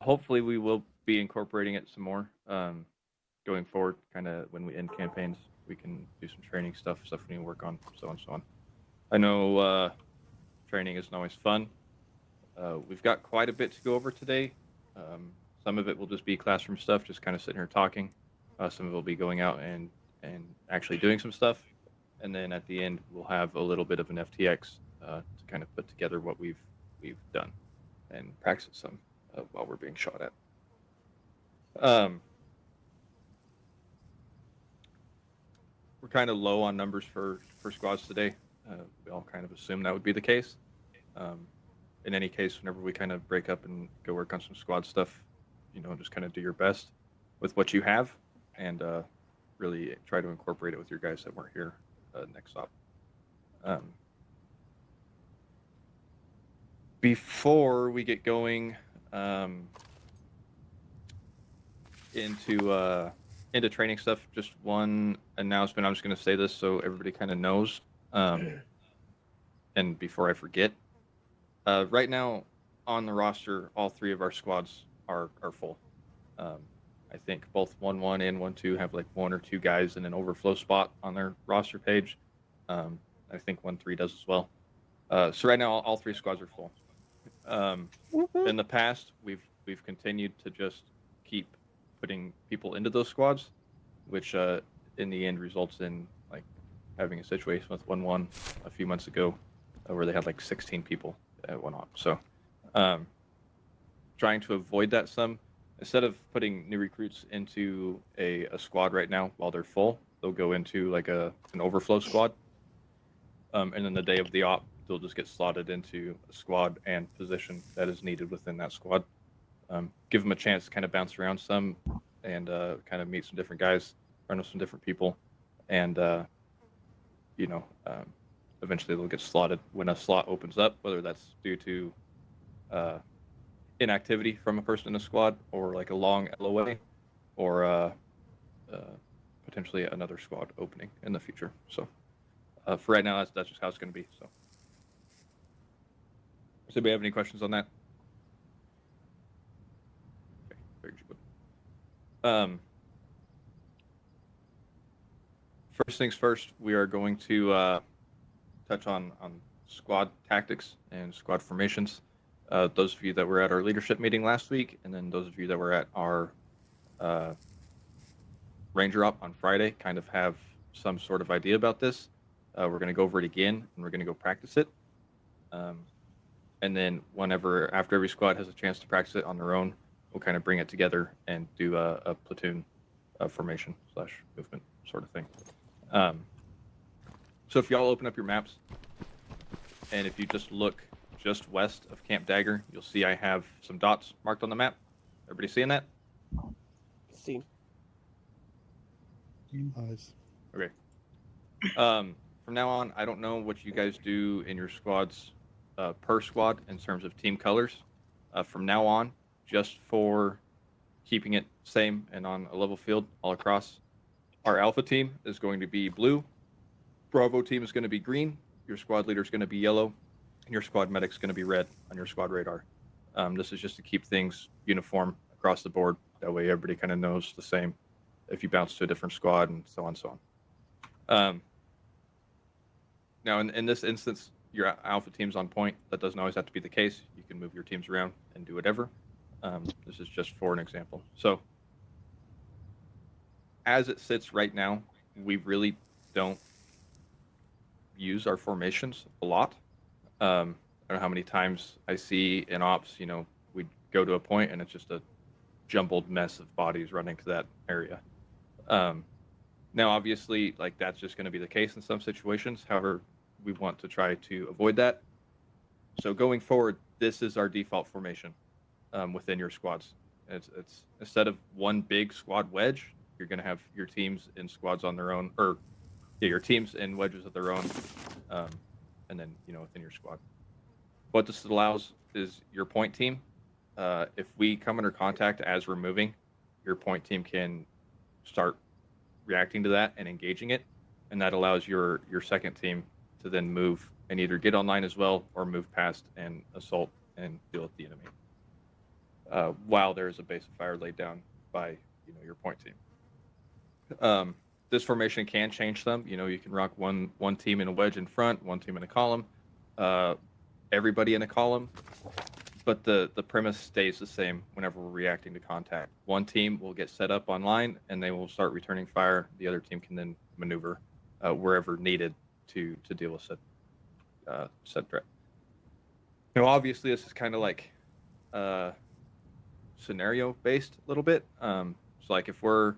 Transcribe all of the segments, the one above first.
hopefully we will be incorporating it some more going forward. Kind of when we end campaigns, we can do some training stuff we need to work on, so on, so on. I know training isn't always fun. We've got quite a bit to go over today. Some of it will just be classroom stuff, just kind of sitting here talking. Some of it will be going out and actually doing some stuff. And then at the end, we'll have a little bit of an FTX to kind of put together what we've done and practice some while we're being shot at. We're kind of low on numbers for squads today. We all kind of assume that would be the case. In any case, whenever we kind of break up and go work on some squad stuff, just kind of do your best with what you have and really try to incorporate it with your guys that weren't here next up. Before we get going into training stuff, just one announcement. I'm just going to say this so everybody kind of knows. And before I forget, right now on the roster, all three of our squads are full. I think both 1-1 and 1-2 have like one or two guys in an overflow spot on their roster page. I think 1-3 does as well. So right now, all three squads are full. In the past, we've continued to just keep putting people into those squads, which in the end results in like having a situation with 1-1 a few months ago where they had like 16 people at one op. So trying to avoid that some. Instead of putting new recruits into a squad right now while they're full, they'll go into like an overflow squad. And then the day of the op, they'll just get slotted into a squad and position that is needed within that squad. Give them a chance to kind of bounce around some and kind of meet some different guys, run with some different people. And, eventually they'll get slotted when a slot opens up, whether that's due to inactivity from a person in the squad or like a long LOA or potentially another squad opening in the future. So for right now, that's just how it's going to be. So does anybody have any questions on that? Okay, very good. First things first, we are going to touch on squad tactics and squad formations. Those of you that were at our leadership meeting last week, and then those of you that were at our Ranger Up on Friday kind of have some sort of idea about this. We're going to go over it again, and we're going to go practice it. And then after every squad has a chance to practice it on their own, we'll kind of bring it together and do a platoon formation / movement sort of thing. So if y'all open up your maps, and if you just look just west of Camp Dagger, you'll see I have some dots marked on the map. Everybody seeing that? Seen. Eyes. Okay. From now on, I don't know what you guys do in your squads per squad in terms of team colors. From now on, just for keeping it same and on a level field all across, our Alpha team is going to be blue. Bravo team is going to be green. Your squad leader is going to be yellow. And your squad medic is going to be red on your squad radar. This is just to keep things uniform across the board. That way everybody kind of knows the same if you bounce to a different squad and so on and so on. Now, in this instance, your Alpha team's on point. That doesn't always have to be the case. You can move your teams around and do whatever. This is just for an example. So as it sits right now, we really don't use our formations a lot. I don't know how many times I see in ops, we go to a point and it's just a jumbled mess of bodies running to that area. Now, obviously, like that's just going to be the case in some situations. However, we want to try to avoid that. So going forward, this is our default formation within your squads. It's instead of one big squad wedge, you're going to have your teams in squads on their own, or your teams in wedges of their own, and then within your squad. What this allows is your point team. If we come under contact as we're moving, your point team can start reacting to that and engaging it, and that allows your second team to then move and either get online as well or move past and assault and deal with the enemy. while there is a base of fire laid down by your point team. This formation can change some. You can rock one team in a wedge in front, one team in a column, everybody in a column, but the premise stays the same whenever we're reacting to contact. One team will get set up online and they will start returning fire. The other team can then maneuver wherever needed to deal with said threat. Obviously this is kind of like scenario based a little bit. So like if we're,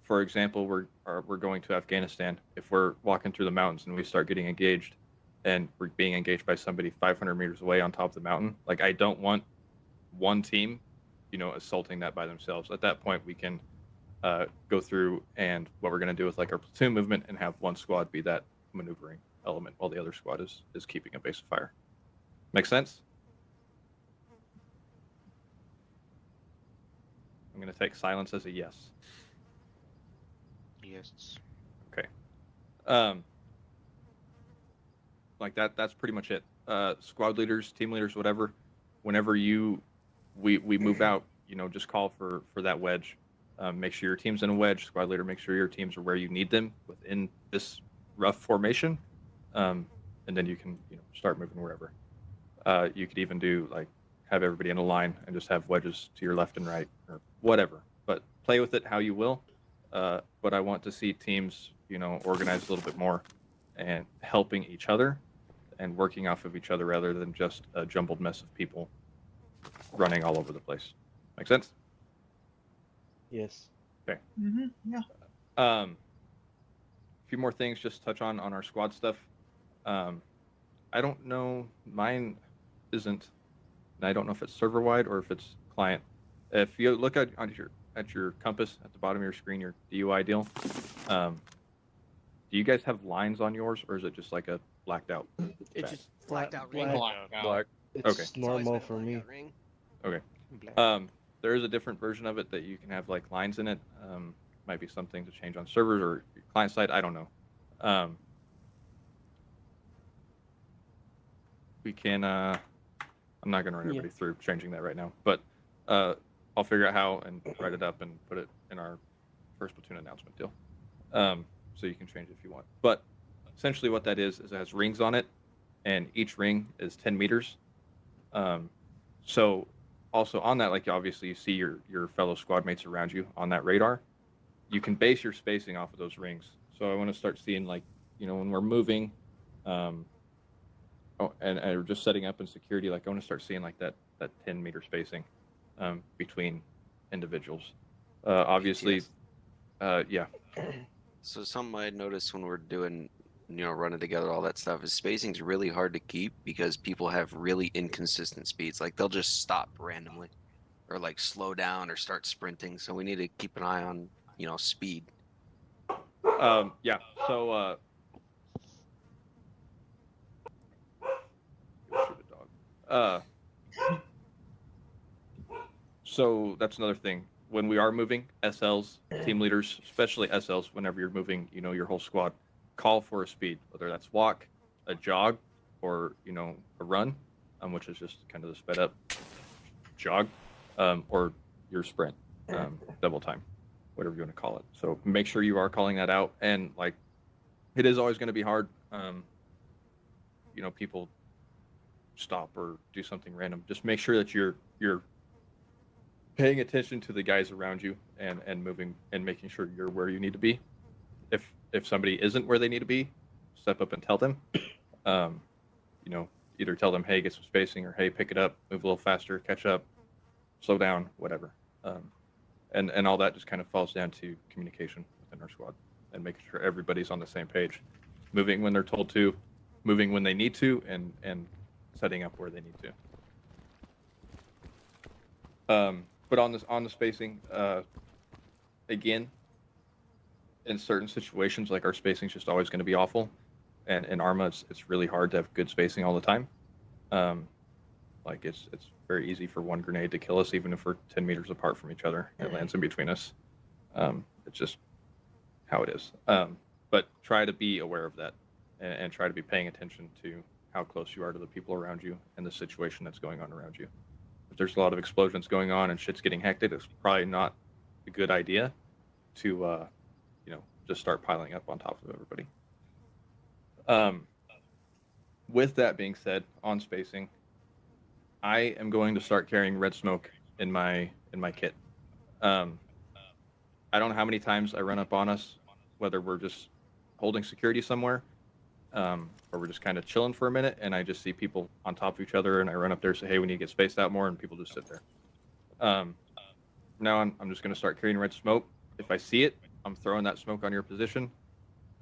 for example, we're going to Afghanistan, if we're walking through the mountains and we start getting engaged and we're being engaged by somebody 500 meters away on top of the mountain, like I don't want one team, assaulting that by themselves. At that point, we can go through and what we're going to do with like our platoon movement and have one squad be that maneuvering element while the other squad is keeping a base of fire. Make sense? I'm going to take silence as a yes. Yes. Okay. Like that's pretty much it. Squad leaders, team leaders, whatever. Whenever we move out, just call for that wedge. Make sure your team's in a wedge. Squad leader, make sure your teams are where you need them within this rough formation, and then you can start moving wherever. You could even do like have everybody in a line and just have wedges to your left and right or whatever. But play with it how you will. But I want to see teams, organized a little bit more and helping each other and working off of each other rather than just a jumbled mess of people running all over the place. Make sense? Yes. Okay. Yeah. A few more things just touch on our squad stuff. I don't know. Mine isn't. I don't know if it's server wide or if it's client. If you look at your compass at the bottom of your screen, your DUI deal, do you guys have lines on yours, or is it just like a blacked out? It's just Blacked out ring. Black. It's Okay. It's normal for me. Ring. Okay. There is a different version of it that you can have like lines in it. Might be something to change on servers or client side. I don't know. We can. I'm not going to run everybody through changing that right now, but I'll figure out how and write it up and put it in our first platoon announcement deal. So you can change it if you want. But essentially what that is it has rings on it, and each ring is 10 meters. So also on that, like obviously you see your fellow squad mates around you on that radar. You can base your spacing off of those rings. So I want to start seeing like, when we're moving, and we're just setting up in security, like I want to start seeing like that 10 meter spacing between individuals. Obviously, yeah. So something I noticed when we're doing, running together, all that stuff, is spacing's really hard to keep because people have really inconsistent speeds. Like they'll just stop randomly or like slow down or start sprinting. So we need to keep an eye on, speed. Yeah. So, shoot a dog. So that's another thing. When we are moving, SLs, team leaders, especially SLs, whenever you're moving, your whole squad, call for a speed, whether that's walk, a jog, or, a run, which is just kind of the sped up jog, or your sprint, double time, whatever you want to call it. So make sure you are calling that out. And like, it is always going to be hard. People stop or do something random. Just make sure that you're paying attention to the guys around you and moving and making sure you're where you need to be. If somebody isn't where they need to be, step up and tell them. Either tell them, hey, get some spacing, or hey, pick it up, move a little faster, catch up, slow down, whatever. And all that just kind of falls down to communication within our squad and making sure everybody's on the same page, moving when they're told to, moving when they need to, and setting up where they need to. But on the spacing, again, in certain situations, like our spacing is just always going to be awful, and in ARMA, it's really hard to have good spacing all the time. Like it's very easy for one grenade to kill us, even if we're 10 meters apart from each other. It lands in between us. It's just how it is. But try to be aware of that, and try to be paying attention to how close you are to the people around you and the situation that's going on around you. if there's a lot of explosions going on and shit's getting hectic, it's probably not a good idea to just start piling up on top of everybody. With that being said, on spacing, I am going to start carrying red smoke in my kit. I don't know how many times I run up on us, whether we're just holding security somewhere, or we're just kind of chilling for a minute, and I just see people on top of each other, and I run up there and say, "Hey, we need to get spaced out more," and people just sit there. Now I'm just going to start carrying red smoke. If I see it, I'm throwing that smoke on your position.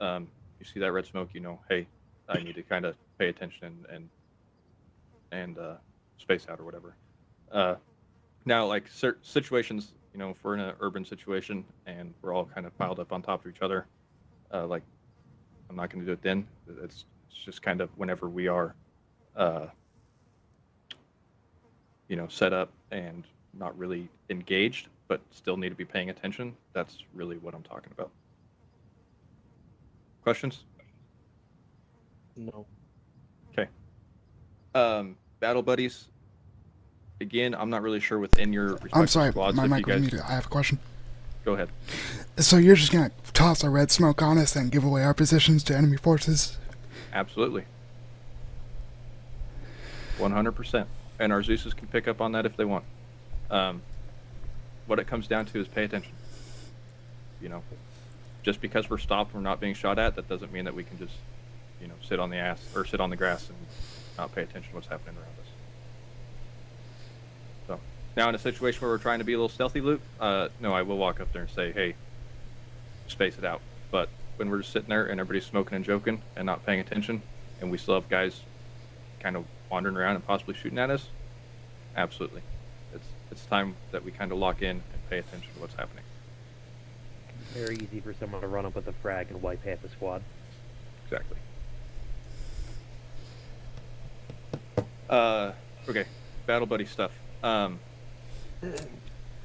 You see that red smoke, hey, I need to kind of pay attention and space out or whatever. Now, like situations, if we're in an urban situation and we're all kind of piled up on top of each other, like I'm not going to do it then. It's just kind of whenever we are, set up and not really engaged, but still need to be paying attention. That's really what I'm talking about. Questions? No. Okay. Battle buddies. Again, I'm not really sure within your respective I'm sorry, squads. my if mic you was guys... muted. I have a question. Go ahead. So you're just gonna toss a red smoke on us and give away our positions to enemy forces? Absolutely. 100%. And our Zeus's can pick up on that if they want. What it comes down to is pay attention. Just because we're stopped, we're not being shot at, that doesn't mean that we can just, sit on the ass or sit on the grass and not pay attention to what's happening around us. So now in a situation where we're trying to be a little stealthy, Luke, no, I will walk up there and say, "Hey, space it out." But when we're just sitting there and everybody's smoking and joking and not paying attention, and we still have guys kind of wandering around and possibly shooting at us, absolutely. It's time that we kind of lock in and pay attention to what's happening. Very easy for someone to run up with a frag and wipe half the squad. Exactly. Okay, battle buddy stuff.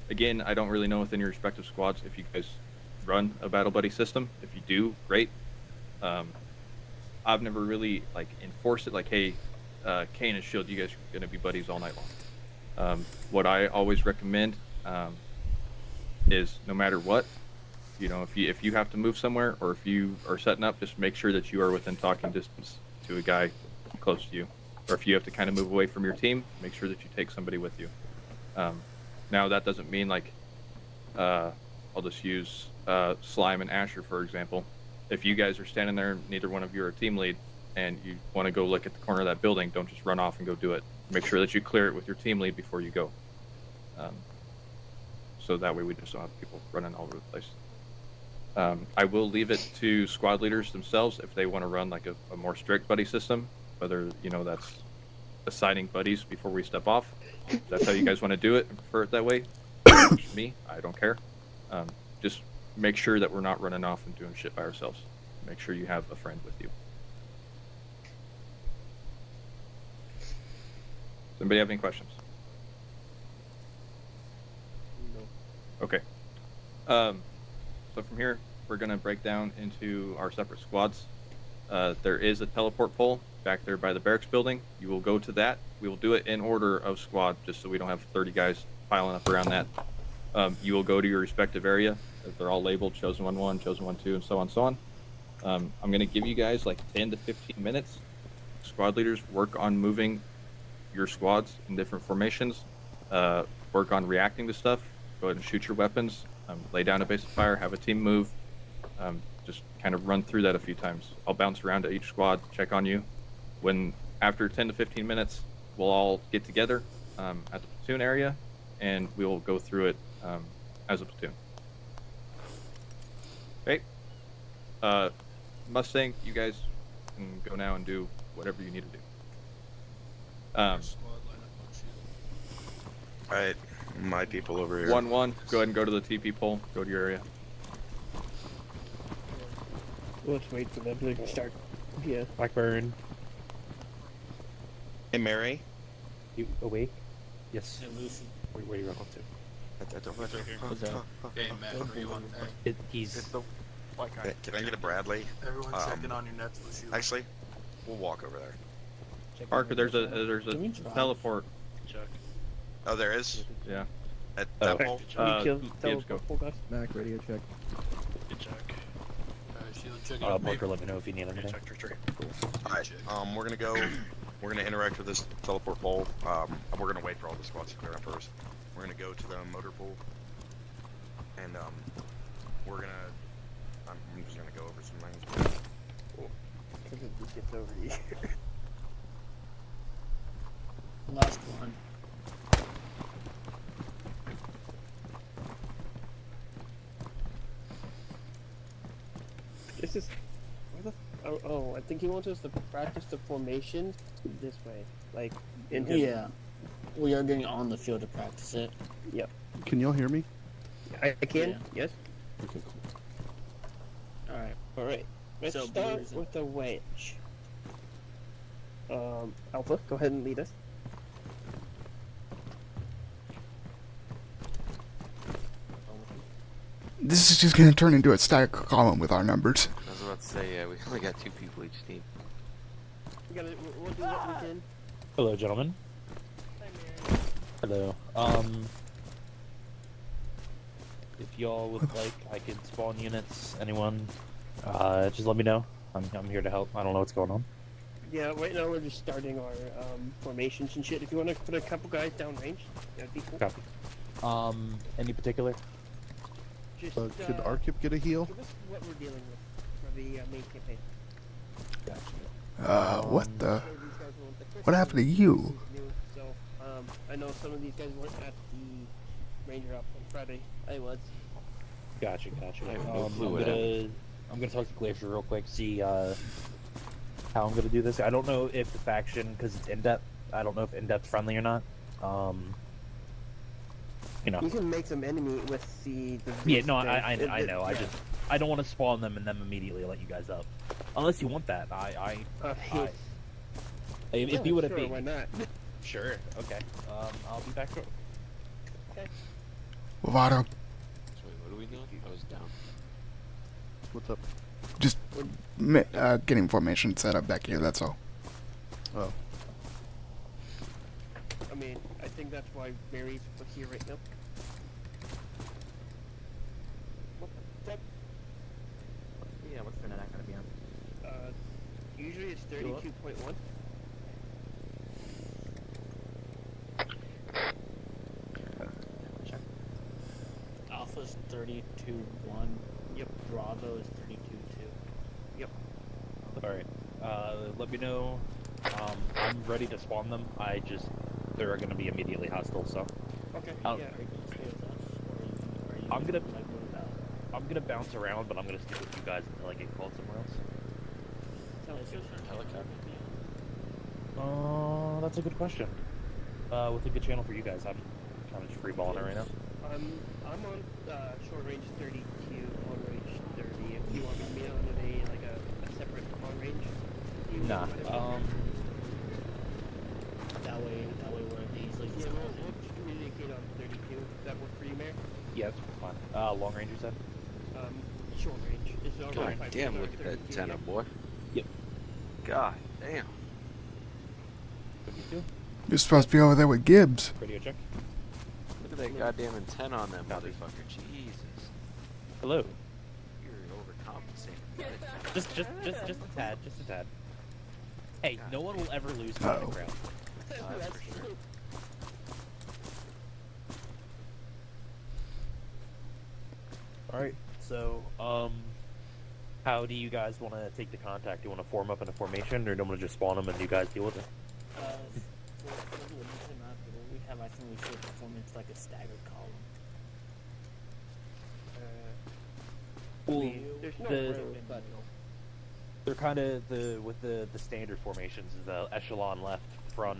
Again, I don't really know within your respective squads if you guys run a battle buddy system. If you do, great. I've never really enforced it like, hey, Kane and Shield, you guys are gonna be buddies all night long. What I always recommend is no matter what, if you have to move somewhere or if you are setting up, just make sure that you are within talking distance to a guy close to you. Or if you have to kind of move away from your team, make sure that you take somebody with you. Now that doesn't mean I'll just use Slime and Asher for example. If you guys are standing there, neither one of you are a team lead, and you want to go look at the corner of that building, don't just run off and go do it. Make sure that you clear it with your team lead before you go. So that way we just don't have people running all over the place. I will leave it to squad leaders themselves if they want to run like a more strict buddy system, whether that's assigning buddies before we step off. If that's how you guys want to do it and prefer it that way. Me, I don't care. Just make sure that we're not running off and doing shit by ourselves. Make sure you have a friend with you. Does anybody have any questions? No. Okay. So from here, we're going to break down into our separate squads. There is a teleport pole back there by the barracks building. You will go to that. We will do it in order of squad, just so we don't have 30 guys piling up around that. You will go to your respective area. They're all labeled Chosen 1-1, Chosen 1-2, and so on, so on. I'm going to give you guys like 10 to 15 minutes. Squad leaders, work on moving your squads in different formations. Work on reacting to stuff. Go ahead and shoot your weapons. Lay down a base of fire, have a team move. Just kind of run through that a few times. I'll bounce around to each squad, check on you. After 10 to 15 minutes, we'll all get together at the platoon area, and we'll go through it as a platoon. Okay. Mustang, you guys can go now and do whatever you need to do. Alright, my people over here. 1-1, go ahead and go to the TP pole. Go to your area. Let's wait for them to start. Yeah. Blackburn, Hey, Mary. you awake? Yes. Hey, Lucy. Where do you run off to? What's that? Hey, Matt, where you want? He's the white guy. Can I get a Bradley? Everyone's checking on your nets, Lucy. Actually, we'll walk over there. Parker, there's a teleport. Oh, there is? Yeah. At Oh. that pole? We killed Gabe's go. teleport guys. Mac, radio check. Good check. Shield check. Parker, let me know if you need anything. Sector 3. Alright, we're gonna go. We're gonna interact with this teleport pole. We're gonna wait for all the squads to clear up first. We're gonna go to the motor pool. And, we're gonna. I'm just gonna go over some things. Because it gets over here. Last one. This is. Where the? Oh, I think he wants us to practice the formation this way, like. Yeah. We are getting on the field to practice it. Can y'all hear me? I can. Yeah. Yes. Okay, cool. Alright. All right. Let's So, start Bruce- with the wedge. Alpha, go ahead and lead us. This is just gonna turn into a static column with our numbers. I was about to say, yeah, we only got 2 people each team. We'll do what we can. Hello, gentlemen. Hi, Mary. Hello. If y'all would like, I could spawn units. Anyone? Just let me know. I'm here to help. I don't know what's going on. Yeah, right now we're just starting our formations and shit. If you want to put a couple guys down range, that'd be cool. Copy. Any particular? Just, Could Arkip get a heal? give us what we're dealing with for the main campaign. What the? So these guys want the What happened to you? So, I know some of these guys weren't at the Ranger Up on Friday. I was. Gotcha. I have no clue what I'm gonna talk to Glacier real quick. See how I'm gonna do this. I don't know if the faction, because it's in depth. I don't know if in depth friendly or not. You know. You can make some enemy with the Yeah, no, thing. I know. Yeah. I don't want to spawn them and then immediately let you guys up, unless you want that. If yeah, you would sure, have why not? Sure. Okay. I'll be back shortly. Lovato, So wait, what are we doing? I was down. What's up? just getting formation set up back here. That's all. Oh. I mean, I think that's why Mary's here right now. What the fuck? Yeah. What's the net gonna be on? Usually it's 32.1. Alpha's 32-1. Yep. Bravo is 32-2. Yep. All right. Let me know. I'm ready to spawn them. They're gonna be immediately hostile. So Okay. I'll- Yeah. Are you gonna stay with us? Or are you I'm gonna- like, what about? I'm gonna bounce around, but I'm gonna stick with you guys until I get called somewhere else. Sounds good. Helicopter. That's a good question. What's a good channel for you guys? I'm kind of just freeballing it right now. I'm on short range 32, long range 30. If you want me to be on a separate long range. Nah. That way we're easily Yeah, we'll just communicate on 32. Does that work for you, Mayor? Yeah, it's fine. Long range, you said? Short range. It's all God right. damn, look at that antenna, boy. Yep. God damn. What do you do? You're supposed to be over there with Gibbs. Radio check. Look at that goddamn antenna on that motherfucker. Jesus. Hello. You're overcompensating. Just a tad. Just a tad. Hey, no one will ever lose to Uh-oh. the crowd. That's for sure. Alright, so, how do you guys want to take the contact? Do you want to form up in a formation, or do you want to just spawn them and you guys deal with it? For the Limited map, we have, I think we should perform into like a staggered column. Well, There's no the- room, but They're kind of with the standard formations is the echelon left, front,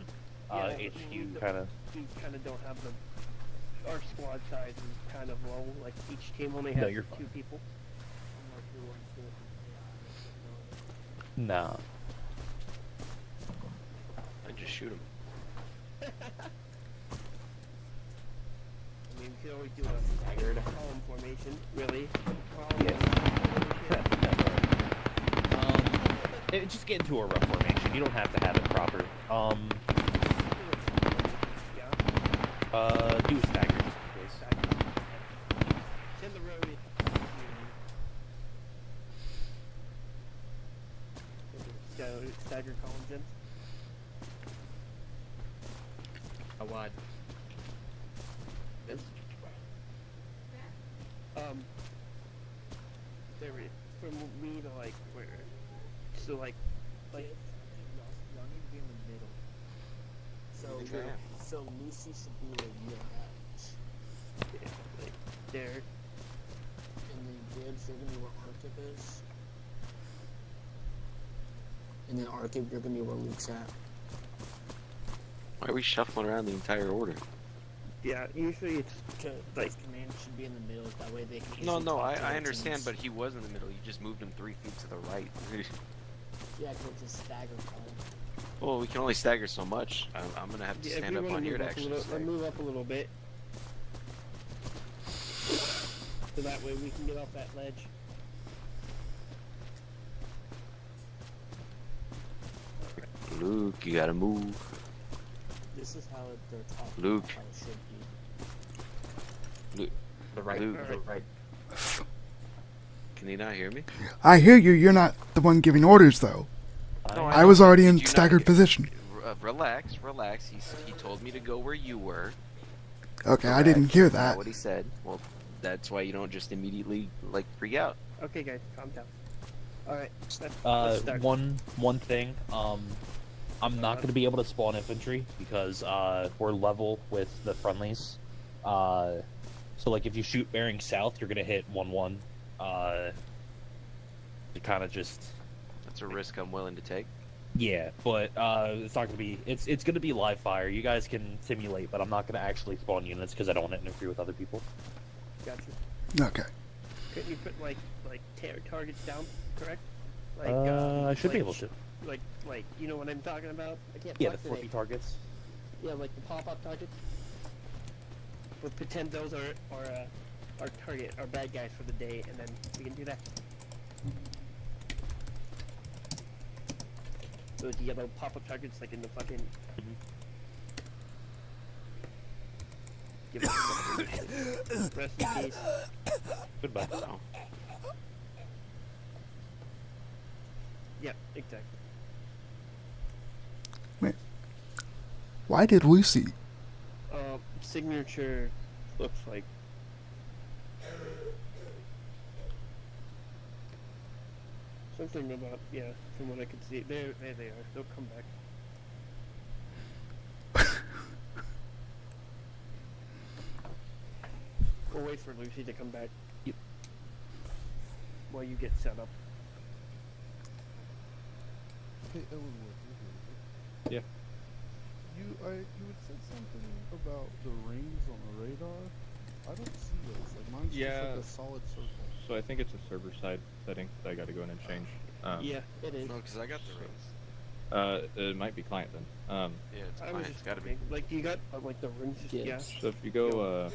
Yeah, HQ kind of. we kind of don't have our squad size is kind of low. Like each team only No, has you're 2 fine. people. Nah. I just shoot him. I mean, we could always do a staggered column formation, really. Just get into a rough formation. You don't have to have it proper. Yeah. Do stagger just in case. Send the road in. Stagger columns in. How wide? There we from me to like where? So like Y'all need to be in the middle. So, True. so Lucy should be where you're at. yeah, like there. And then Gibbs, you're gonna be where Arcip is. And then Arcip, you're gonna be where Luke's at. Why are we shuffling around the entire order? Yeah, usually it's Like, command should be in the middle, that way they can. No, easily no, talk to I their understand, teams. but he was in the middle. You just moved him 3 feet to the right. Yeah, because it's a stagger column. Well, we can only stagger so much. I'm gonna have to yeah, if stand we up wanna on here move to up a actually little, stagger. move up a little bit. So that way we can get off that ledge. Luke, you gotta move. This is how they're talking. Luke. How it should be. Luke, The right. Luke. The right. Can you not hear me? I hear you. You're not the one giving orders, though. No, I was already Did in you not staggered get- position. Relax, relax. He told me to go where you were. Okay, I didn't Correct. hear That's that. what he said. Well, that's why you don't just immediately like freak out. Okay, guys, calm down. All right, let's start. One thing. I'm not going to be able to spawn infantry because we're level with the friendlies. So like if you shoot bearing south, you're going to hit 1-1. To kind of just That's a risk I'm willing to take. yeah, but it's not going to be. It's going to be live fire. You guys can simulate, but I'm not going to actually spawn units because I don't want to interfere with other people. Gotcha. Okay. Couldn't you put like targets down? Correct. I should be like able to. Like you know what I'm talking about? I can't Yeah, talk the today. flippy targets. Yeah, like the pop-up targets. We'll pretend those are our target, our bad guys for the day, and then we can do that. Those yellow pop-up targets, like in the fucking. Give us rest in peace. Goodbye. Oh. Yeah, exactly. Why did Lucy? Signature looks like. Something about, yeah, from what I could see. There they are. They'll come back. We'll wait for Lucy to come back. Yep. While you get set up. Hey, Ellenwood, you're here, right? Yeah. You had said something about the rings on the radar. I don't see those. Like mine's just Yeah. like a solid circle. So I think it's a server side setting that I got to go in and change. Yeah, it is. No, because I got the rings. It might be client then. Yeah, it's I fine. was It's just gotta be. wondering, like, you got like the rings? Yeah. So if you go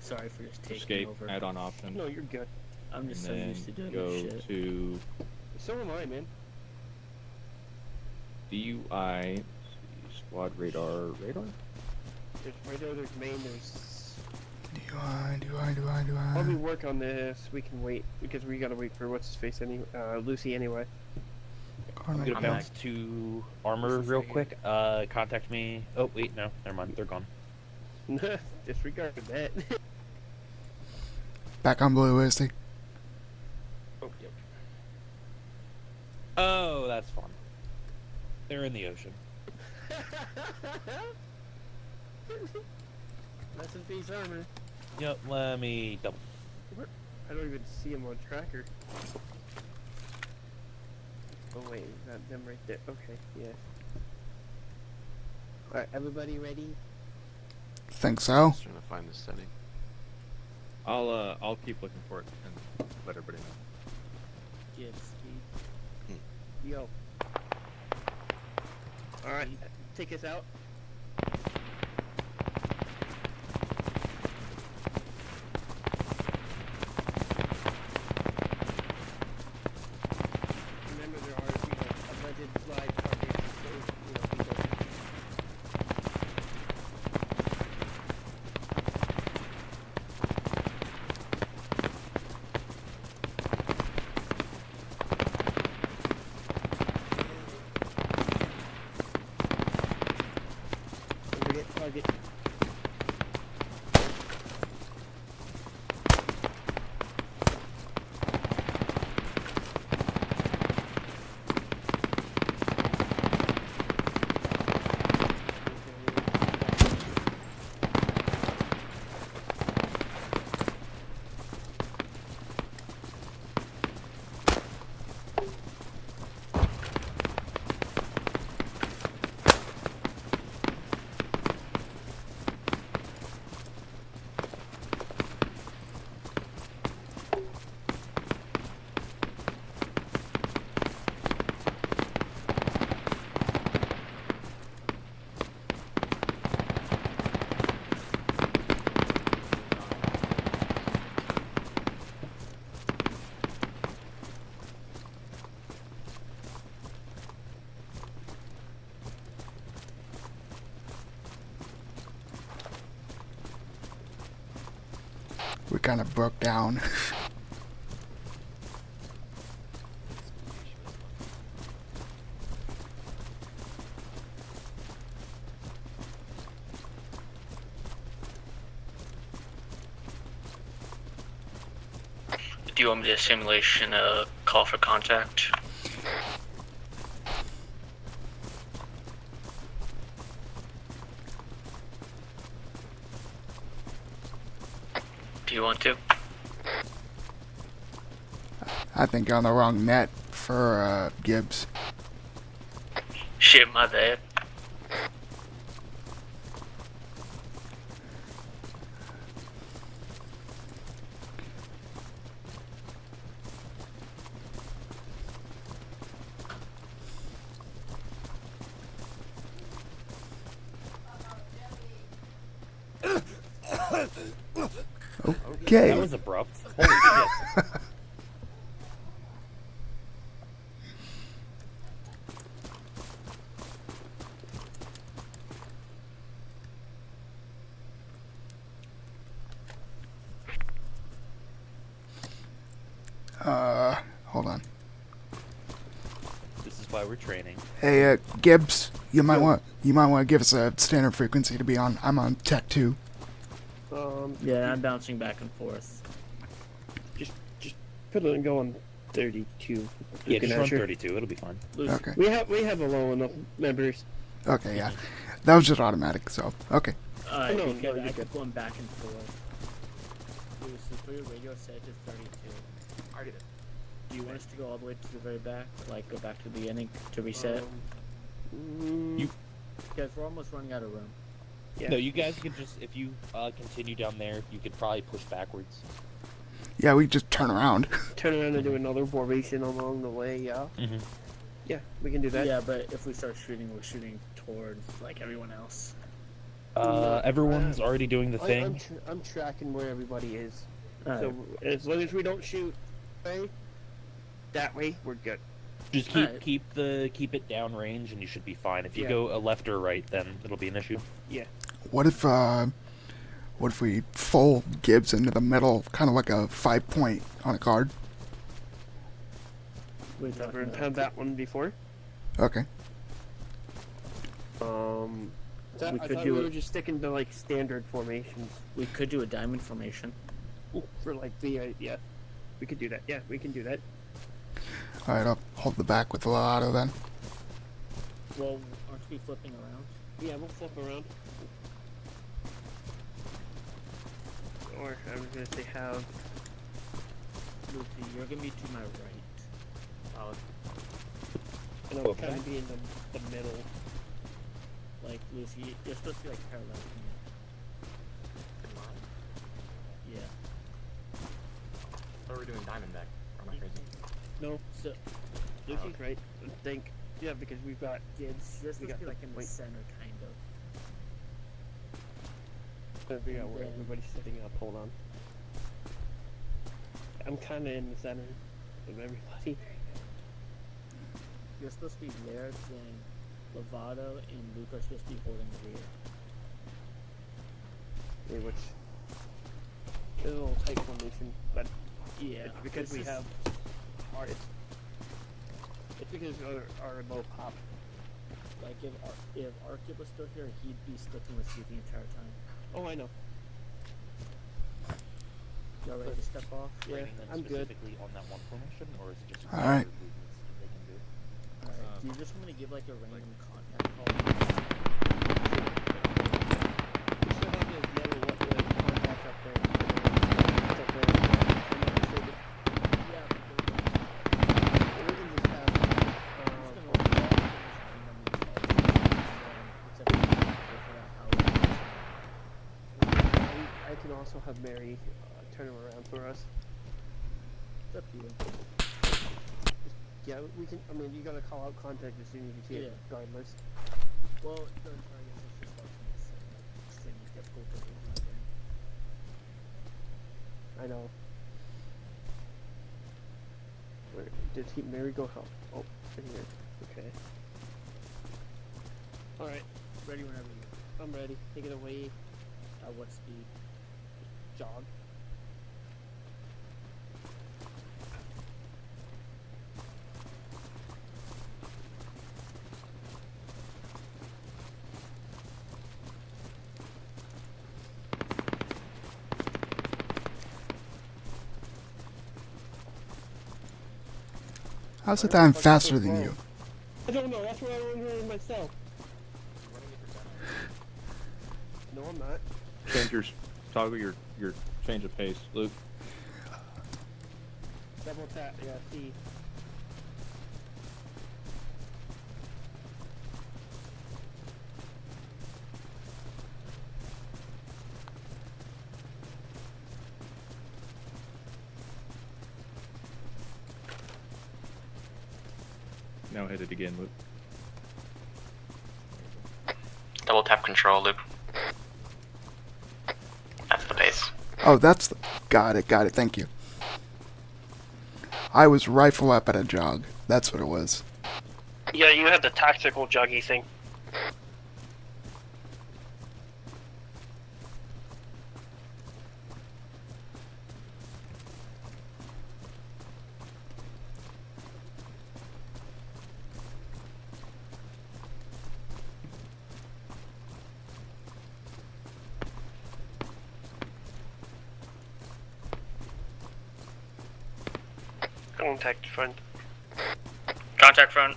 Sorry for just taking escape, over. add-on option, No, you're good. I'm and just so then used to doing go this shit. to So am I, man. DUI, squad radar. There's radar, there's main, there's. Do I? While we work on this, we can wait because we gotta wait for what's his face anyway. Lucy anyway. I'm gonna I'm bounce to armor real quick. Contact me. Oh wait, no, never mind. They're gone. Disregard that. Back on blue, is he? Oh, yep. Oh, that's fun. They're in the ocean. Rest in peace, armor. Yep. Let me double. I don't even see him on tracker. Oh wait, is that them right there? Okay, yeah. Alright, everybody ready? Think so. Just trying to find the setting. I'll keep looking for it and let everybody know. Yes, Steve. Yo. Alright, take us out. Remember there are, alleged live targets, so, people. we kind of broke down. Do you want me to simulation a call for contact? Do you want to? I think you're on the wrong net for Gibbs. Shit, my bad. Okay. That was abrupt. Holy shit. Hold on. This is why we're training. Hey, Gibbs, you might want to give us a standard frequency to be on. I'm on Tech 2. Yeah, I'm bouncing back and forth. Just put it and go on 32. Yeah, Good just run answer. 32. It'll be fine. Okay. We have a low enough members. Okay, yeah. That was just automatic, so okay. no, Because you're I good. keep going back and forth. Lewis, for your radio set is 32. Already did. Do you want us to go all the way to the very back? Like, go back to the beginning to reset? You- Because we're almost running out of room. Yeah. No, you guys could just, if you continue down there, you could probably push backwards. Yeah, we just turn around. Turn around and do another formation along the way. Yeah. Mm-hmm. Yeah, we can do that. Yeah, but if we start shooting, we're shooting towards, like, everyone else. Everyone's already doing the thing. I'm tracking where everybody is. Alright. So as long as we don't shoot, that way we're good. Just Alright. keep it down range, and you should be fine. If you Yeah. go a left or right, then it'll be an issue. What if we fold Gibbs into the middle, kind of like a 5-point on a card? We've Never had that one before. Okay. We We I could thought do we it- were just sticking to like standard formations We could do a diamond formation. for like the yeah. We could do that. Yeah, we can do that. All right, I'll hold the back with the auto then. Well, aren't we flipping around? Yeah, we'll flip around. Or I was gonna say have. Lucy, you're gonna be to my right. And I'll Okay. kind of be in the middle. Like, Lucy, you're supposed to be, like, parallel to me. Yeah. Or are we doing Diamondback? Or am I crazy? No, So, Lucy's right. I think. Yeah, because we've got Gibbs. you're We supposed to got be, the like, in the point. center, kind of. Trying to figure out where then- everybody's sitting up. Hold on. I'm kind of in the center of everybody. You're supposed to be there, then Lovato and Luke are supposed to be holding the rear. Yeah, which is a little tight formation, but Yeah. it's because we have our. It's because our low pop. Like, if Arctic was still here, he'd be sticking with you the entire time. Oh, I know. Y'all ready to step off? Yeah, Training them I'm good. specifically on that one formation, or is it just All right. standard movements that they can do? Alright, do you just want me to give, like, a random contact call? We should have the yellow contact up there. It's up there. I'm not sure, but Yeah, we can just have. I can also have Mary turn him around for us. It's up to you. Yeah, we can. I mean, you gotta call out contact as soon as you see it, Yeah. regardless. Well, the targets is just like extremely difficult to do. I know. Where did Mary go help? Oh, right here. Okay. All right, Ready whenever you I'm ready. Take it away. At what speed? Jog. How's it that I'm faster than you? I don't know. That's what I'm wondering myself. No, I'm not. Change your toggle your change of pace, Luke. Double tap. Yeah. C. Now hit it again, Luke. Double tap control, Luke. That's the pace. Oh, that's the... Got it, thank you. I was rifle up at a jog. That's what it was. Yeah, you had the tactical juggy thing. Contact front. Contact front.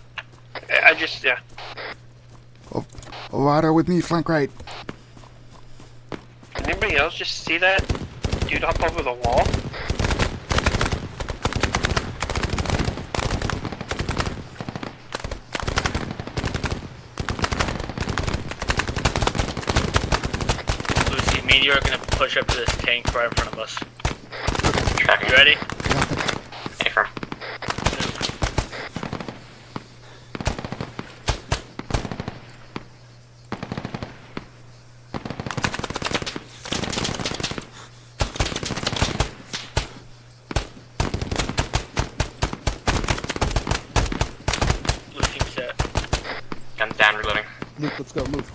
I just, yeah. Oh, Lotto with me, flank right. Anybody else just see that dude hop over the wall? Lucy, me and you are gonna push up to this tank right in front of us. You ready? Hey, firm. Blue team set. Guns down, reloading. Luke, let's go, move.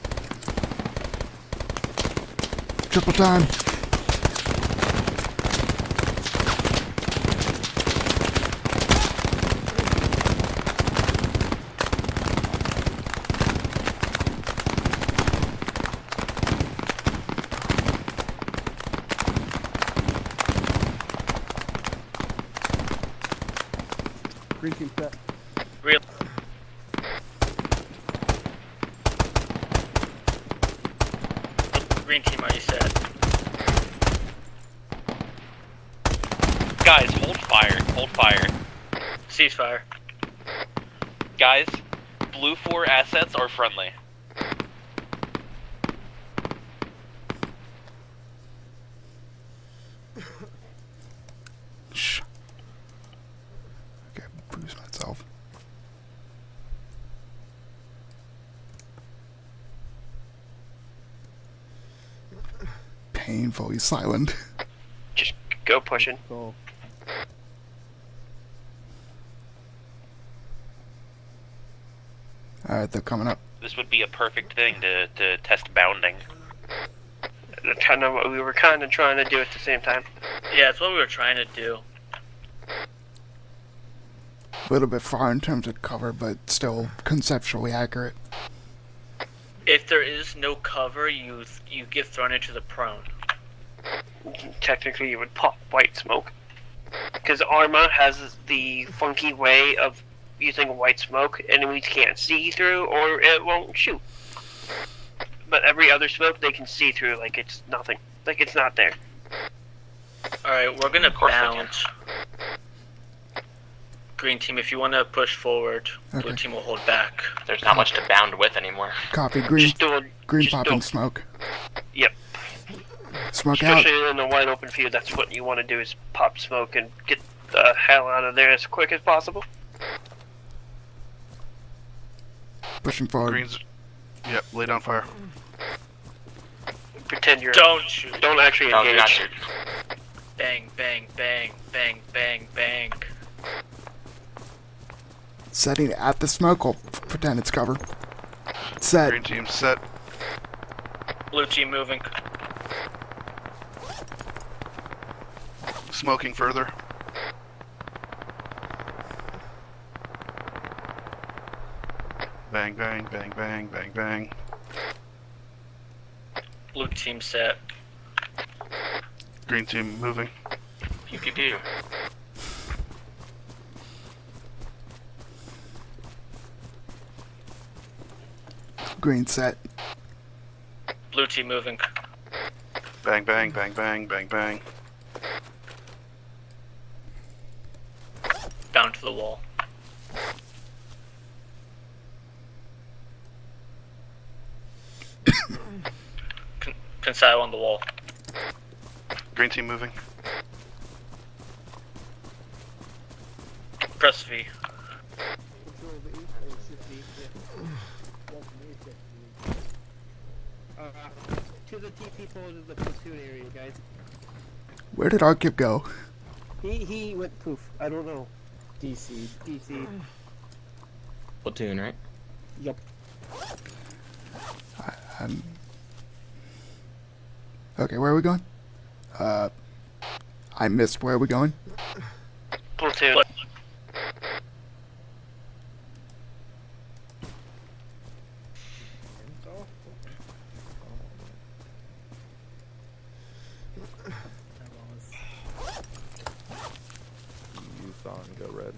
Triple time. Green team set. Real. Green team, are you set? Guys, hold fire. Hold fire. Ceasefire. Guys, blue 4 assets are friendly. Shh. Okay, bruise myself. Painfully silent. Just go pushing. So, Alright, they're coming up. This would be a perfect thing to test bounding. That's kind of what we were kind of trying to do at the same time. Yeah, it's what we were trying to do. A little bit far in terms of cover, but still conceptually accurate. If there is no cover, you get thrown into the prone. Technically, you would pop white smoke. Because ARMA has the funky way of using white smoke, enemies can't see through or it won't shoot. But every other smoke they can see through like it's nothing. Like it's not there. Alright, we're gonna bounce. Green team, if you want to push forward, Okay. blue team will hold back. There's not much to bound with anymore. Copy. Green, Just do it. green just popping do- smoke. Yep. Smoke out. Especially in a wide open field, that's what you want to do is pop smoke and get the hell out of there as quick as possible. Pushing forward. Greens. Yep, lay down fire. Pretend you're. Don't shoot. Don't actually No, do not engage. shoot. Bang, bang, bang, bang, bang, bang. Setting at the smoke. I'll pretend it's cover. Set. Green team set. Blue team moving. Smoking further. Bang, bang, bang, bang, bang, bang. Blue team set. Green team moving. Pew pew pew. Green set. Blue team moving. Bang, bang, bang, bang, bang, bang. Down to the wall. Consile on the wall. Green team moving. Press V. Control V or Shift V. To the TP pole to the platoon area, guys. Where did Arkip go? He went poof. I don't know. DC. Platoon, right? Yup. Okay, where are we going? I missed. Where are we going? Platoon. Youth on, go red.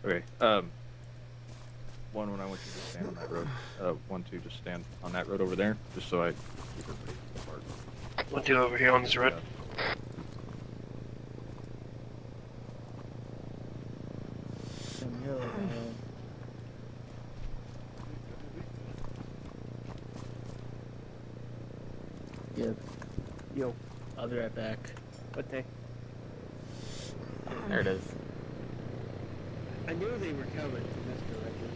Okay. One, when I want you to stand on that road. 1, 2, just stand on that road over there, just so I keep everybody apart. 1, 2 over here on this road. Yep. Yo. I'll be right back. What day? There it is. I knew they were coming from this direction.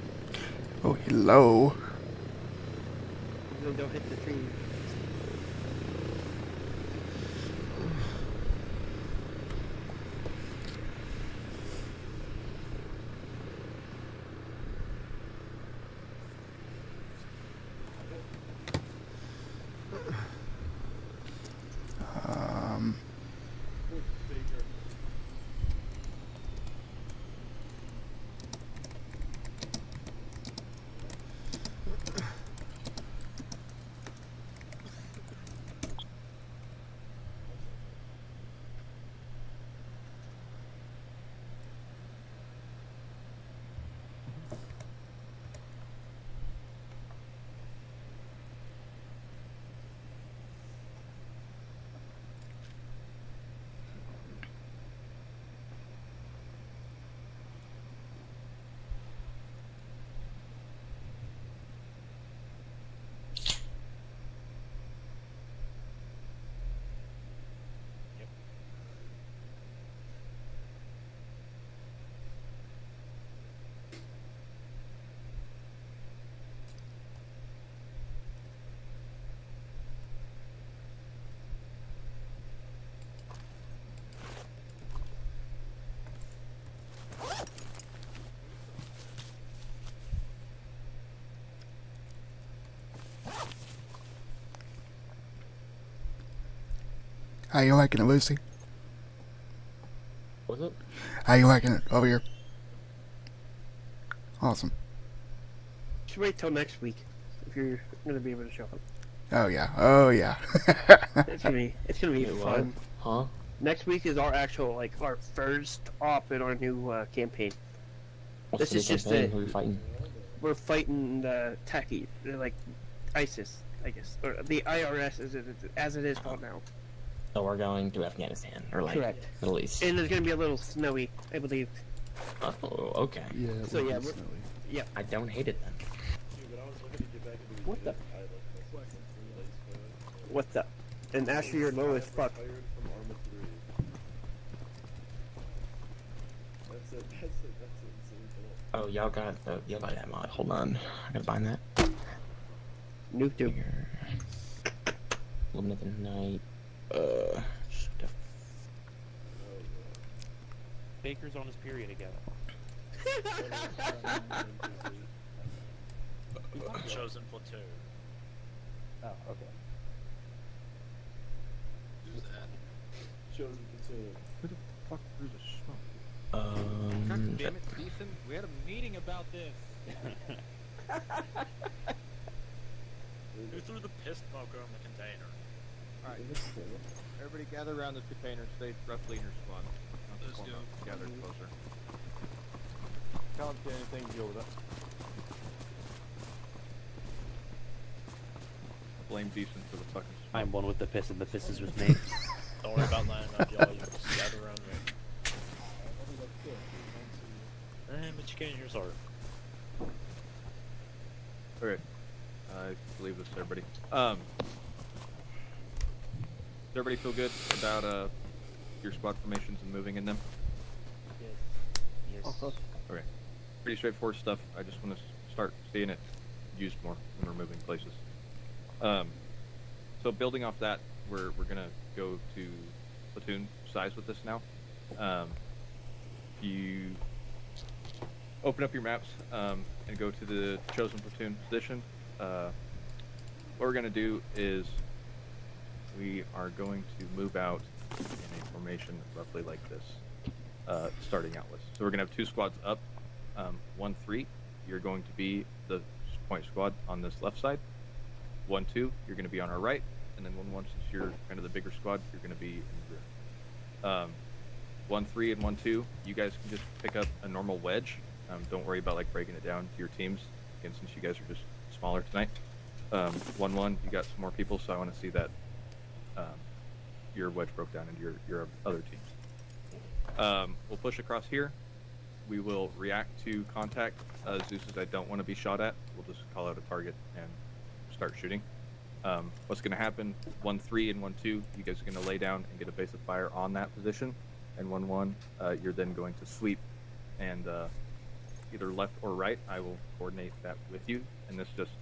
Oh, hello. They don't hit the tree. How you liking it, Lucy? What's up? How you liking it over here? Awesome. Just wait till next week if you're gonna be able to show up. Oh yeah. Oh yeah. It's gonna be Wait, fun. Huh? Next week is our actual our first op in our new campaign. What's This is the just campaign? a- Who are we fighting? We're fighting the Taki, like ISIS, I guess, or the IRS as it is called now. So we're going to Afghanistan, or like Correct. Middle East. And it's gonna be a little snowy, I believe. Oh, okay. Yeah, it So, would yeah, be we're- snowy. I don't hate it then. What the? What's up? And Asher, you're low as fuck. Hired from ARMA3. That's it. That's insane. Oh, y'all got that mod. Hold on, I gotta find that. Nuke Duke. Here. Living at the night. Baker's on his period again. Chosen platoon. Oh, okay. Who's that? Chosen platoon. Who the fuck threw the smoke? Um. Damn it, Ethan. We had a meeting about this. Who threw the piss smoker on the container? Alright. Everybody gather around this container. Stay roughly in your squad. Let's go. Gather closer. can't see anything, deal with it. Blame Decent for the fucking I'm one with the piss, and the piss is with me. Don't worry about lining up, y'all. You can just gather around me. But you can't hear us hard. Okay. I believe this, everybody. Does everybody feel good about your squad formations and moving in them? Yes. Okay. Pretty straightforward stuff. I just want to start seeing it used more when we're moving places. So building off that, we're gonna go to platoon size with this now. You open up your maps and go to the chosen platoon position. What we're gonna do is we are going to move out in a formation roughly like this, starting out with. So we're gonna have 2 squads up. 1-3, you're going to be the point squad on this left side. 1-2, you're going to be on our right, and then 1-1, since you're kind of the bigger squad, you're going to be in the rear. 1-3 and 1-2, you guys can just pick up a normal wedge. Don't worry about like breaking it down to your teams, again, since you guys are just smaller tonight. 1-1, you got some more people, so I want to see that your wedge broke down into your other teams. We'll push across here. We will react to contact. Zeus's I don't want to be shot at. We'll just call out a target and start shooting. What's going to happen, 1-3 and 1-2, you guys are going to lay down and get a base of fire on that position. And 1-1, you're then going to sweep and either left or right. I will coordinate that with you. And this just,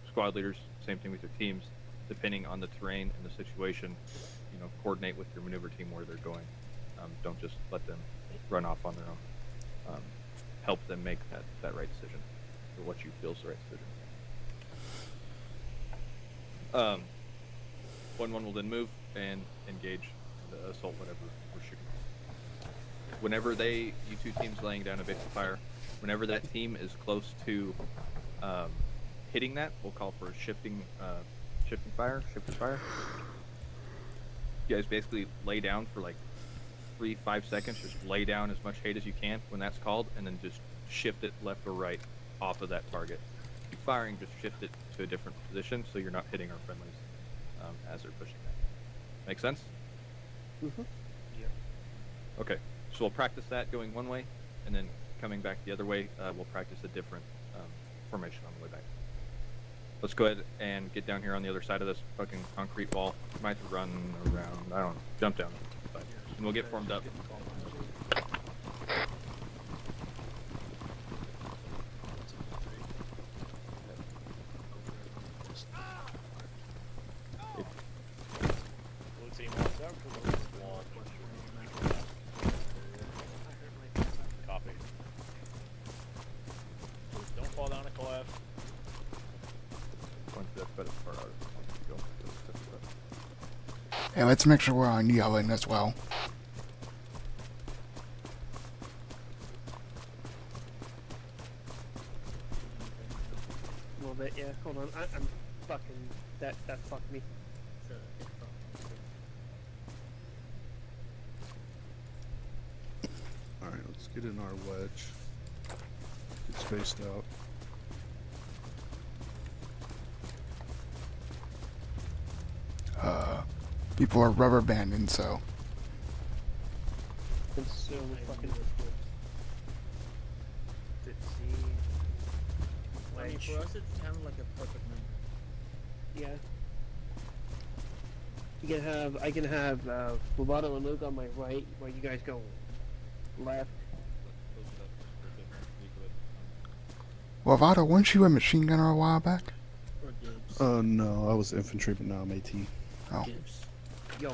squad leaders, same thing with your teams, depending on the terrain and the situation, coordinate with your maneuver team where they're going. Don't just let them run off on their own. Help them make that right decision, or what you feel is the right decision. 1-1 will then move and engage the assault whatever we're shooting. Whenever you 2 teams laying down a base of fire, whenever that team is close to hitting that, we'll call for a shifting fire. You guys basically lay down for like 3-5 seconds, just lay down as much hate as you can when that's called, and then just shift it left or right off of that target. Keep firing, just shift it to a different position so you're not hitting our friendlies as they're pushing that. Make sense? Mm-hmm. Yeah. Okay, so we'll practice that going one way, and then coming back the other way, we'll practice a different formation on the way back. Let's go ahead and get down here on the other side of this fucking concrete wall. You might have to run around, I don't know, jump down. And we'll get formed up. Copy. Don't fall down a cliff. Yeah, let's make sure we're on yelling as well. A little bit, yeah. Hold on, I'm fucking that fucked me. Alright, let's get in our wedge. Get spaced out. People are rubber banding, so. It's so fucking. I mean, for us, it's kind of like a perfect number. Yeah. I can have Lovato and Luke on my right, while you guys go left. Well, Vado, weren't you a machine gunner a while back? Or Gibbs. No, I was infantry, but now I'm AT. Oh. Gibbs. Yo.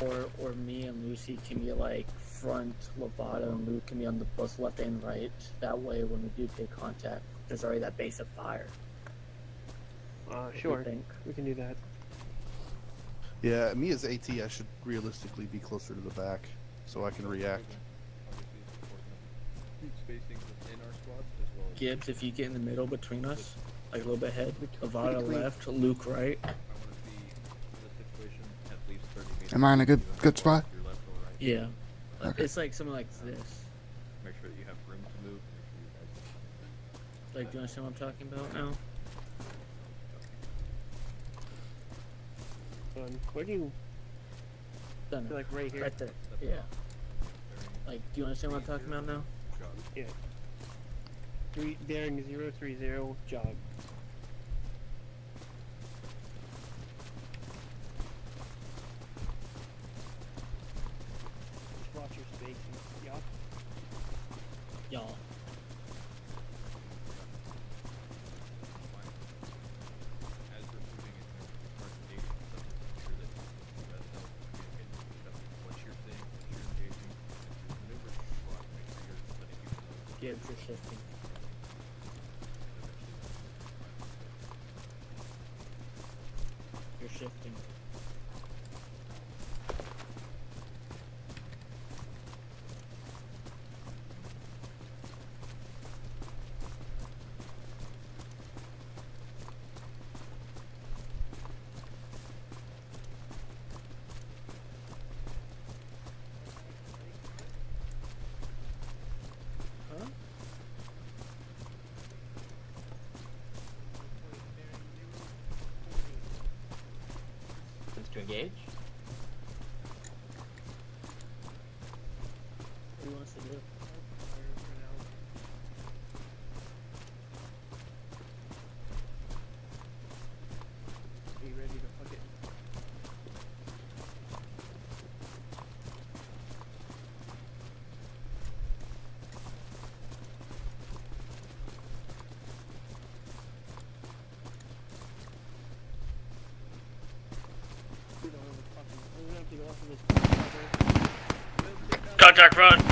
Or me and Lucy can be like front, Lovato and Luke can be on the both left and right. That way, when we do take contact, there's already that base of fire. Sure. We can do that. Yeah, me as AT, I should realistically be closer to the back, so I can react. Gibbs, if you get in the middle between us, like a little bit ahead, Lovato left, Luke right. Am I in a good spot? Yeah. Okay. It's like something like this. Make sure that you have room to move. Like, do you understand what I'm talking about now? Where do you? Done. Like right here. Right there. Yeah. Like, do you understand what I'm talking about now? Yeah. Bearing 030 jog. Just watch your spacing. Yeah. Y'all. As we're moving in targetation stuff, make sure that you guys know what you're seeing, what you're engaging, and if you're maneuvering your squad, make sure you're letting people know. Gibbs, you're shifting. You're shifting. Huh? To engage? What do you want us to do? Are you ready to fuck it? We don't have a fucking. We're gonna have to go off of this. Contact front.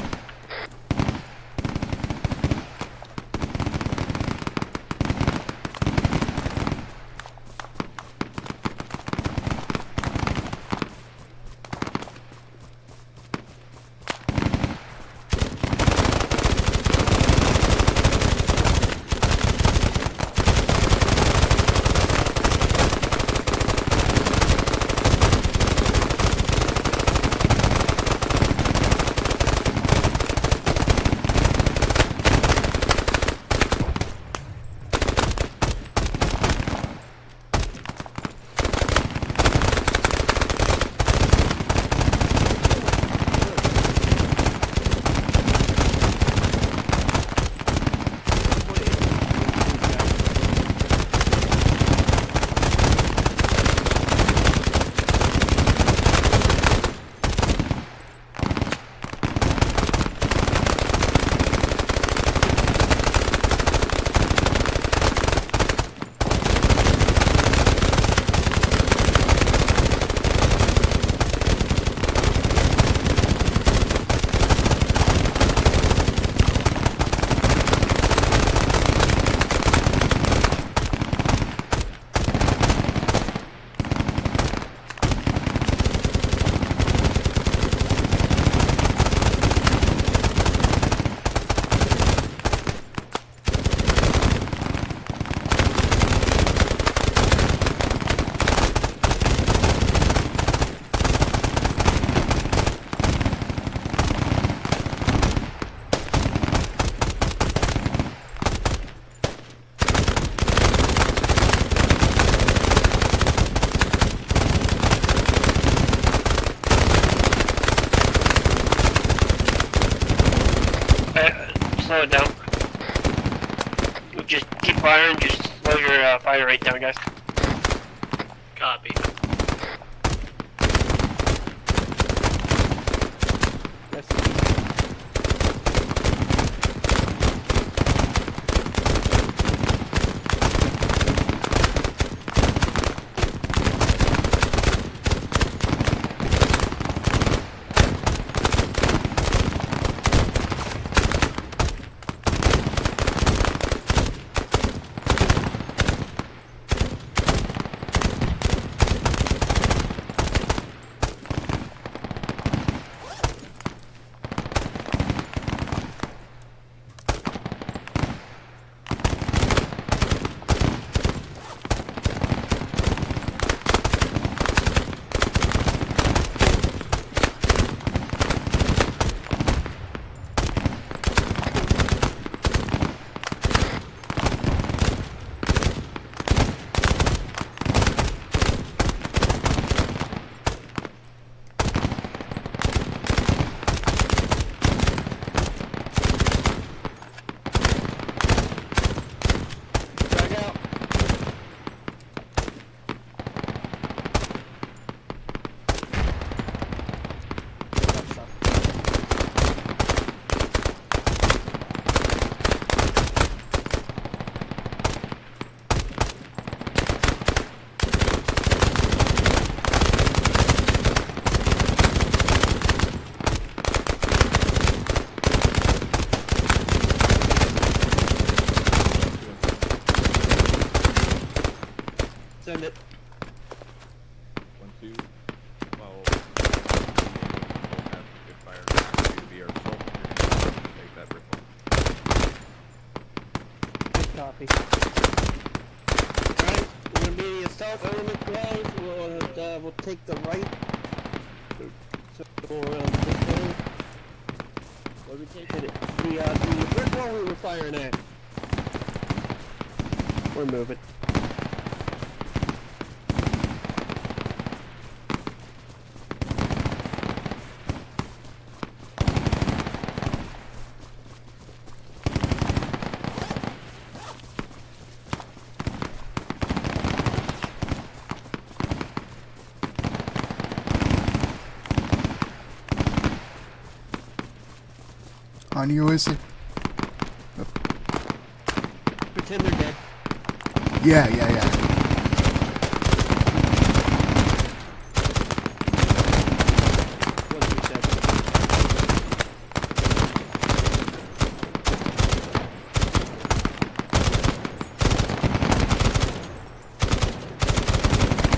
Slow it down. Just keep firing, just slow your fire rate down, guys. Copy. we'll take the right. So go around this way. What we take it? The brick wall we were firing at. We're moving. On you, is it? Pretend they're dead. Yeah. What you said.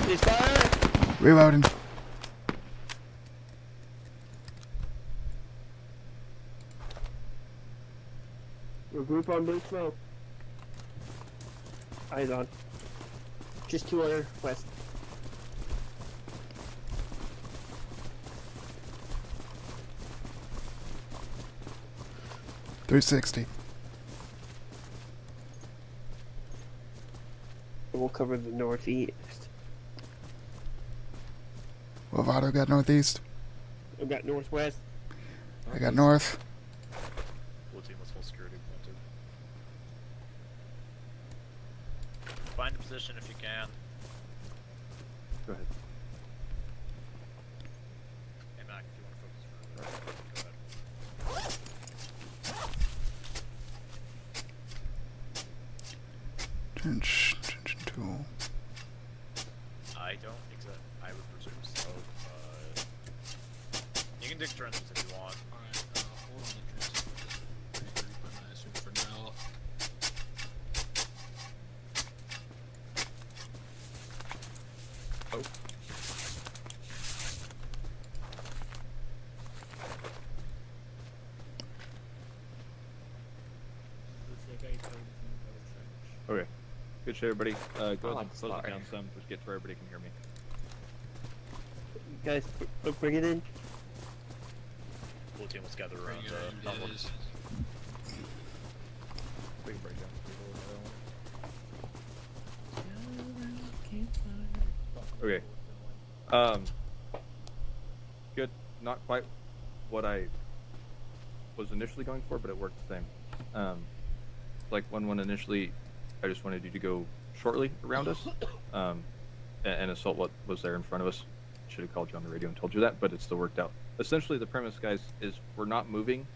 Please fire! Reloading. Regroup on blue smoke. Eyes on. Just 200 west. .360. We'll cover the northeast. Lovato got northeast. We've got northwest. I got north. Blue team was full security. Find a position if you can. Go ahead. Hey Mac, if you want to focus for go ahead. Trench 2. I don't exact. I would presume so. You can dig turns if you want. Alright, hold on the trenches. I assume for now. Oh. Okay. Good shit, everybody. Go ahead and close it down some. Just get to where everybody can hear me. Guys, bring it in. Blue team, let's gather Bring around it in, Outlook. guys. Big breakdown. Okay. Good. Not quite what I was initially going for, but it worked the same. Like when initially, I just wanted you to go shortly around us, and assault what was there in front of us. Should have called you on the radio and told you that, but it still worked out. Essentially, the premise, guys, is we're not moving.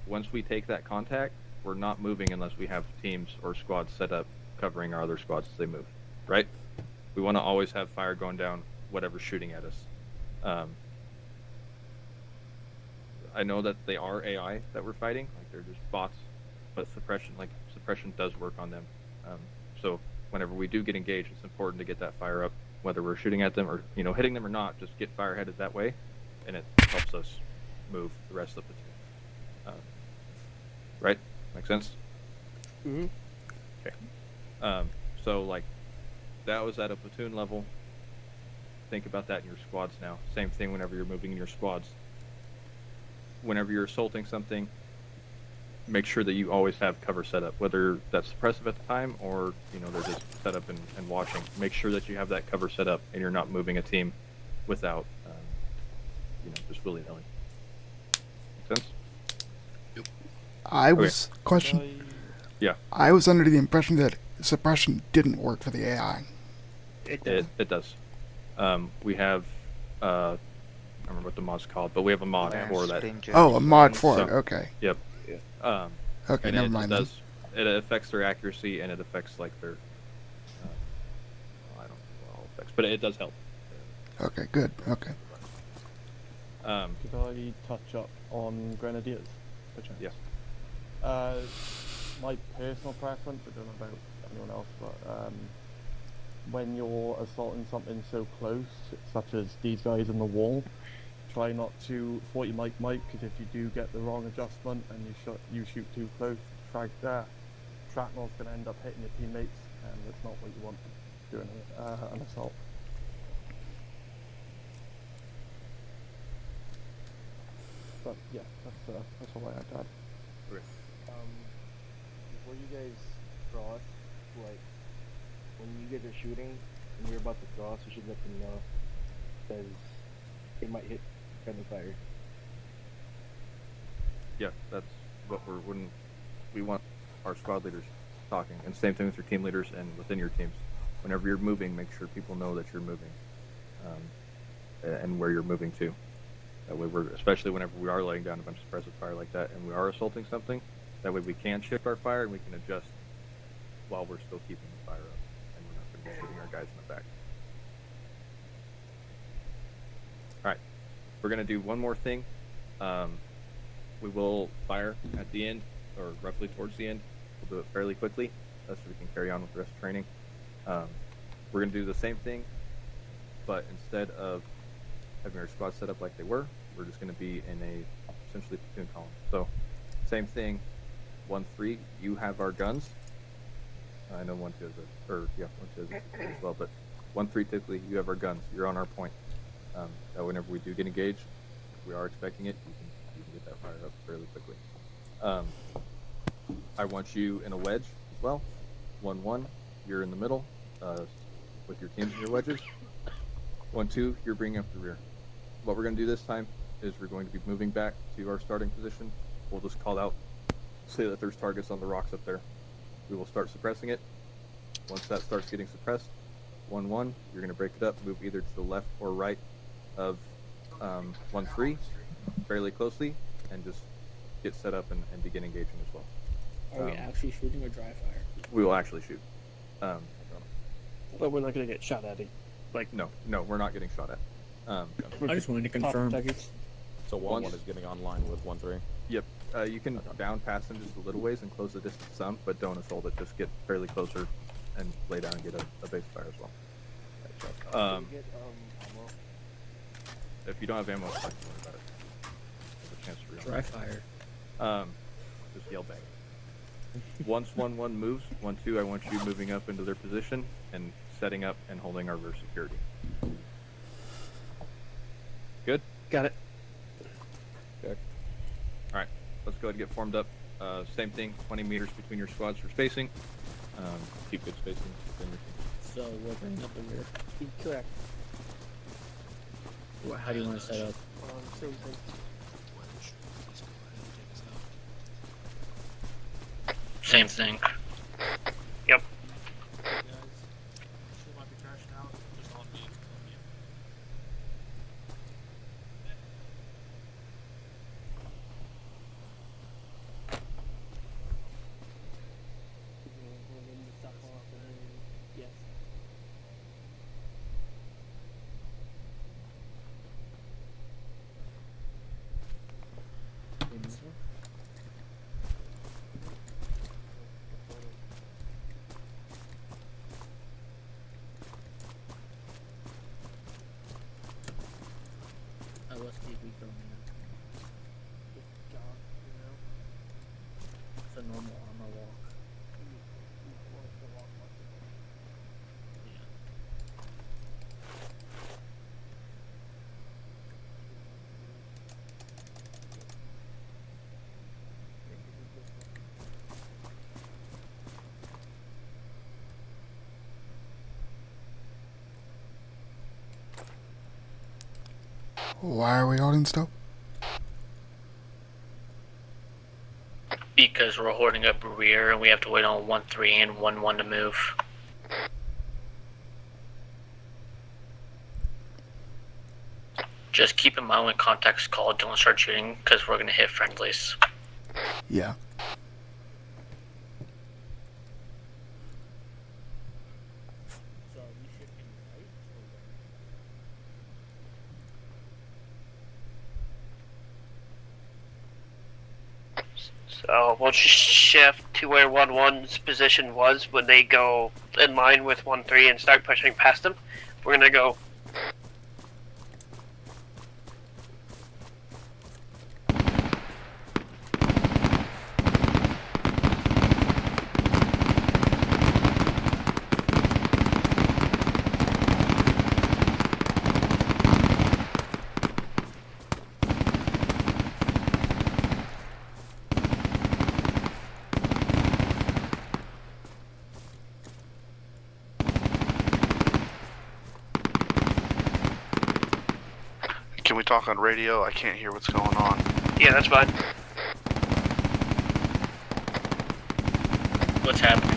Once we take that contact, we're not moving unless we have teams or squads set up covering our other squads as they move, right? We want to always have fire going down whatever's shooting at us. I know that they are AI that we're fighting, like they're just bots, but suppression does work on them. So whenever we do get engaged, it's important to get that fire up, whether we're shooting at them or hitting them or not. Just get fire headed that way, and it helps us move the rest of the platoon. Right? Make sense? Mm-hmm. Okay. So like that was at a platoon level. Think about that in your squads now. Same thing whenever you're moving in your squads. Whenever you're assaulting something, make sure that you always have cover set up, whether that's suppressive at the time or they're just set up and watching. Make sure that you have that cover set up and you're not moving a team without just willy-nilly. Make sense? I was question. Yeah. I was under the impression that suppression didn't work for the AI. It does. We have I don't remember what the mod's called, but we have a mod for that. Oh, a mod for it. Okay. Yep. Okay, never mind. It affects their accuracy and it affects like their I don't know what all affects, but it does help. Okay, good. Okay. Could I touch up on grenadiers? Yes. My personal preference, I don't know about anyone else, but when you're assaulting something so close, such as these guys in the wall, try not to 40 mic, because if you do get the wrong adjustment and you shoot too close, shrapnel's going to end up hitting your teammates, and that's not what you want during an assault. But yeah, that's all I had to add. Okay. Before you guys cross, like, when you guys are shooting and you're about to cross, you should let them know, because they might hit friendly fire. Yeah, that's what when we want our squad leaders talking, and same thing with your team leaders and within your teams. Whenever you're moving, make sure people know that you're moving, and where you're moving to. That way, especially whenever we are laying down a bunch of suppressive fire like that, and we are assaulting something. That way, we can shift our fire and we can adjust while we're still keeping the fire up, and we're not going to be shooting our guys in the back. All right, we're going to do one more thing. We will fire at the end, or roughly towards the end. We'll do it fairly quickly, so we can carry on with the rest of training. We're going to do the same thing, but instead of having our squad set up like they were, we're just going to be in a essentially platoon column. So, same thing. 1-3, you have our guns. I know 1-2 is one, two is as well, but 1-3 typically you have our guns. You're on our point. That whenever we do get engaged, if we are expecting it, you can get that fire up fairly quickly. I want you in a wedge as well. 1-1, you're in the middle with your teams and your wedges. 1-2, you're bringing up the rear. What we're going to do this time is we're going to be moving back to our starting position. We'll just call out, say that there's targets on the rocks up there. We will start suppressing it. Once that starts getting suppressed, 1-1, you're going to break it up, move either to the left or right of 1-3 fairly closely, and just get set up and begin engaging as well. Are we actually shooting or dry fire? We will actually shoot. But we're not going to get shot at it. Like, no, we're not getting shot at. I just wanted to confirm. So 1-1 is getting online with 1-3? Yep. You can down pass them just a little ways and close the distance some, but don't assault it. Just get fairly closer and lay down and get a base fire as well. If you don't have ammo, it's fine. Don't worry about it. There's a chance to reload. Dry fire. Just yell bang. Once 1-1 moves, 1-2, I want you moving up into their position and setting up and holding our rear security. Good? Got it. Okay. All right, let's go ahead and get formed up. Same thing, 20 meters between your squads for spacing. Keep good spacing between your teams. So we're bringing up the rear. Correct. How do you want to set up? Same thing. Same thing. Yep. Guys, she might be crashing out. Just on me. Yes. What's the week on It's a normal armor walk. Why are we holding still? Because we're holding up rear and we have to wait on 1-3 and 1-1 to move. Just keep in mind when contact's called, don't start shooting because we're going to hit friendlies. Yeah. So you shifting right So we'll just shift to where 1-1's position was when they go in line with 1-3 and start pushing past them. We're gonna go. can we talk on radio? I can't hear what's going on. Yeah, that's fine. What's happening?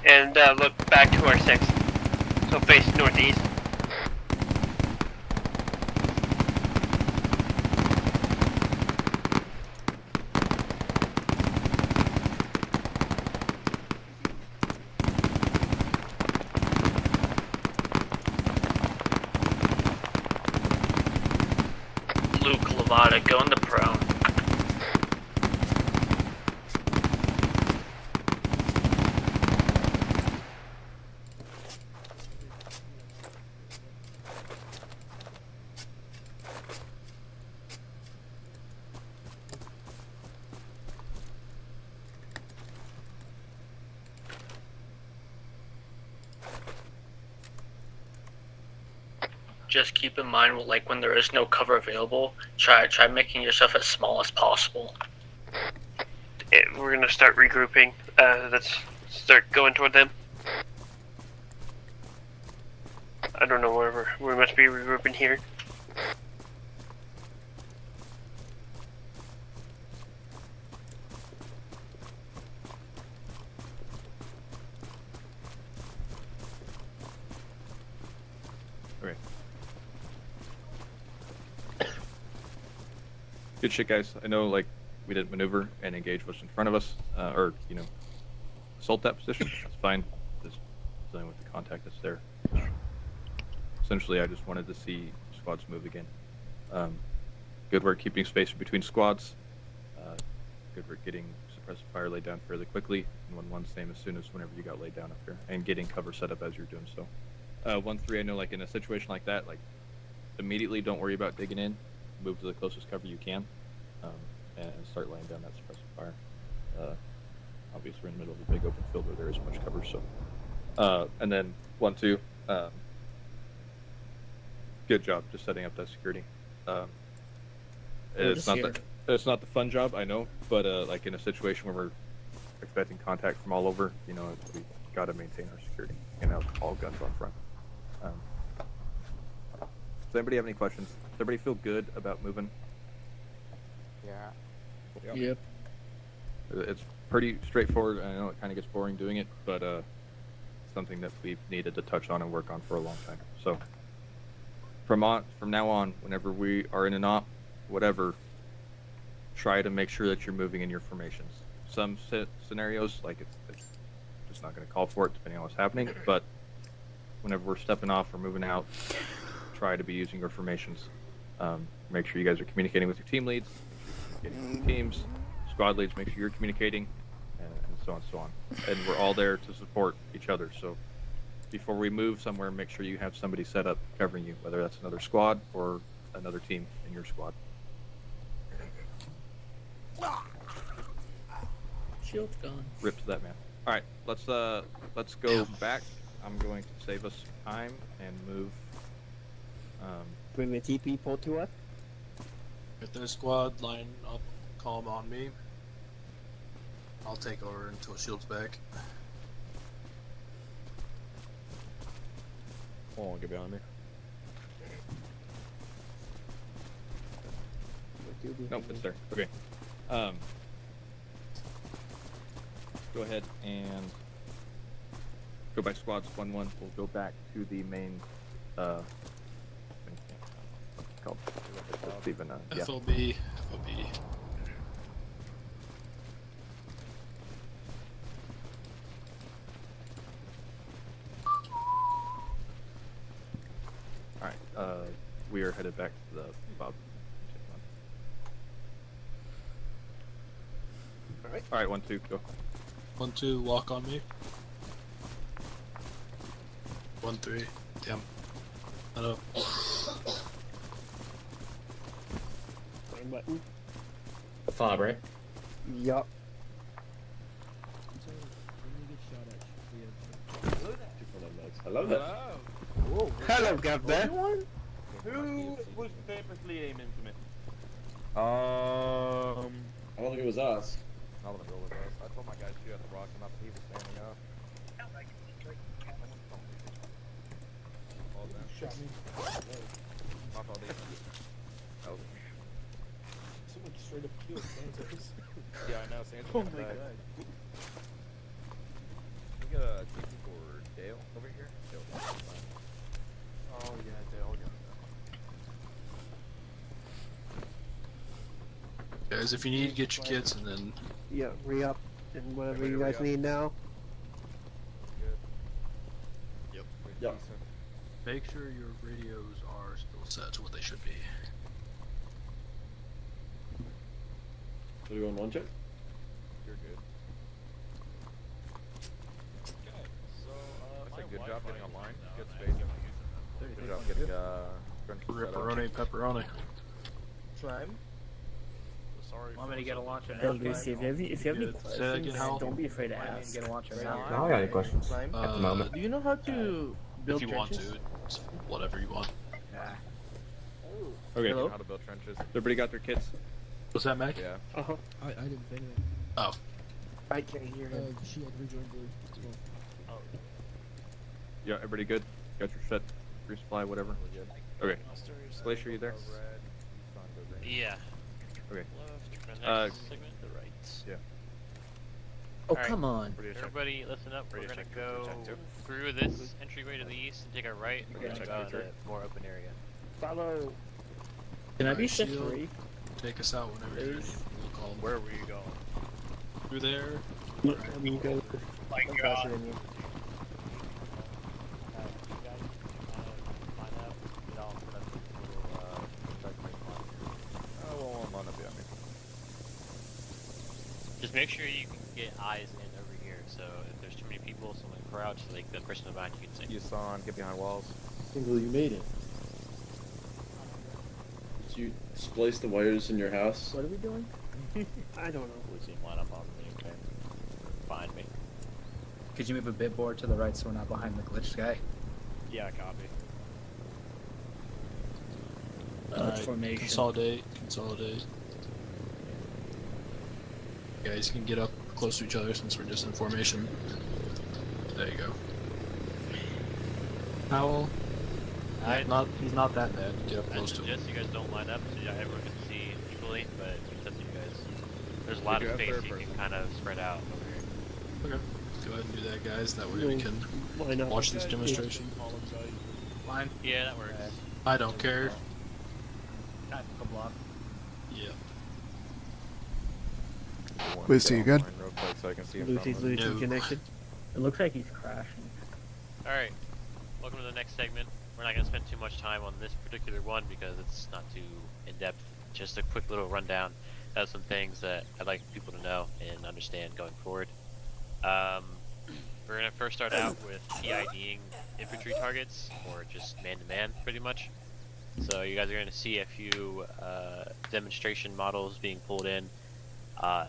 And look back to our 6. So face northeast. Luke, Lavada, go in the prone. Just keep in mind, like when there is no cover available, try making yourself as small as possible. We're gonna start regrouping. Let's start going toward them. I don't know wherever we must be regrouping here. Okay. Good shit, guys. I know, like, we didn't maneuver and engage what's in front of us, or, you know, assault that position. It's fine. Just dealing with the contact that's there. Essentially, I just wanted to see squads move again. Good work keeping space between squads. Good work getting suppressive fire laid down fairly quickly. And 1-1, same as soon as whenever you got laid down up here. And getting cover set up as you're doing so. 1-3, I know, like, in a situation like that, like, immediately don't worry about digging in. Move to the closest cover you can. And start laying down that suppressive fire. Obviously, we're in the middle of a big open field where there isn't much cover, so. And then 1-2, good job just setting up that security. It's not the fun job, I know, but like in a situation where we're expecting contact from all over, you know, we got to maintain our security and have all guns on front. Does anybody have any questions? Does everybody feel good about moving? Yeah. Yep. It's pretty straightforward. I know it kind of gets boring doing it, but something that we've needed to touch on and work on for a long time. So from now on, whenever we are in an op, whatever, try to make sure that you're moving in your formations. Some scenarios, like it's just not going to call for it depending on what's happening, but whenever we're stepping off or moving out, try to be using your formations. Make sure you guys are communicating with your team leads, communicating with your teams, squad leads, make sure you're communicating, and so on and so on. And we're all there to support each other. So before we move somewhere, make sure you have somebody set up covering you, whether that's another squad or another team in your squad. Shield's gone. Rip to that man. All right, let's go back. I'm going to save us time and move. Bring the TP pull to us. If their squad line up, call them on me. I'll take over until Shield's back. Hold on, get behind me. Nope, it's there. Okay. Go ahead and go by squads 1-1. We'll go back to the main. Called. Even, yeah. FOB. All right. We are headed back to the Bob. All right. 1-2, go. 1-2, walk on me. 1-3, damn. Hello. Button. The fob, right? Yup. Hello there. Whoa. Hello, Governor. Who was purposely aiming for me? I don't think it was us. Not gonna go with us. I told my guys you had to rock him up. He was standing up. Pop all these. Oh. Someone straight up killed Santos. Yeah, I know. Santos. Oh got my back. god. We got a TP for Dale over here. Dale. Oh yeah, they all got that. Guys, if you need, get your kits and then. Yeah, re-up and whatever Everybody you guys re-up. need now. Good. Yep. Yep. Make sure your radios are still set to what they should be. Are you on one check? You're good. Okay, so That's my a good job Wi-Fi getting is online. down. Good I space. haven't been using Good job getting trenches set up. Pepperoni, pepperoni. Slime? Sorry. Want me to get a launcher Hey, now? Lucy, if you have any Say that again, questions, Hal. don't be afraid to Want me to ask. get a launcher now? I don't got any questions at the moment. Do you know how to build If you want trenches? to, it's whatever you want. Okay. Hello? How to build trenches. Everybody got their kits? What's that, Mac? Yeah. Uh-huh. I didn't say anything. Oh. I can't hear him. She had rejoined blue as well. Yeah. Everybody good? Got your shit? Resupply, whatever. We're good. Okay. Glacier, you there? Yeah. Okay. Left, for the Uh, next segment, the right. Yeah. Oh, Alright. come on. Everybody, listen up. We're gonna go through this entryway to the east and take a right. We're gonna go to a more open area. Follow. Can I be Alright, shift shield. 3? Take us out whenever you're ready. Please. We'll call them. Where were you going? Through there. You guys, I'm faster than you. Just make sure you can get eyes in over here. So if there's too many people, someone crouch, like the person behind you can see. You saw and get behind walls. Single, you made it. Did you splice the wires in your house? What are we doing? I don't know. Lucy, line up on me, okay? Find me. Could you move a bit more to the right so we're not behind the glitched guy? Yeah, copy. Alright, formation. Consolidate. Guys can get up close to each other since we're just in formation. There you go. Owl. He's not that bad. Get up I close to him. suggest you guys don't line up so everyone can see equally, but it's up to you guys. There's a lot of space you can kind of spread out over here. Okay. Go ahead and do that, guys. That way we can Why not? watch this demonstration. Line? Yeah, that works. I don't care. Time to block. Yeah. Lucy, you good? Real quick so I can see him Lucy's from losing No. connection. It looks like he's crashing. Alright, welcome to the next segment. We're not going to spend too much time on this particular one because it's not too in-depth. Just a quick little rundown of some things that I'd like people to know and understand going forward. We're going to first start out with PIDing infantry targets, or just man-to-man, pretty much. So you guys are going to see a few demonstration models being pulled in.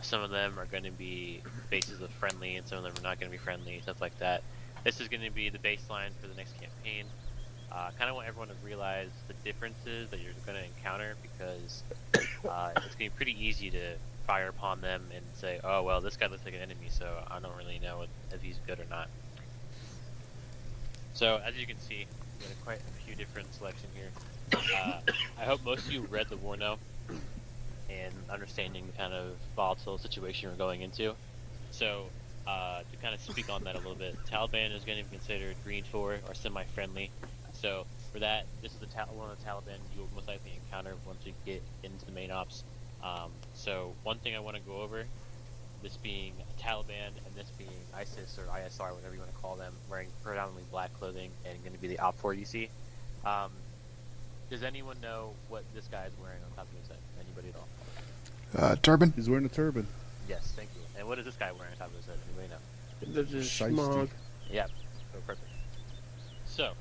Some of them are going to be bases of friendly, and some of them are not going to be friendly, stuff like that. This is going to be the baseline for the next campaign. Kind of want everyone to realize the differences that you're going to encounter, because it's going to be pretty easy to fire upon them and say, oh, well, this guy looks like an enemy, so I don't really know if he's good or not. So, as you can see, we got quite a few different selection here. I hope most of you read the war now and understanding the kind of volatile situation we're going into. So, to kind of speak on that a little bit, Taliban is going to be considered green for or semi-friendly. So, for that, this is one of the Taliban you will most likely encounter once we get into the main ops. So, one thing I want to go over, this being Taliban and this being ISIS or ISR, whatever you want to call them, wearing predominantly black clothing and going to be the OP4 you see. Does anyone know what this guy is wearing on top of his head? Anybody at all? Turban? He's wearing a turban. Yes, thank you. And what is this guy wearing on top of his head? Anybody know? There's a Shiesty. smog. Yep. So perfect. So,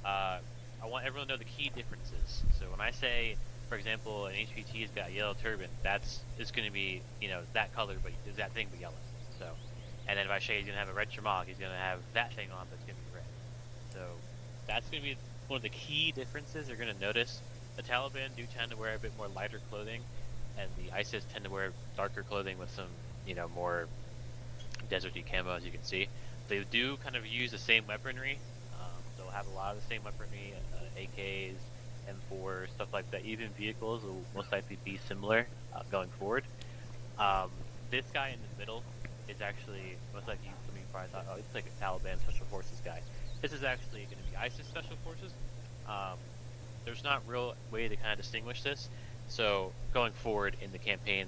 I want everyone to know the key differences. So when I say, for example, an HPT's got a yellow turban, it's going to be, that color, but is that thing but yellow. So, and then if I say he's going to have a red shamag, he's going to have that thing on, but it's going to be red. So, that's going to be one of the key differences you're going to notice. The Taliban do tend to wear a bit more lighter clothing, and the ISIS tend to wear darker clothing with some, more deserty camo, as you can see. They do kind of use the same weaponry. they'll have a lot of the same weaponry, AKs, M4, stuff like that. Even vehicles will most likely be similar going forward. This guy in the middle is actually most likely some of you probably thought, oh, it's like a Taliban Special Forces guy. This is actually going to be ISIS Special Forces. There's not real way to kind of distinguish this. So going forward in the campaign,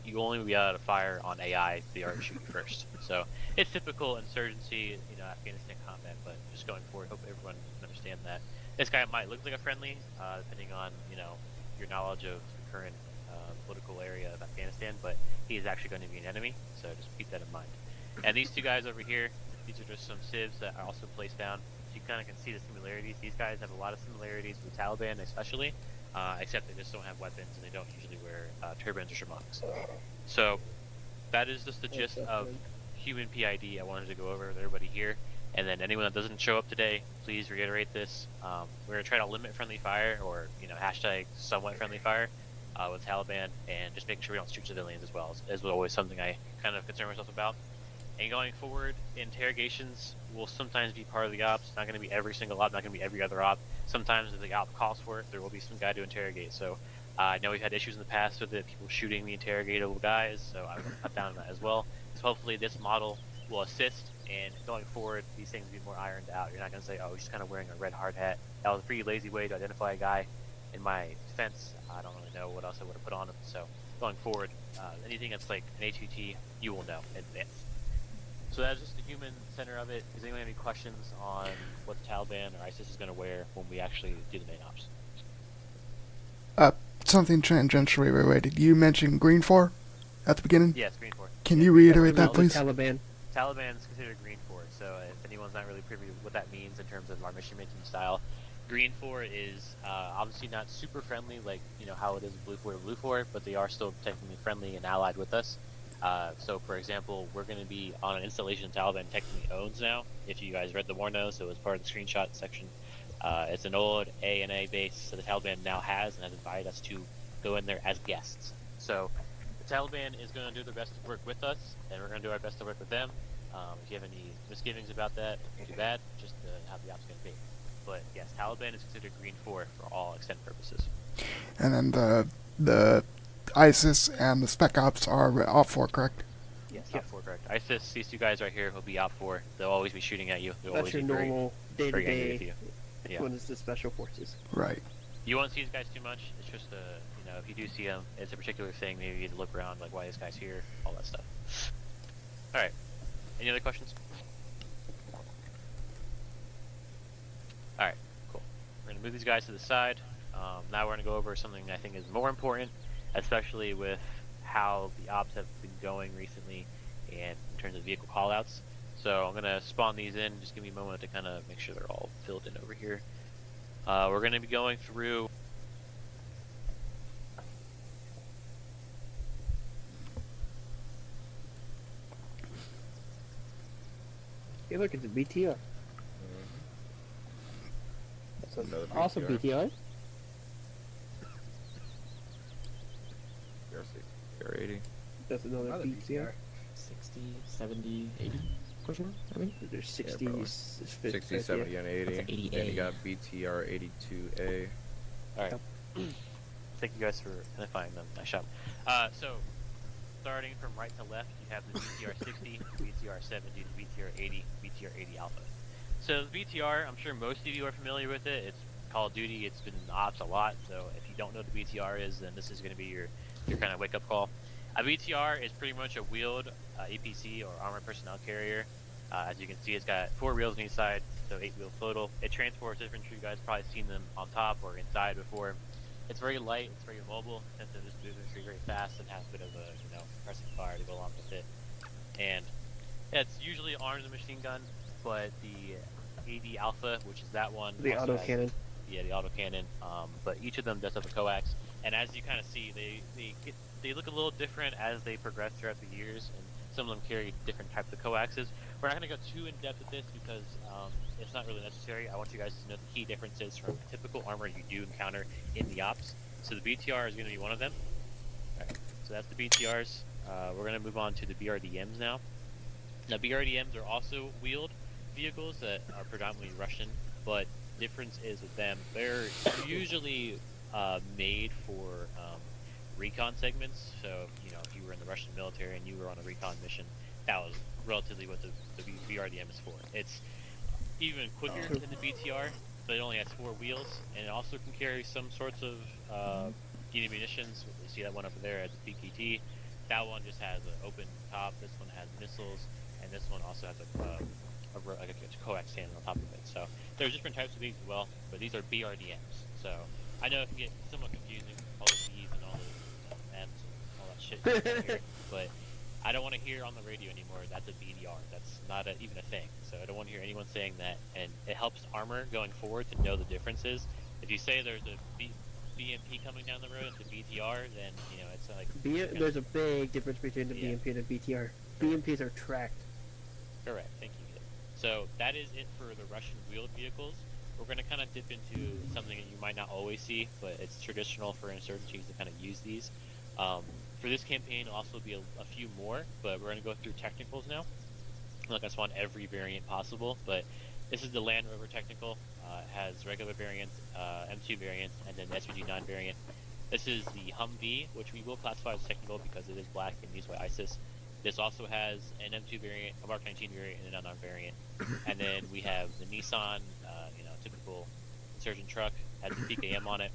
you only be able to fire on AI if they already shoot you first. So it's typical insurgency, Afghanistan combat, but just going forward, hope everyone can understand that. This guy might look like a friendly, depending on, your knowledge of the current political area of Afghanistan, but he is actually going to be an enemy, so just keep that in mind. And these two guys over here, these are just some civs that are also placed down. So you kind of can see the similarities. These guys have a lot of similarities with the Taliban, especially, except they just don't have weapons and they don't usually wear turbans or shamaks. So that is just the gist of human PID I wanted to go over with everybody here. And then anyone that doesn't show up today, please reiterate this. We're going to try to limit friendly fire, or hashtag somewhat friendly fire with Taliban, and just making sure we don't shoot civilians as well is always something I kind of concern myself about. And going forward, interrogations will sometimes be part of the ops. It's not going to be every single op, not going to be every other op. Sometimes if the op calls for it, there will be some guy to interrogate. So I know we've had issues in the past with it, people shooting the interrogatable guys, so I'm going to cut down on that as well. So hopefully this model will assist, and going forward, these things will be more ironed out. You're not going to say, oh, he's kind of wearing a red hard hat. That was a pretty lazy way to identify a guy. In my defense, I don't really know what else I would have put on him. So going forward, anything that's like an HUT, you will know in advance. So that's just the human center of it. Is anyone have any questions on what the Taliban or ISIS is going to wear when we actually do the main ops? Something tangentially related. You mentioned Green 4 at the beginning? Yes, Green 4. Can you reiterate that, please? Taliban. Taliban is considered Green 4, so if anyone's not really privy to what that means in terms of our mission making style, Green 4 is obviously not super friendly like how it is with Blue 4 to Blue 4, but they are still technically friendly and allied with us. So for example, we're going to be on an installation Taliban technically owns now. If you guys read the Warno, so it was part of the screenshot section. It's an old A&A base that the Taliban now has and has invited us to go in there as guests. So the Taliban is going to do their best to work with us, and we're going to do our best to work with them. If you have any misgivings about that, too bad, just how the ops going to be. But yes, Taliban is considered Green 4 for all extent purposes. And then the ISIS and the Spec Ops are Op 4, correct? Yes, Op 4, correct. ISIS, these two guys right here will be Op 4. They'll always be shooting at you. They'll That's always your be very, normal very angry with day-to-day you. Yeah. when it's the Special Forces. Right. You won't see these guys too much. It's just if you do see them, it's a particular thing. Maybe you need to look around, like why this guy's here, all that stuff. All right. Any other questions? All right. Cool. We're gonna move these guys to the side. Now we're gonna go over something I think is more important, especially with how the ops have been going recently, and in terms of vehicle callouts. So I'm gonna spawn these in. Just give me a moment to kind of make sure they're all filled in over here. We're gonna be going through. Hey, look, it's a BTR. That's Another awesome BTR. BTR. Or 80. That's another BTR. 60, 70, 80? Question mark? I mean, There's 60s, probably. 50, 60, 70, and 80. That's 80A. Then you got BTR 82A. All right. Thank you guys for identifying them. Nice job. So, starting from right to left, you have the BTR 60, the BTR 70, the BTR 80, BTR 80 Alpha. So the BTR, I'm sure most of you are familiar with it. It's Call of Duty. It's been in ops a lot. So if you don't know what the BTR is, then this is going to be your kind of wake-up call. A BTR is pretty much a wheeled APC or armored personnel carrier. As you can see, it's got 4 wheels on each side, so 8 wheels total. It transports infantry. You guys probably seen them on top or inside before. It's very light. It's very mobile. Since it just moves infantry very fast and has a bit of a pressing fire to go along with it. And yeah, it's usually armed with a machine gun, but the AD Alpha, which is that one, The also autocannon. Yeah, the autocannon. But each of them does have a coax, and as you kind of see, they look a little different as they progress throughout the years, and some of them carry different types of coaxes. We're not going to go too in depth with this because it's not really necessary. I want you guys to know the key differences from typical armor you do encounter in the ops. So the BTR is going to be one of them. All right, so that's the BTRs. We're going to move on to the BRDMs now. Now BRDMs are also wheeled. vehicles that are predominantly Russian, but difference is with them, they're usually made for recon segments. So, if you were in the Russian military and you were on a recon mission, that was relatively what the BRDM is for. It's even quicker than the BTR, but it only has 4 wheels, and it also can carry some sorts of munitions. You see that one over there at the PKT. That one just has an open top. This one has missiles, and this one also has a coax cannon on top of it. So there's different types of these as well, but these are BRDMs. So I know it can get somewhat confusing, all the B's and all the M's and all that shit here, but I don't want to hear on the radio anymore that's a BDR. That's not even a thing. So I don't want to hear anyone saying that, and it helps armor going forward to know the differences. If you say there's a BMP coming down the road and the BTR, then it's like There's a big difference between the BMP and the BTR. BMPs are tracked. Correct. Thank you. So that is it for the Russian wheeled vehicles. We're going to kind of dip into something that you might not always see, but it's traditional for insurgencies to kind of use these. For this campaign, it'll also be a few more, but we're going to go through technicals now. I'm not going to spawn every variant possible, but this is the Land Rover technical. It has regular variant, M2 variant, and then the SVG9 variant. This is the Humvee, which we will classify as technical because it is black and used by ISIS. This also has an M2 variant, a Mark 19 variant, and an unarmed variant. And then we have the Nissan, typical insurgent truck, has the PKM on it,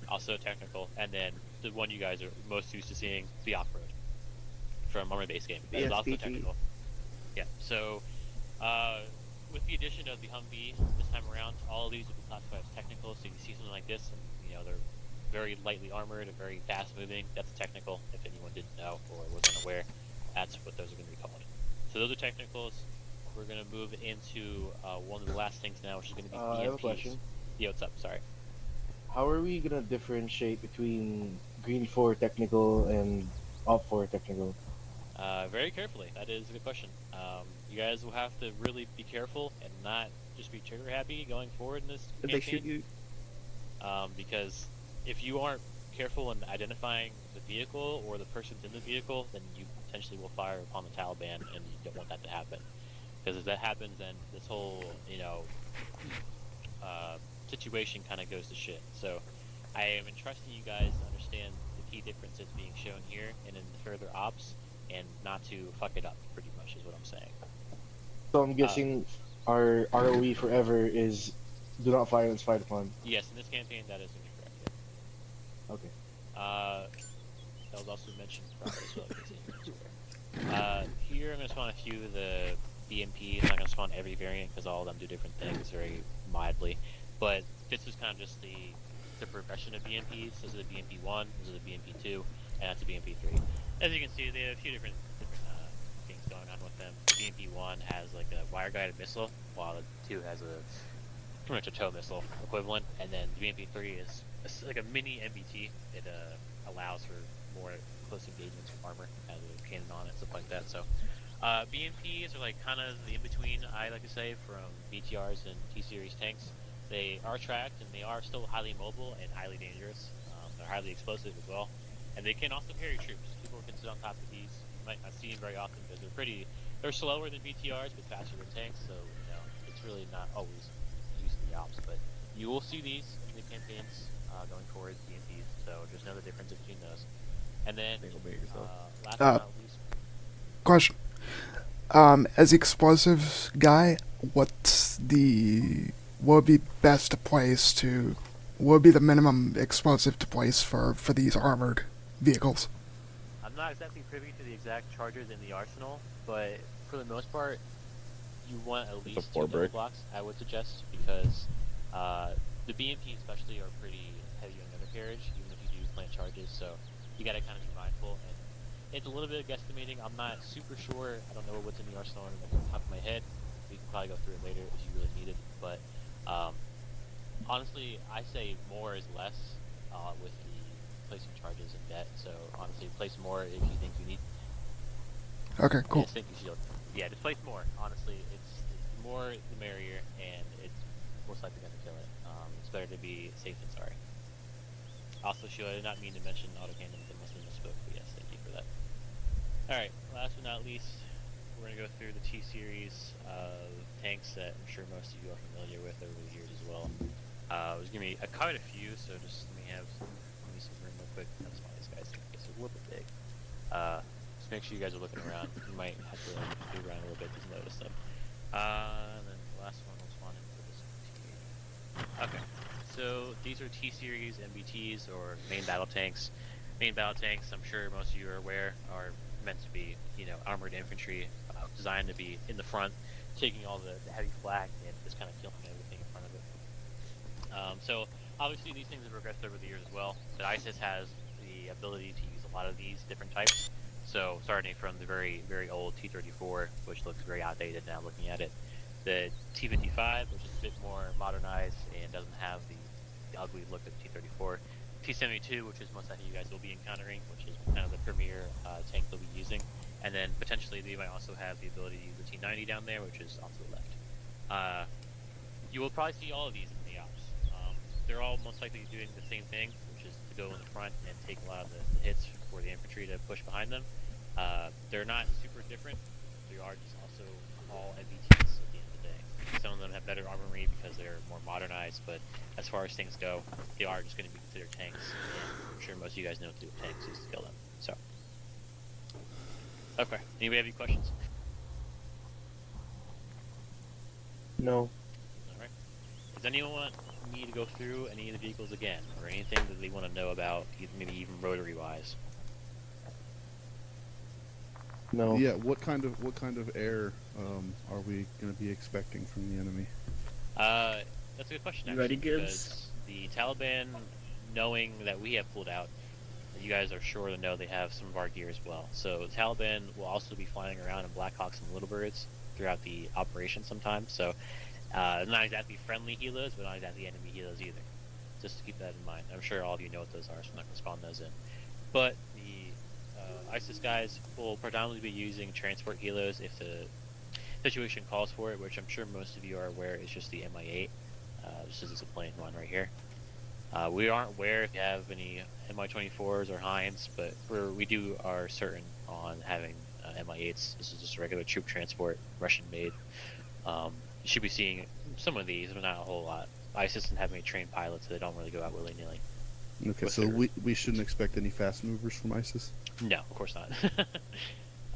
also technical. And then the one you guys are most used to seeing, the off-road from Arma Base Game. That is also technical. Yeah, so with the addition of the Humvee this time around, all of these will be classified as technical. So you see something like this, and they're very lightly armored and very fast moving. That's technical, if anyone didn't know or wasn't aware. That's what those are going to be called. So those are technicals. We're going to move into one of the last things now, which is going to be BMPs. I have a question. Yeah, what's up? Sorry. How are we gonna differentiate between green 4 technical and op 4 technical? Very carefully. That is a good question. You guys will have to really be careful and not just be trigger happy going forward in this campaign. They shoot you. Because if you aren't careful in identifying the vehicle or the persons in the vehicle, then you potentially will fire upon the Taliban, and you don't want that to happen. Because if that happens, then this whole, situation kind of goes to shit. So I am entrusting you guys to understand the key differences being shown here and in the further ops, and not to fuck it up, pretty much is what I'm saying. So I'm guessing our ROE forever is do not fire and fight upon. Yes, in this campaign that is incorrect. Yeah. Okay. That was also mentioned probably as well. Here I'm going to spawn a few of the BMPs. I'm not going to spawn every variant because all of them do different things very mildly. But this is kind of just the progression of BMPs. This is the BMP1, this is the BMP2, and that's the BMP3. As you can see, they have a few different things going on with them. The BMP1 has like a wire-guided missile, while the 2 has pretty much a tow missile equivalent, and then the BMP3 is like a mini MBT. It allows for more close engagements with armor, has a cannon on it, stuff like that. So BMPs are like kind of the in-between, I like to say, from BTRs and T-Series tanks. They are tracked, and they are still highly mobile and highly dangerous. They're highly explosive as well, and they can also carry troops. People can sit on top of these. You might not see them very often because they're slower than BTRs, but faster than tanks. So it's really not always used in the ops, but you will see these in the campaigns going forward, BMPs. So just know the difference between those. And then last but not least, question. As the explosives guy, what would be best to place to? What would be the minimum explosive to place for these armored vehicles? I'm not exactly privy to the exact charges in the arsenal, but for the most part, you want at least 2 double blocks, I would suggest, because the BMP especially are pretty heavy on undercarriage, even if you do plant charges, so you gotta kind of be mindful. And it's a little bit of guesstimating. I'm not super sure. I don't know what's in the arsenal on the top of my head. We can probably go through it later if you really need it, but honestly, I say more is less with the placing charges and debt. So honestly, place more if you think you need. Okay, cool. Yeah, just place more. Honestly, it's more the merrier, and it's most likely going to kill it. It's better to be safe than sorry. Also, I did not mean to mention autocannons. I must have misspoke, but yes, thank you for that. Alright, last but not least, we're going to go through the T-Series of tanks tanks that I'm sure most of you are familiar with over the years as well. There's gonna be quite a few, so just let me some room real quick. That's why these guys think it's a little bit big. Just make sure you guys are looking around. You might have to move around a little bit to notice them. And then the last one will spawn into this one here. Okay, so these are T-Series MBTs, or main battle tanks. Main battle tanks, I'm sure most of you are aware, are meant to be, armored infantry, designed to be in the front, taking all the heavy flak and just kind of killing everything in front of it. So obviously these things have progressed over the years as well, but ISIS has the ability to use a lot of these different types. So starting from the very, very old T-34, which looks very outdated now looking at it, the T-55, which is a bit more modernized and doesn't have the ugly look of T-34, T-72, which is most likely you guys will be encountering, which is kind of the premier tank they'll be using, and then potentially they might also have the ability to use the T-90 down there, which is off to the left. You will probably see all of these in the ops. They're all most likely doing the same thing, which is to go in the front and take a lot of the hits for the infantry to push behind them. They're not super different. They are just also all MBTs at the end of the day. Some of them have better armory because they're more modernized, but as far as things go, they are just going to be considered tanks. And I'm sure most of you guys know what to do with tanks is to kill them. So, okay. Anybody have any questions? No. Alright. Does anyone need to go through any of the vehicles again, or anything that they want to know about, maybe even rotary-wise? No. Yeah. What kind of air are we going to be expecting from the enemy? That's a good question. You Actually, ready, Gibbs? because the Taliban, knowing that we have pulled out, you guys are sure to know they have some of our gear as well. So the Taliban will also be flying around in Blackhawks and Little Birds throughout the operation sometimes. So not exactly friendly helos, but not exactly enemy helos either. Just to keep that in mind. I'm sure all of you know what those are, so I'm not going to spawn those in. But the ISIS guys will predominantly be using transport helos if the situation calls for it, which I'm sure most of you are aware is just the MI-8. This is a plain one right here. We aren't aware if you have any MI-24s or Hinds, but we are certain on having MI-8s. This is just a regular troop transport, Russian-made. You should be seeing some of these, but not a whole lot. ISIS doesn't have any trained pilots, so they don't really go out willy-nilly. Okay, so we shouldn't expect any fast movers from ISIS? No, of course not.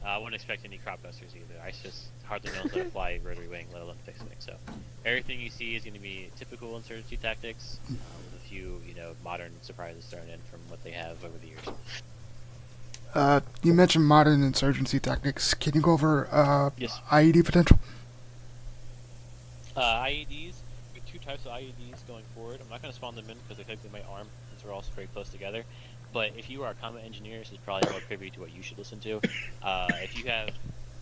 I wouldn't expect any crop busters either. ISIS hardly knows how to fly rotary wing, let alone fixed wing. So everything you see is going to be typical insurgency tactics, with a few, modern surprises thrown in from what they have over the years. You mentioned modern insurgency tactics. Can you go over Yes. IED potential? IEDs, we have two types of IEDs going forward. I'm not going to spawn them in because they technically might arm, since we're all very close together. But if you are combat engineers, it's probably more privy to what you should listen to. If you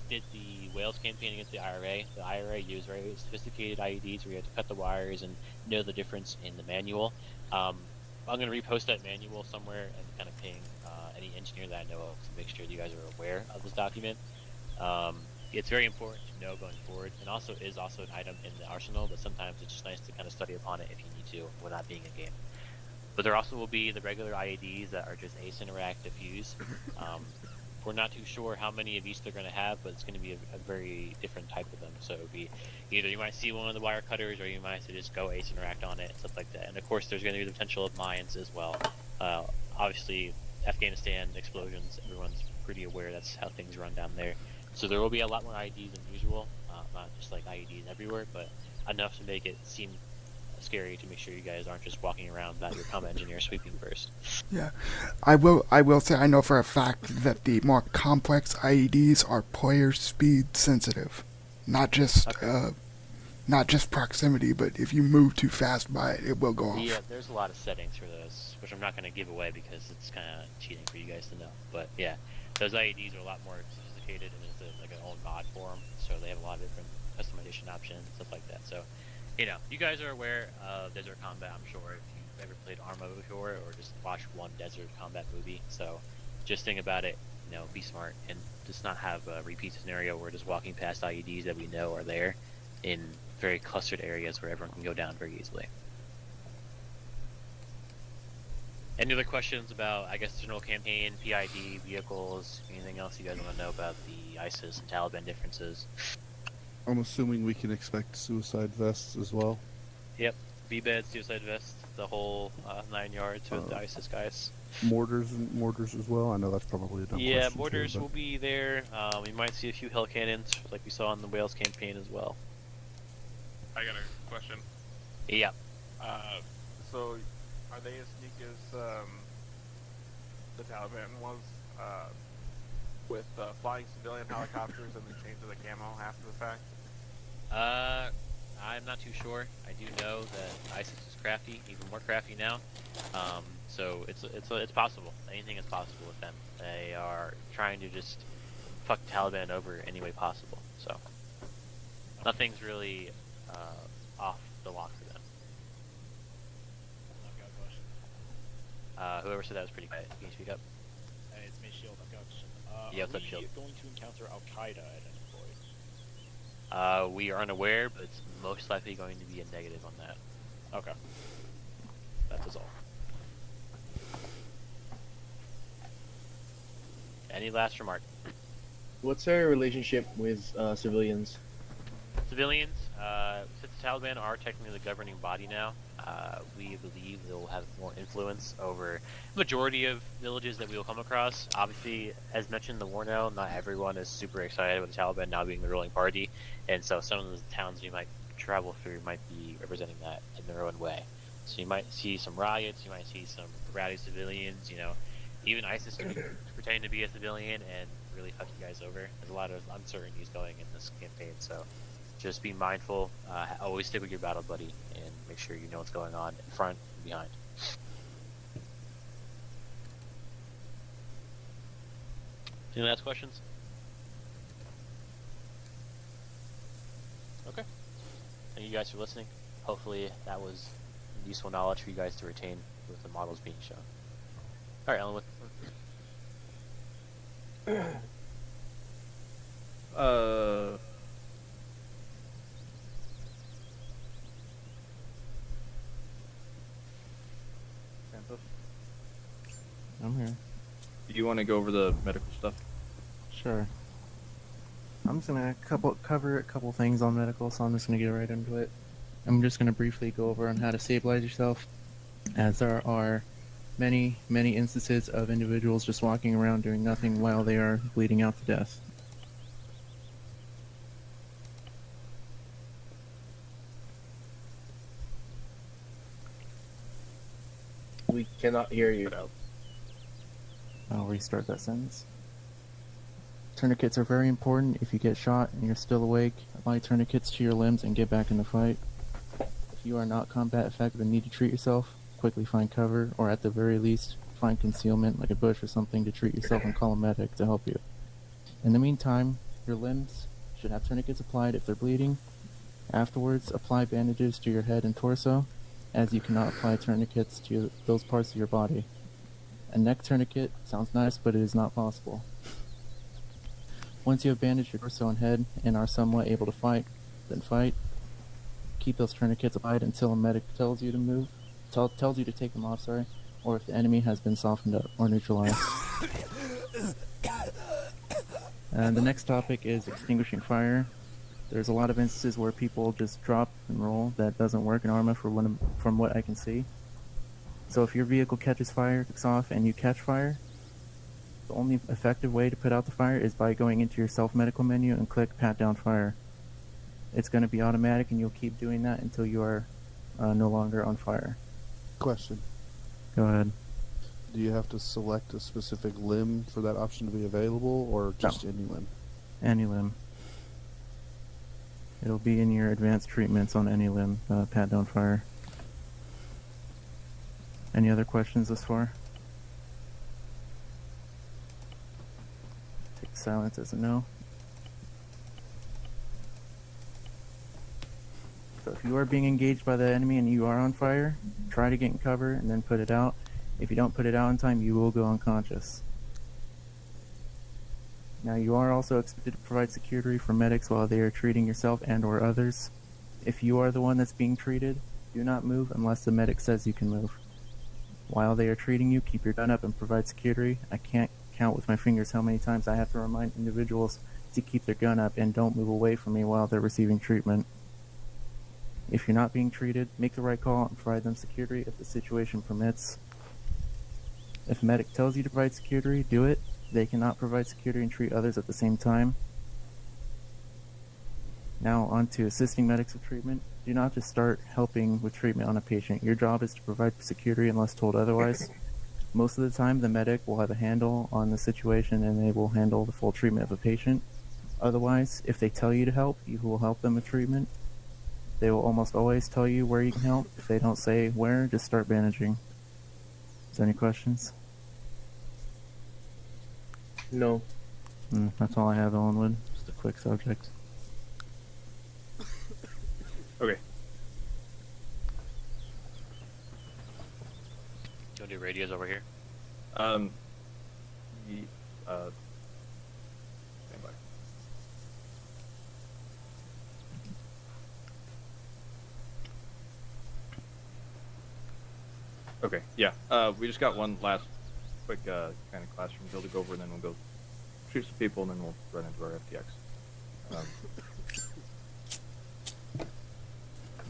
did the Wales campaign against the IRA used very sophisticated IEDs where you have to cut the wires and know the difference in the manual. I'm going to repost that manual somewhere and kind of ping any engineer that I know of to make sure you guys are aware of this document. It's very important to know going forward, and also is also an item in the arsenal, but sometimes it's just nice to kind of study upon it if you need to without being a game. But there also will be the regular IEDs that are just async diffuse. We're not too sure how many of each they're going to have, but it's going to be a very different type of them. So it would be either you might see one of the wire cutters, or you might just go async on it, stuff like that. And of course, there's going to be the potential of mines as well. Obviously, Afghanistan explosions, everyone's pretty aware that's how things run down there. So there will be a lot more IEDs than usual, not just like IEDs everywhere, but enough to make it seem scary to make sure you guys aren't just walking around without your combat engineer sweeping first. Yeah, I will say I know for a fact that the more complex IEDs are player speed sensitive, not just proximity, but if you move too fast by it, it will go off. Yeah, there's a lot of settings for those, which I'm not going to give away because it's kind of cheating for you guys to know. But yeah, those IEDs are a lot more sophisticated, and it's like an own mod for them, so they have a lot of different customization options, stuff like that. So, you guys are aware of desert combat, I'm sure, if you've ever played ARMA before or just watched one desert combat movie. So just think about it, be smart and just not have a repeat scenario where we're just walking past IEDs that we know are there in very clustered areas where everyone can go down very easily. Any other questions about, I guess, general campaign, PID, vehicles, anything else you guys want to know about the ISIS and Taliban differences? I'm assuming we can expect suicide vests as well. Yep. V-bed, suicide vest, the whole 9 yards with the ISIS guys. Mortars as well. I know that's probably a dumb Yeah, question. mortars too, will be there. We might see a few hell cannons, like we saw in the Wales campaign as well. I got a question. Yeah. So, are they as sneaky as the Taliban was with flying civilian helicopters and then changing the camo after the fact? I'm not too sure. I do know that ISIS is crafty, even more crafty now. So it's possible. Anything is possible with them. They are trying to just fuck the Taliban over any way possible. So nothing's really off the lock for them. I've got a question. Whoever said that was pretty quiet. Can you speak up? Hey, it's me, Shield. I've got a question. Yeah, are what's up, we Shield? going to encounter Al Qaeda at any point? We are unaware, but it's most likely going to be a negative on that. Okay. That was all. Any last remark? What's our relationship with civilians? Civilians, since the Taliban are technically the governing body now, we believe they'll have more influence over the majority of villages that we will come across. Obviously, as mentioned in the war now, not everyone is super excited about the Taliban now being the ruling party, and so some of the towns we might travel through might be representing that in their own way. So you might see some riots, you might see some rowdy civilians, you know, even ISIS could be pretending to be a civilian and really fuck you guys over. There's a lot of uncertainties going in this campaign, so just be mindful, always stick with your battle buddy, and make sure you know what's going on in front and behind. Any last questions? Okay. Thank you guys for listening. Hopefully that was useful knowledge for you guys to retain with the models being shown. Alright, Ellen, I'm here. Do you want to go over the medical stuff? Sure. I'm just gonna cover a couple things on medical, so I'm just gonna get right into it. I'm just gonna briefly go over on how to stabilize yourself, as there are many instances of individuals just walking around doing nothing while they are bleeding out to death. We cannot hear you. I'll restart that sentence. Tourniquets are very important. If you get shot and you're still awake, apply tourniquets to your limbs and get back in the fight. If you are not combat effective and need to treat yourself, quickly find cover, or at the very least, find concealment like a bush or something to treat yourself and call a medic to help you. In the meantime, your limbs should have tourniquets applied if they're bleeding. Afterwards, apply bandages to your head and torso, as you cannot apply tourniquets to those parts of your body. A neck tourniquet sounds nice, but it is not possible. Once you have bandaged your torso and head and are somewhat able to fight, then fight. Keep those tourniquets applied until a medic tells you to move, tells you to take them off, or if the enemy has been softened up or neutralized. And the next topic is extinguishing fire. There's a lot of instances where people just drop and roll. That doesn't work in ARMA from what I can see. So if your vehicle catches fire, kicks off, and you catch fire, the only effective way to put out the fire is by going into your self-medical menu and click Pat Down Fire. It's going to be automatic, and you'll keep doing that until you are no longer on fire. Question. Go ahead. Do you have to select a specific limb for that option to be available, or just any limb? Any limb. It'll be in your advanced treatments on any limb, Pat Down Fire. Any other questions thus far? Take silence as a no. So if you are being engaged by the enemy and you are on fire, try to get in cover and then put it out. If you don't put it out in time, you will go unconscious. Now you are also expected to provide security for medics while they are treating yourself and or others. If you are the one that's being treated, do not move unless the medic says you can move. While they are treating you, keep your gun up and provide security. I can't count with my fingers how many times I have to remind individuals to keep their gun up and don't move away from me while they're receiving treatment. If you're not being treated, make the right call and provide them security if the situation permits. If a medic tells you to provide security, do it. They cannot provide security and treat others at the same time. Now on to assisting medics with treatment. Do not just start helping with treatment on a patient. Your job is to provide security unless told otherwise. Most of the time, the medic will have a handle on the situation and they will handle the full treatment of a patient. Otherwise, if they tell you to help, you will help them with treatment. They will almost always tell you where you can help. If they don't say where, just start bandaging. Is there any questions? No. That's all I have, Ellenwood. Just a quick subject. Okay. Do you want to do radios over here? Stand by. Okay, yeah. We just got one last quick kind of classroom drill to go over, and then we'll go shoot some people, and then we'll run into our FTX.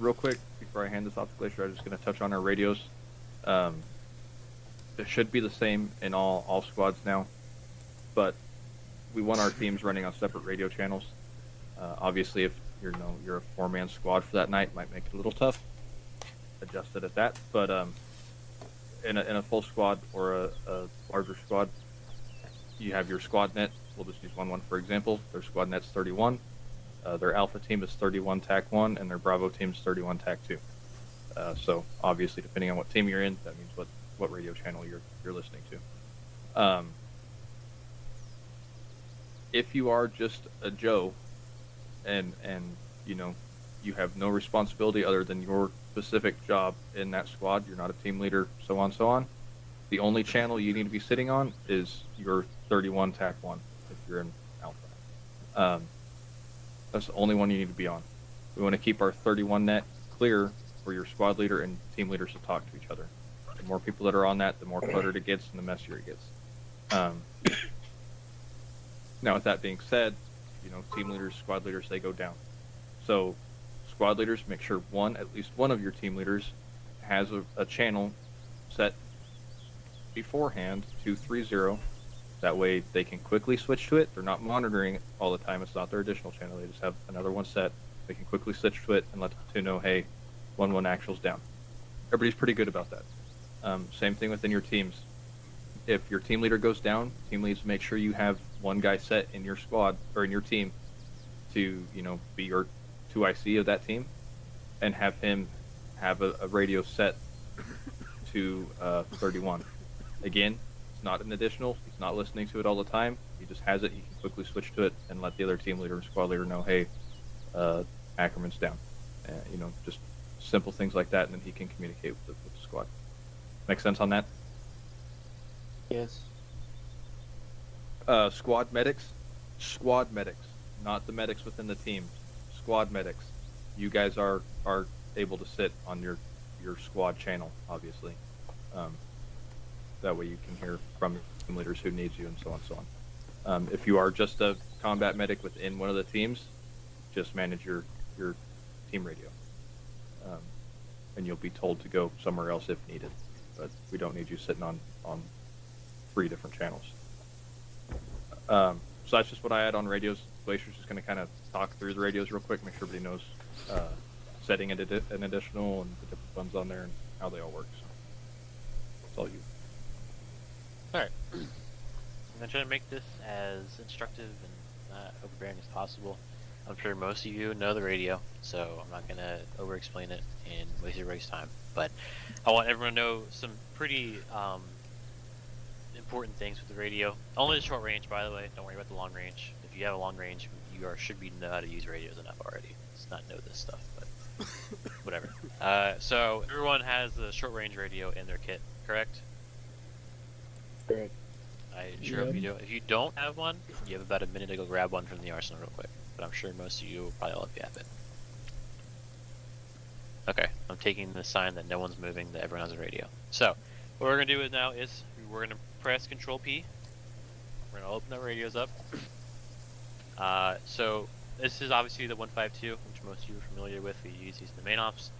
Real quick, before I hand this off to Glacier, I'm just going to touch on our radios. It should be the same in all squads now, but we want our teams running on separate radio channels. Obviously, if you're a 4-man squad for that night, it might make it a little tough. Adjust it at that, but in a full squad or a larger squad, you have your squad net. We'll just use 1-1 for example. Their squad net's 31. Their alpha team is 31 TAC 1, and their bravo team is 31 TAC 2. So obviously, depending on what team you're in, that means what radio channel you're listening to. If you are just a Joe, and you have no responsibility other than your specific job in that squad, you're not a team leader, so on. The only channel you need to be sitting on is your 31 TAC 1 if you're in alpha. That's the only one you need to be on. We want to keep our 31 net clear for your squad leader and team leaders to talk to each other. The more people that are on that, the more cluttered it gets and the messier it gets. Now, with that being said, team leaders, squad leaders, they go down. So, squad leaders, make sure at least one of your team leaders has a channel set beforehand to 3-0. That way they can quickly switch to it. They're not monitoring it all the time. It's not their additional channel. They just have another one set. They can quickly switch to it and let the two know, hey, 1-1 actual's down. Everybody's pretty good about that. Same thing within your teams. If your team leader goes down, team leads make sure you have one guy set in your squad or in your team to, be your 2IC of that team and have him have a radio set to 31. Again, it's not an additional. He's not listening to it all the time. He just has it. He can quickly switch to it and let the other team leader and squad leader know, hey, Ackerman's down. Just simple things like that, and then he can communicate with the squad. Make sense on that? Yes. Squad medics, not the medics within the team. Squad medics. You guys are able to sit on your squad channel, obviously. That way you can hear from team leaders who needs you and so on. If you are just a combat medic within one of the teams, just manage your team radio. And you'll be told to go somewhere else if needed. But we don't need you sitting on 3 different channels. So that's just what I had on radios. Glacier's just going to kind of talk through the radios real quick, make sure everybody knows setting an additional and the different buttons on there and how they all work. So it's all you. Alright. I'm going to try to make this as instructive and overbearing as possible. I'm sure most of you know the radio, so I'm not going to over-explain it and waste everybody's time. But I want everyone to know some pretty important things with the radio. Only the short range, by the way. Don't worry about the long range. If you have a long range, you should know how to use radios enough already. Let's not know this stuff, but whatever. So everyone has the short range radio in their kit, correct? Correct. I sure hope you do. If you don't have one, you have about a minute to go grab one from the arsenal real quick. But I'm sure most of you will probably all of you have it. Okay, I'm taking the sign that no one's moving, that everyone has a radio. So, what we're going to do now is we're going to press Control P. We're going to open the radios up. So this is obviously the 152, which most of you are familiar with. We use these in the main ops.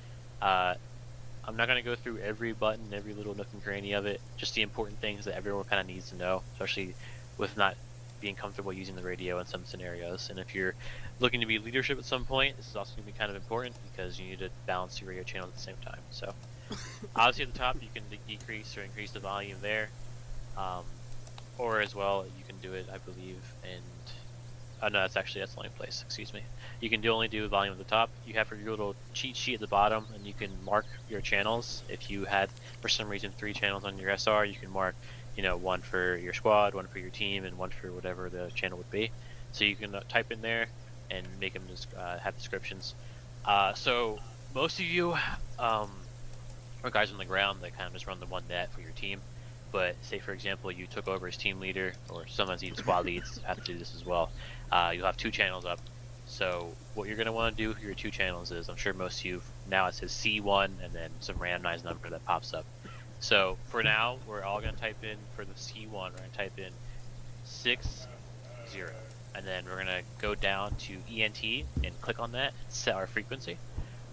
I'm not going to go through every button, every little nook and cranny of it, just the important things that everyone kind of needs to know, especially with not being comfortable using the radio in some scenarios. And if you're looking to be leadership at some point, this is also going to be kind of important because you need to balance your radio channels at the same time. So obviously at the top, you can decrease or increase the volume there. Or as well, you can do it, I believe, and no, that's the only place. Excuse me. You can only do volume at the top. You have your little cheat sheet at the bottom, and you can mark your channels. If you had, for some reason, 3 channels on your SR, you can mark, one for your squad, one for your team, and one for whatever the channel would be. So you can type in there and make them have descriptions. So most of you are guys on the ground that kind of just run the one net for your team. But say, for example, you took over as team leader, or sometimes even squad leads have to do this as well. You'll have 2 channels up. So what you're going to want to do for your 2 channels is, I'm sure most of you, now it says C1 and then some randomized number that pops up. So for now, we're all going to type in, for the C1, we're going to type in 60. And then we're going to go down to ENT and click on that, set our frequency.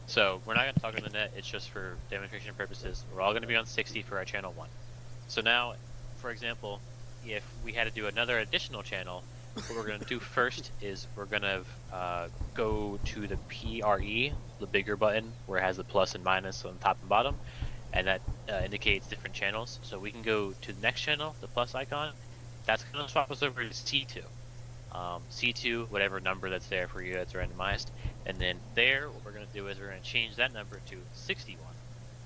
So we're not going to talk on the net, it's just for demonstration purposes. We're all going to be on 60 for our channel 1. So now, for example, if we had to do another additional channel, what we're going to do first is we're going to go to the PRE, the bigger button, where it has the plus and minus on top and bottom, and that indicates different channels. So we can go to the next channel, the plus icon. That's going to swap us over to C2. C2, whatever number that's there for you, that's randomized. And then there, what we're going to do is we're going to change that number to 61.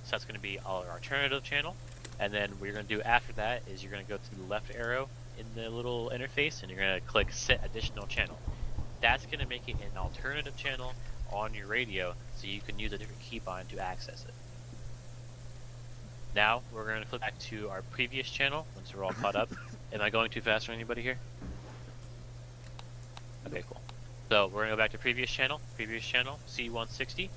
So that's going to be our alternative channel. And then what you're going to do after that is you're going to go to the left arrow in the little interface and you're going to click set additional channel. That's going to make it an alternative channel on your radio so you can use a different keybind to access it. Now we're going to flip back to our previous channel once we're all caught up. Am I going too fast for anybody here? Okay, cool. So we're going to go back to previous channel, C160.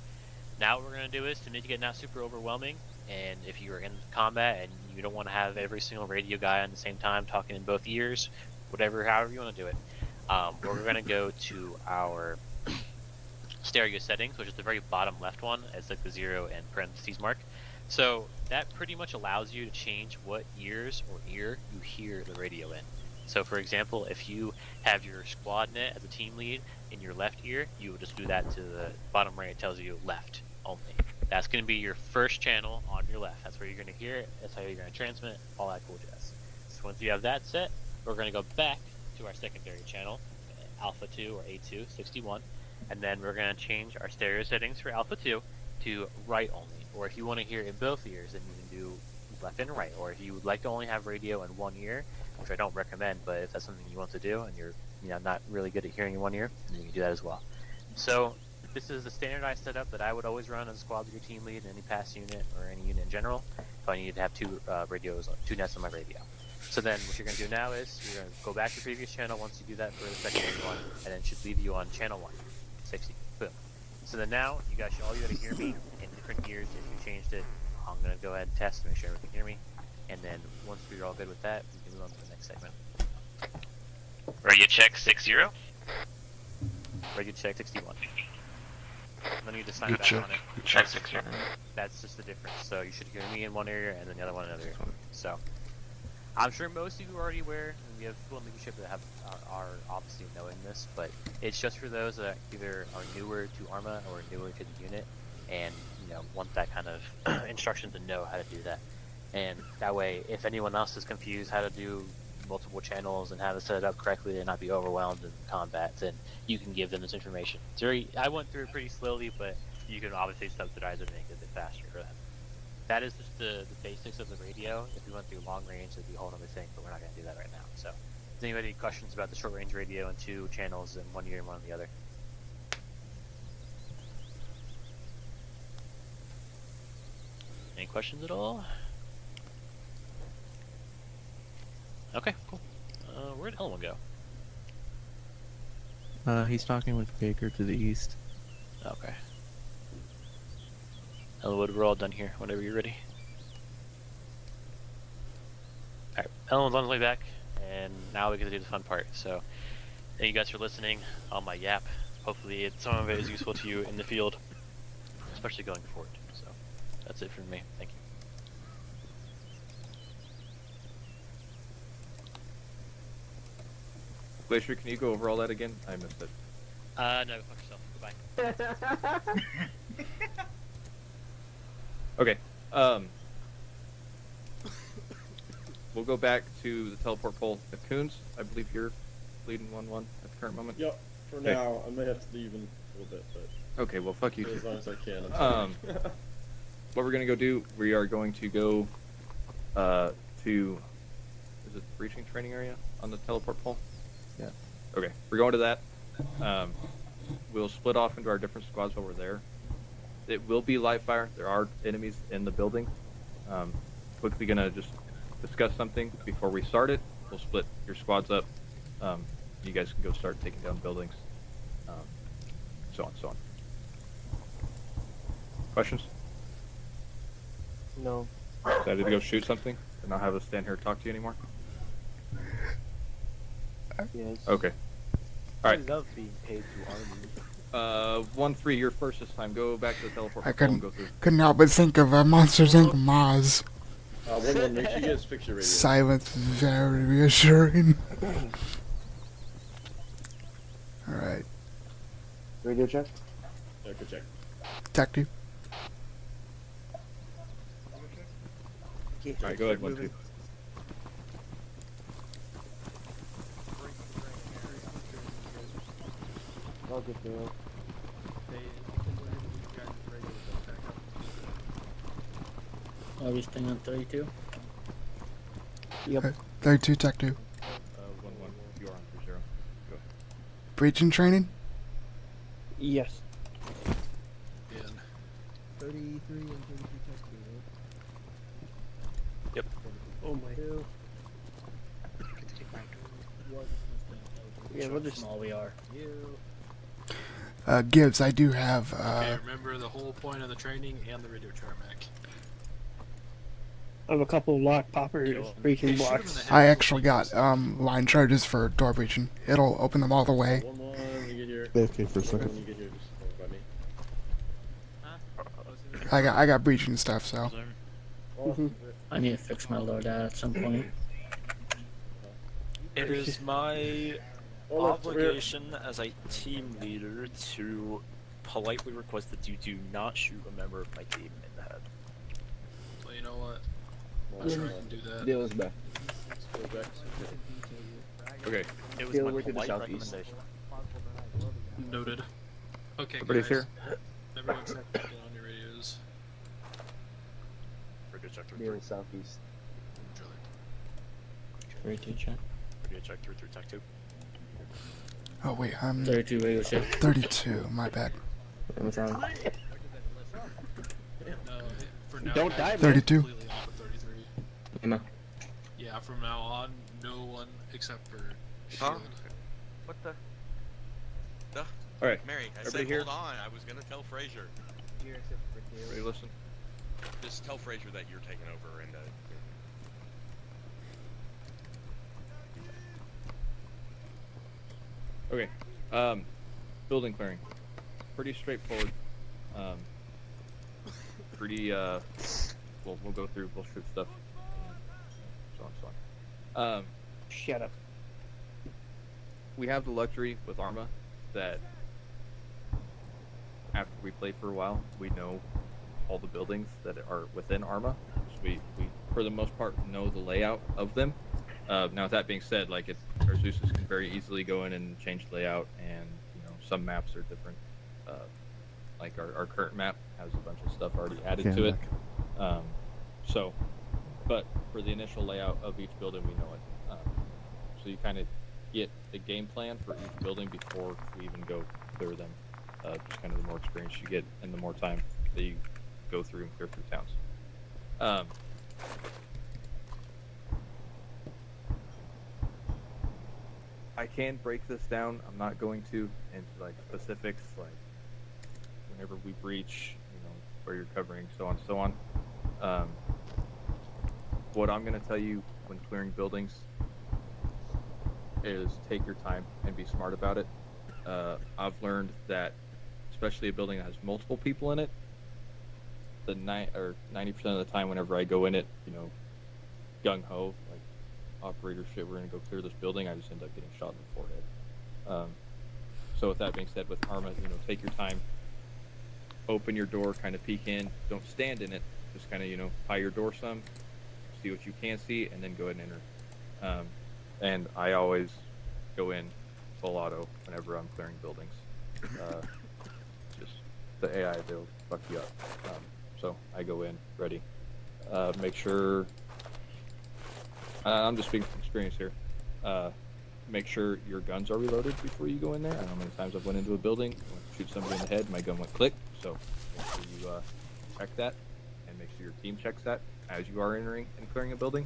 Now what we're going to do is, to make it not super overwhelming, and if you're in combat and you don't want to have every single radio guy on the same time talking in both ears, however you want to do it, we're going to go to our stereo settings, which is the very bottom left one. It's like the 0 and parentheses mark. So that pretty much allows you to change what ears or ear you hear the radio in. So for example, if you have your squad net as a team lead in your left ear, you would just do that to the bottom right. It tells you left only. That's going to be your first channel on your left. That's where you're going to hear it. That's how you're going to transmit, all that cool jazz. So once you have that set, we're going to go back to our secondary channel, Alpha 2 or A2, 61. And then we're going to change our stereo settings for Alpha 2 to right only. Or if you want to hear it in both ears, then you can do left and right. Or if you would like to only have radio in one ear, which I don't recommend, but if that's something you want to do and you're not really good at hearing in one ear, then you can do that as well. So this is the standardized setup that I would always run as a squad leader, team lead, any pass unit or any unit in general. If I needed to have 2 nets on my radio. So then what you're going to do now is you're going to go back to the previous channel once you do that for the secondary one, and then it should leave you on channel 1, 60. Boom. So then now you got to hear me in different ears if you changed it. I'm going to go ahead and test to make sure everyone can hear me. And then once we're all good with that, we can move on to the next segment. Radio check 60. Radio check 61. Then you just sign Good back check. on it. Good check 60. That's just the difference. So you should hear me in one area and then the other one in another area. So I'm sure most of you are already aware, and we have people in leadership that are obviously knowing this, but it's just for those that either are newer to ARMA or newer to the unit and want that kind of instruction to know how to do that. And that way, if anyone else is confused how to do multiple channels and how to set it up correctly and not be overwhelmed in combat, then you can give them this information. I went through it pretty slowly, but you can obviously subsidize it and make it a bit faster for them. That is just the basics of the radio. If we went through long range, it'd be a whole other thing, but we're not going to do that right now. So, does anybody have questions about the short range radio and 2 channels in one ear and one in the other? Any questions at all? Okay, cool. Where'd Elwin go? He's talking with Baker to the east. Okay. Elwood, we're all done here. Whenever you're ready. Alright, Elwin's on his way back, and now we get to do the fun part. So, Thank you guys for listening on my yap. Hopefully, some of it is useful to you in the field, especially going forward. So, that's it from me. Thank you. Glacier, can you go over all that again? I missed it. No, fuck yourself. Goodbye. Okay. We'll go back to the teleport pole. Coons, I believe you're leading 1-1 at the current moment. Yep. For Okay. now, I may have to leave in a little bit, but. Okay, well, fuck you. As long as I can. What we're gonna go do? We are going to go to. Is it breaching training area on the teleport pole? Yeah. Okay, we're going to that. We'll split off into our different squads while we're there. It will be live fire. There are enemies in the building. Quickly gonna just discuss something before we start it. We'll split your squads up. You guys can go start taking down buildings. So on, so on. Questions? No. Excited to go shoot something and not have us stand here and talk to you anymore? Yes. Okay. All right. I love being paid to army. 1-3, you're first this time. Go back to the teleport I pole and go through. couldn't help but think of Monsters Inc. Maz. 1-1, make sure you guys fix your radio. Silence is very reassuring. Alright. Radio check? Yeah, good check. Detective. Okay, Alright, go ahead, start 1-2. moving. I'll get there. Are we staying on 32? Yep. 32, Tech 2. 1-1, you're on for 0. Go ahead. Breaching training? Yes. 33 and 32 tech Yep. Oh my. Yeah, we'll just. Small we are. Gibbs, I do have, Okay, remember the whole point of the training and the radio tarmac. I have a couple of lock poppers, breaching blocks. I actually got, line charges for door breaching. It'll open them all the way. 1-1, when you get here. AFK for a When second. you get here, just over by me. I got breaching stuff, so. I need to fix my loadout at some point. It is my obligation as a team leader to politely request that you do not shoot a member of my team in the head. Well, you know what? I'll try and do that. Deal is back. Okay. It was Deal my work to the polite southeast. recommendation. Noted. Okay, Everybody's guys. here? Everyone check in on your radios. Radio check Deal 3-3. is southeast. 32 check. Radio check 3-3 tech 2. Oh, wait, I'm 32 radio check. 32, my bad. What's wrong? No, for now, Don't guys, die, I'm 32. completely off of 33. Emma. Yeah, from now on, no one except for Huh? Shield. What the? Duh. Alright. Mary, I Everybody said here? hold on. I was gonna tell Frazier. Ready to listen? Just tell Frazier that you're taking over and Okay. Building clearing. Pretty straightforward. Pretty, we'll go through, we'll shoot stuff. So on, so on. Shut up. We have the luxury with ARMA that after we play for a while, we know all the buildings that are within ARMA. So we for the most part, know the layout of them. Now, with that being said, like our Zeus's can very easily go in and change layout, and some maps are different. Like our current map has a bunch of stuff already added to it. But for the initial layout of each building, we know it. So you kind of get the game plan for each building before we even go clear them. Just kind of the more experience you get and the more time that you go through and clear through towns. I can break this down. I'm not going to into like specifics, like whenever we breach, where you're covering, so on, so on. What I'm going to tell you when clearing buildings is take your time and be smart about it. I've learned that, especially a building that has multiple people in it, the 90% of the time, whenever I go in it, gung ho, like operator shit, we're gonna go clear this building, I just end up getting shot in the forehead. So with that being said, with ARMA, take your time, open your door, kind of peek in, don't stand in it, just kind of pie your door some, see what you can see, and then go ahead and enter. And I always go in full auto whenever I'm clearing buildings. Just the AI, they'll fuck you up. So I go in ready. Make sure. I'm just speaking from experience here. Make sure your guns are reloaded before you go in there. I don't know how many times I've went into a building, shoot somebody in the head, my gun went click. So make sure you check that, and make sure your team checks that as you are entering and clearing a building.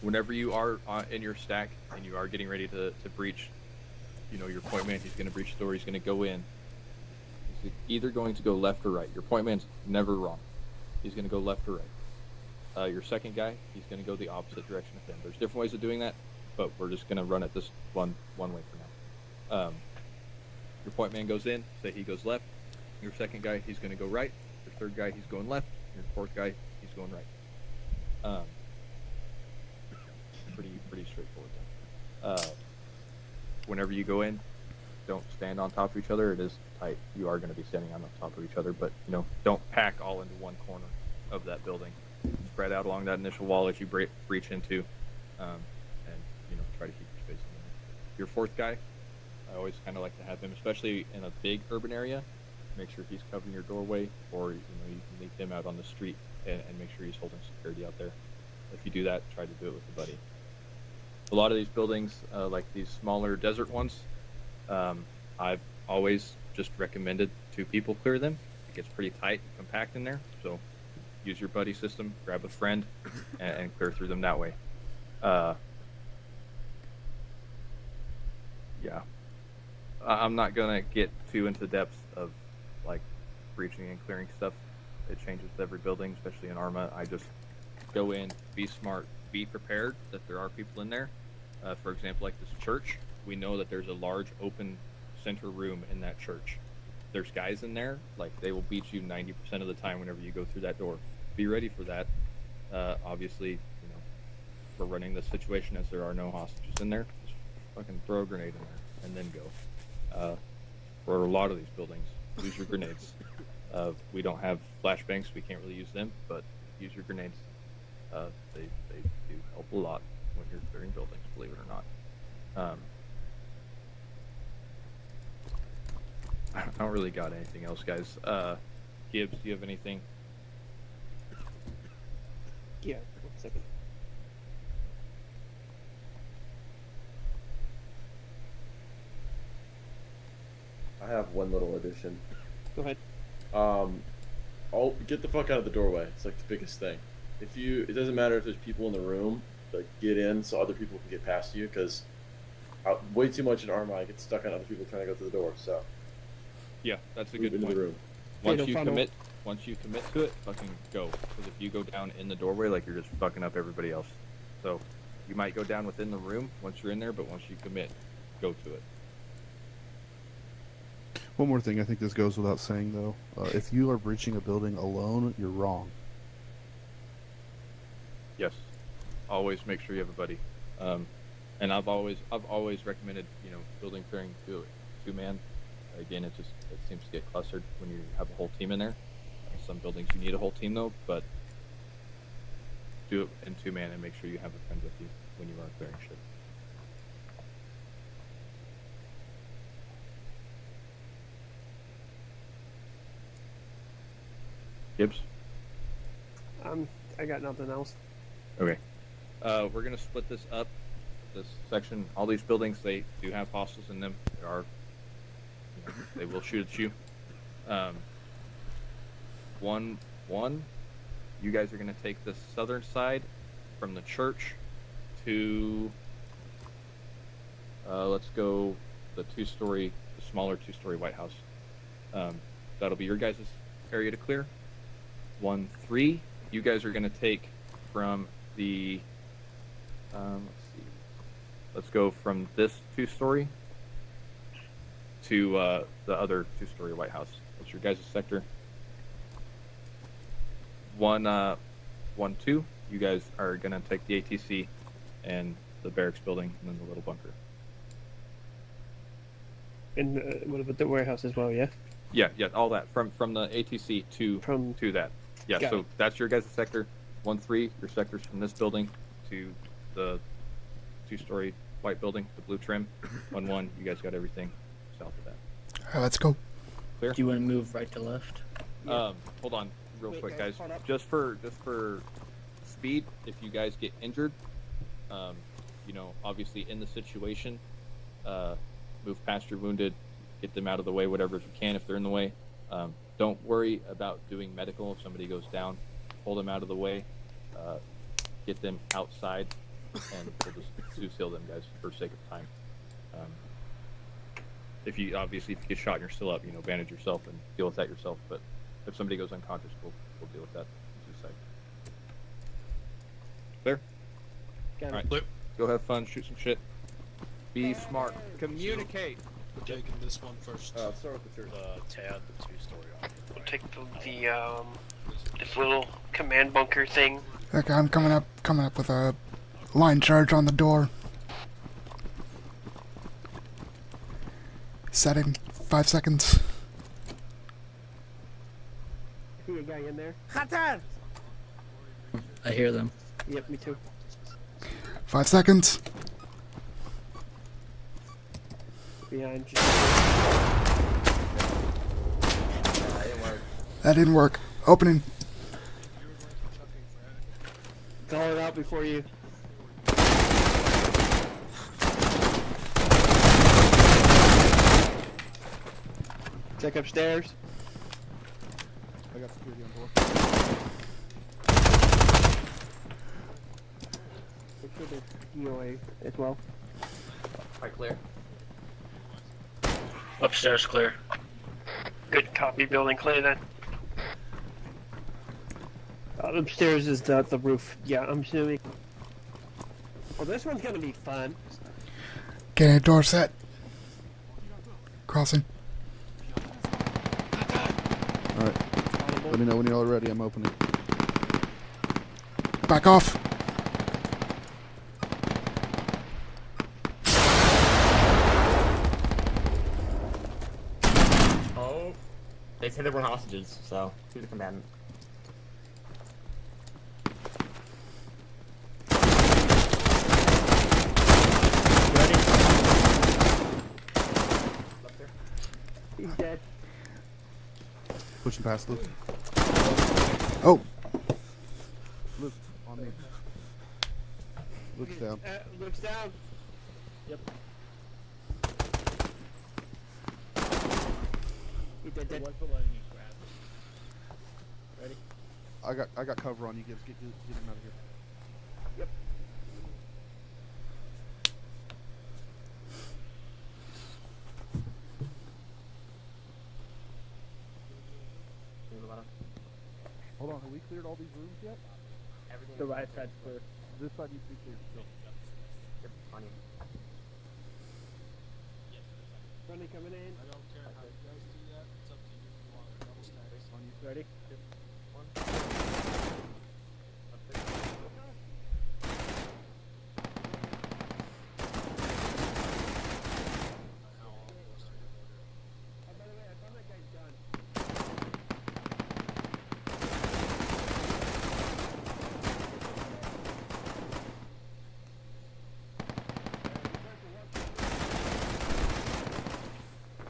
Whenever you are in your stack and you are getting ready to breach, your point man, he's going to breach the door, he's going to go in. He's either going to go left or right. Your point man's never wrong. He's going to go left or right. Your second guy, he's going to go the opposite direction of him. There's different ways of doing that, but we're just going to run it this one way for now. Your point man goes in, say he goes left. Your second guy, he's going to go right. Your third guy, he's going left. Your fourth guy, he's going right. Pretty straightforward. Whenever you go in, don't stand on top of each other. It is tight. You are going to be standing on top of each other, but don't pack all into one corner of that building. Spread out along that initial wall as you breach into, and try to keep your space in there. Your fourth guy, I always kind of like to have him, especially in a big urban area. Make sure he's covering your doorway, or you can leave him out on the street and make sure he's holding security out there. If you do that, try to do it with a buddy. A lot of these buildings, like these smaller desert ones, I've always just recommended 2 people clear them. It gets pretty tight and compact in there, so use your buddy system, grab a friend, and clear through them that way. Yeah. I'm not going to get too into the depths of like breaching and clearing stuff. It changes with every building, especially in ARMA. I just go in, be smart, be prepared that there are people in there. For example, like this church, we know that there's a large open center room in that church. There's guys in there, like they will beat you 90% of the time whenever you go through that door. Be ready for that. Obviously, we're running this situation as there are no hostages in there. Just fucking throw a grenade in there and then go. For a lot of these buildings, use your grenades. We don't have flashbangs, we can't really use them, but use your grenades. They do help a lot when you're clearing buildings, believe it or not. I don't really got anything else, guys. Gibbs, do you have anything? Yeah, 1 second. I have one little addition. Go ahead. I'll get the fuck out of the doorway. It's like the biggest thing. It doesn't matter if there's people in the room, like get in so other people can get past you, because way too much in ARMA, I get stuck on other people trying to go through the door. So yeah, that's a move good into point. the room. Once you commit to it, fucking go. Because if you go down in the doorway, like you're just fucking up everybody else. So you might go down within the room once you're in there, but once you commit, go to it. One more thing, I think this goes without saying though. If you are breaching a building alone, you're wrong. Yes, always make sure you have a buddy. And I've always recommended building clearing to 2-man. Again, it seems to get clustered when you have a whole team in there. Some buildings you need a whole team though, but do it in 2-man and make sure you have a friend with you when you are clearing shit. Gibbs? I got nothing else. Okay. We're gonna split this up. This section, all these buildings, they do have hostiles in them. There are, they will shoot at you. One, you guys are gonna take the southern side from the church to, let's go the smaller two-story White House. That'll be your guys' area to clear. 1-3, you guys are going to take from the. Let's see. Let's go from this 2-story to the other 2-story White House. What's your guys' sector? 1-2. You guys are going to take the ATC and the barracks building and then the little bunker. And what about the warehouse as well? Yeah. Yeah, all that from the ATC to that. Yeah, Got so it. that's your guys' sector. 1-3, your sector's from this building to the 2-story white building, the blue trim. 1-1, you guys got everything south of that. All right, let's go. Clear? Do you want to move right to left? Hold on, real Wait, quick, guys, guys. hold up. Just for speed, if you guys get injured, obviously in the situation, move past your wounded, get them out of the way, whatever if you can, if they're in the way. Don't worry about doing medical if somebody goes down. Hold them out of the way, get them outside, and we'll just seal them, guys, for sake of time. If you get shot and you're still up, bandage yourself and deal with that yourself. But if somebody goes unconscious, we'll deal with that. Suicide. Clear? Got All it. right. Go have fun. Shoot some shit. Be smart. Communicate. We're taking this one first. Start with the church. Tad, the 2-story. We'll take this little command bunker thing. Okay, I'm coming up with a line charge on the door. Setting 5 seconds. See a guy in there? I hear them. Yep, me too. 5 seconds. Behind you. That didn't work. Opening. Call it out before you. Check upstairs. I got security on board. Make sure there's DOA as well. Quite clear. Upstairs clear. Good copy, building clear then. Upstairs is the roof. Yeah, I'm assuming. Well, this one's gonna be fun. Okay, door set. Crossing. Alright. Let me know when you're all ready. I'm opening. Back off. Oh, they said they were hostages, so who's the combatant? He's dead. Pushing past Luke. Oh. Luke, on me. Luke's down. Luke's down. Yep. He's dead. Ready? I got cover on you. Get him out of here. Yep. Hold on, have we cleared all these rooms yet? Everything. The right side's clear. This side needs to be cleared still. Yep, on you. Friendly coming in. I don't care how you guys do that. It's up to you. You want to double stacks. On you. Ready?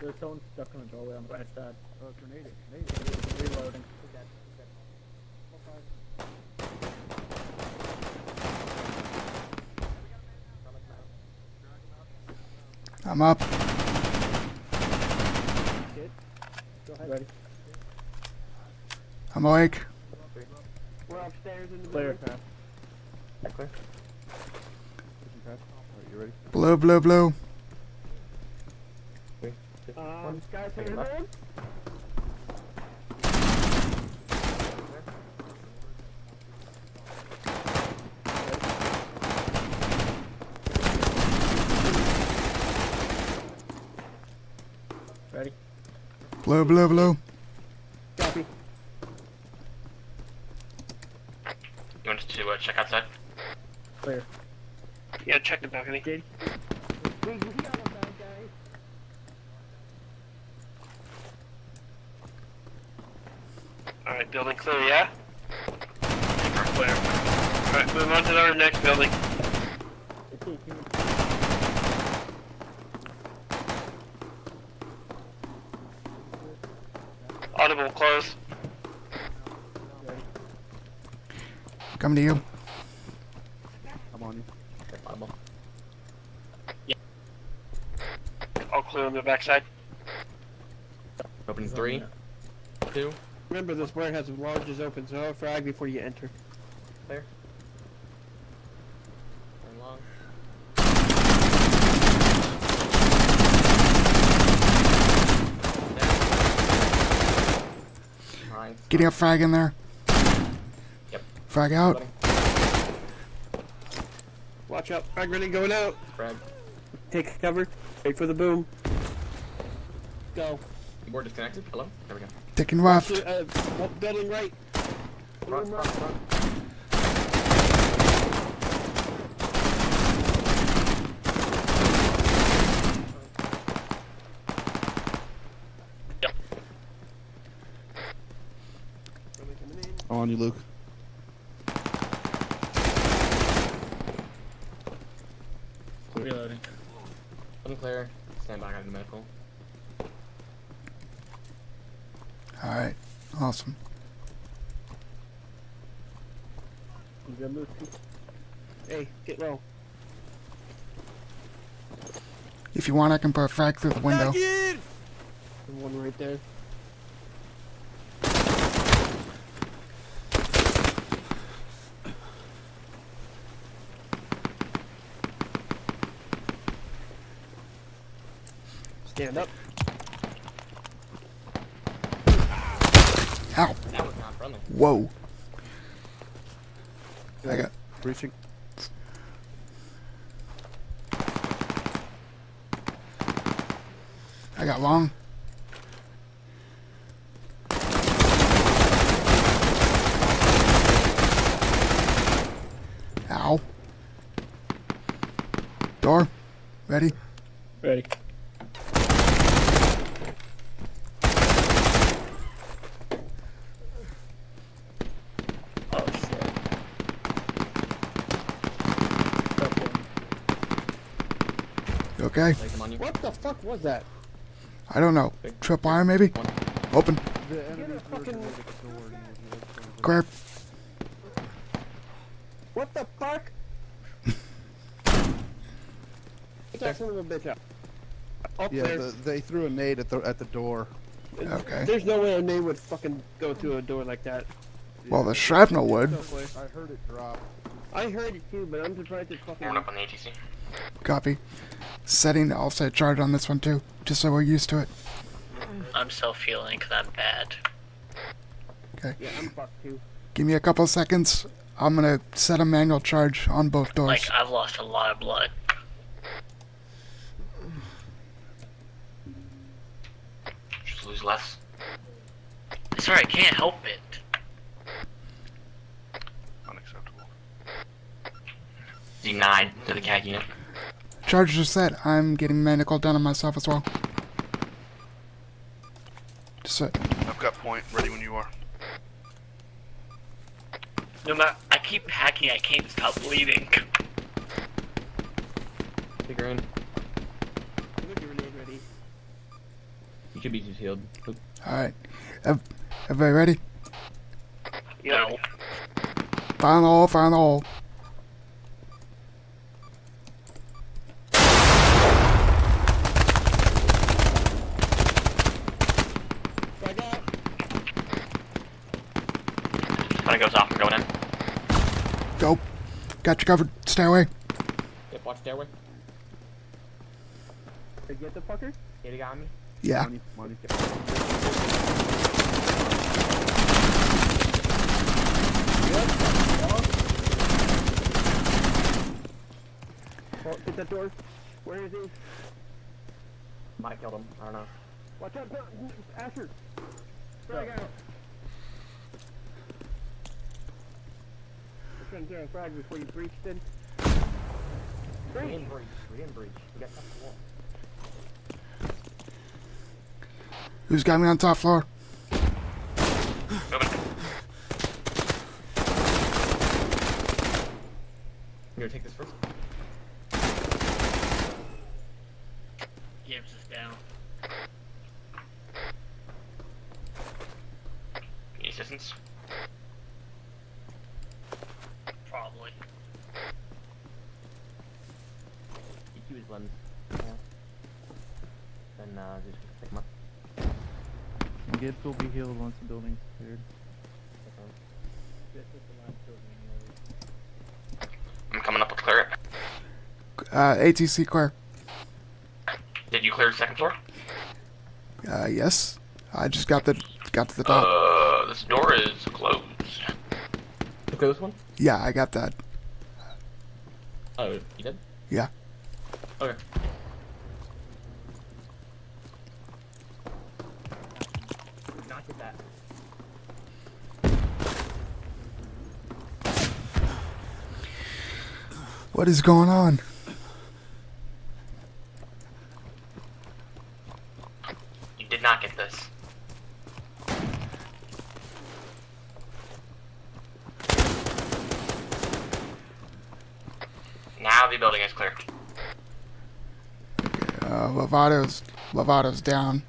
There's someone stuck in the doorway on the right side. Grenade. Reloading. I'm up. Good. Go ahead. Ready? I'm awake. We're upstairs in the Clear. building. Clear. Pushing past. Alright, you ready? Blue, blue, blue. Guys, hit your hand. Ready? Blue, blue, blue. Copy. You want us to check outside? Clear. Yeah, check the balcony. Alright, building clear, yeah? Clear. Alright, move on to our next building. Audible, close. Coming to you. I'm on you. All clear on the backside. Open 3, 2. Remember, this warehouse is large is open, so I'll frag before you enter. Clear. Turn long. Nice. Getting a frag in there. Yep. Frag out. Watch out, frag ready, going out. Frag. Take cover. Wait for the boom. Go. Keyboard disconnected. Hello? There we go. Taking left. Building right. Front, front, front. On you, Luke. Reloading. Unclear. Stand by on the medical. Alright. Awesome. You good, Luke? Hey, get low. If you want, I can put a frag through the window. The one right there. Stand up. Ow. That was not friendly. Whoa. I got. Breaching. I got long. Ow. Door. Ready? Ready. Oh shit. You okay? What the fuck was that? I don't know. Trip wire maybe? Open. The enemy's fucking- Clear. What the fuck? Get that son of a bitch up. Yeah, Upstairs. they threw a nade at the door. Okay. There's no way a nade would fucking go through a door like that. Well, the shrapnel would. No way. I heard it drop. I heard it too, but I'm surprised it fucking. Warm up on the ATC. Copy. Setting the offset charge on this one too, just so we're used to it. I'm self-healing because I'm bad. Okay. Yeah, I'm fucked too. Give me a couple seconds. I'm gonna set a manual charge on both doors. Like, I've lost a lot of blood. Just lose less. Sorry, I can't help it. Unacceptable. D9 to the CAG unit. Charges are set. I'm getting medical done on myself as well. Just I've got point ready when you are. No matter, I keep hacking, I can't stop bleeding. Hey, Green. Ready. You should be just healed. alright. Everybody ready? No. Fire in the hole, fire in the hole. When it goes off, I'm going in. Go. Got you covered. Stay away. Yep, watch stairway. Did you get the fucker? Yeah, he got me. Yeah. Money. Oh, get that door. Where is he? Might have killed him. I don't know. Watch out, Asher! Frag out! We're trying to throw a frag before you breached in. We didn't breach. We didn't breach. We got past the wall. Who's got me on top floor? You gonna take this first? Gibbs is down. Need assistance? Probably. EQ is one. Yeah. Then just pick him up. Gibbs will be healed once the building's cleared. I'm coming up to clear it. ATC clear. Did you clear the second floor? Yes. I just got to the top. This door is closed. The closed one? Yeah, I got that. Oh, you did? Yeah. Okay. Did not get that. What is going on? You did not get this. Now the building is clear. Lovato's down.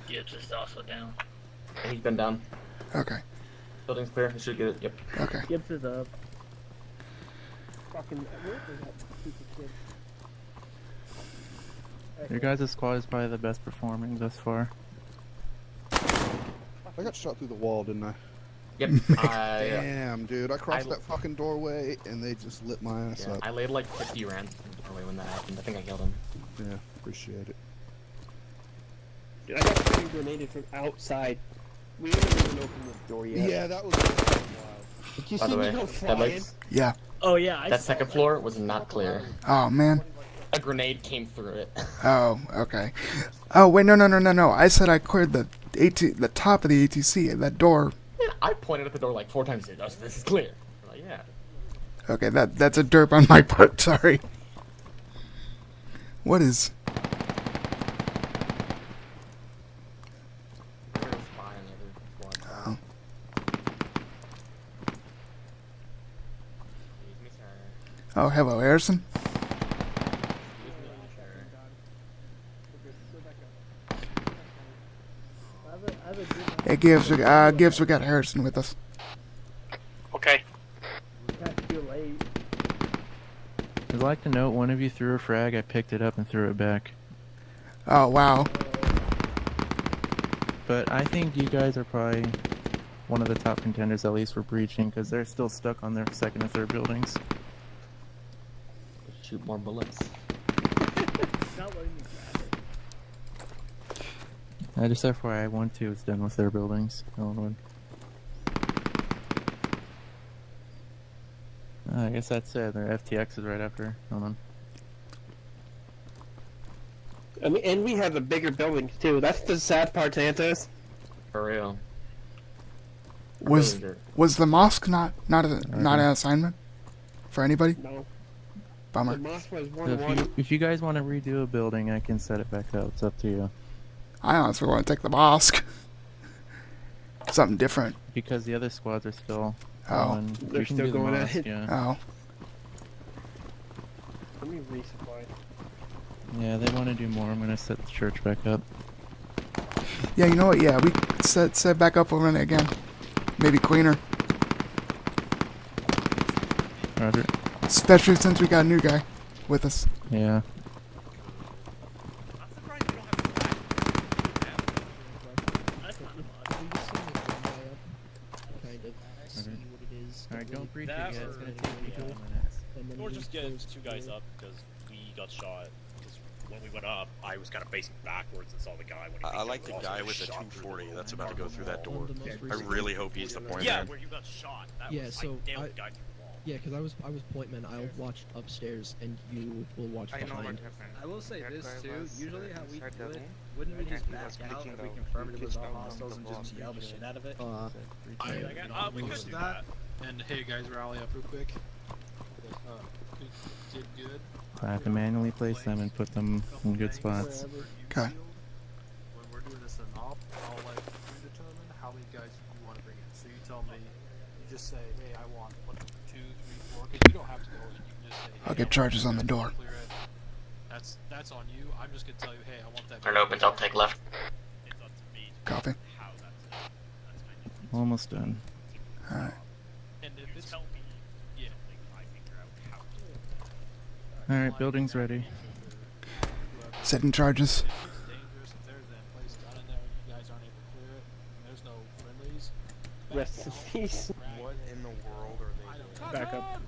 Gibbs is also down. He's been down. Okay. Building's clear. You should get it. Yep. Okay. Gibbs is up. Fucking, where is that stupid kid? Your guys' squad is probably the best performing thus far. I got shot through the wall, didn't I? Yep. Damn, dude. I crossed that fucking doorway and they just lit my ass up. I laid like 50 rounds in the doorway when that happened. I think I killed him. Yeah, appreciate it. Dude, I got fucking grenaded from outside. We haven't even opened the door yet. Yeah, that was Did you By see the me way, go flying? headlights. Yeah. Oh yeah, That second floor was not clear. Oh man. A grenade came through it. Oh, okay. Oh wait, no. I said I cleared the top of the ATC. That door. Man, I pointed at the door like 4 times. Oh, so this is clear. I'm like, yeah. Okay, that's a derp on my part. Sorry. What is? Oh. Oh, hello, Harrison. Hey, Gibbs, we got Harrison with us. Okay. I'd like to note one of you threw a frag, I picked it up and threw it back. Oh, wow. But I think you guys are probably one of the top contenders, at least for breaching, because they're still stuck on their second and third buildings. Shoot more bullets. Just FYI, 1-2 is done with their buildings. Ellenwood. I guess that's it. Their FTX is right after. Hold on. I mean, and we have the bigger buildings too. That's the sad part, Santos. For real. Was the mosque not an assignment for anybody? No. Bummer. The mosque was So if you guys want to redo a building, I can set it back up. It's up to you. I honestly want to take the mosque. Something different. Because the other squads are still. Oh. They're we can still do the going mosque, at it? Yeah. Oh. Let me resupply. Yeah, they want to do more. I'm gonna set the church back up. Yeah, you know what? Yeah, we set back up over it again. Maybe cleaner. Roger. Especially since we got a new guy with us. Yeah. Alright, don't breach it yet. It's gonna take me a couple minutes. Or just get 2 guys up because we got shot. Because when we went up, I was kind of facing backwards and saw the guy. When he I like the guy with the 240 that's about to go through that door. I really hope he's the point Yeah, man. where you got shot. That Yeah, was, so I nailed the guy through the wall. Yeah, because I was point man. I'll watch upstairs, and you will watch behind. I will say this too. Usually, how we do it, wouldn't we just back out if we confirmed it was all hostiles and just yell the shit out of it? We could do that. And hey, guys, rally up real quick. Did good. I have to manually place them and put them in good spots. Okay. When we're doing this in op, I'll let you determine how many guys you want to bring in. So you tell me, you just say, hey, I want 1, 2, 3, 4. Because you don't have to go in. You can just say, hey, I'll get charges on the door. Clear it. That's on you. I'm just gonna tell you, hey, I want that. Turn opens, I'll take left. Copy. Almost done. Alright. And if it's Alright, building's ready. Setting charges. dangerous, if there's that place down in there, you guys aren't able to clear it, and there's no friendlies. Rest in peace. What in the world are they doing? Back up.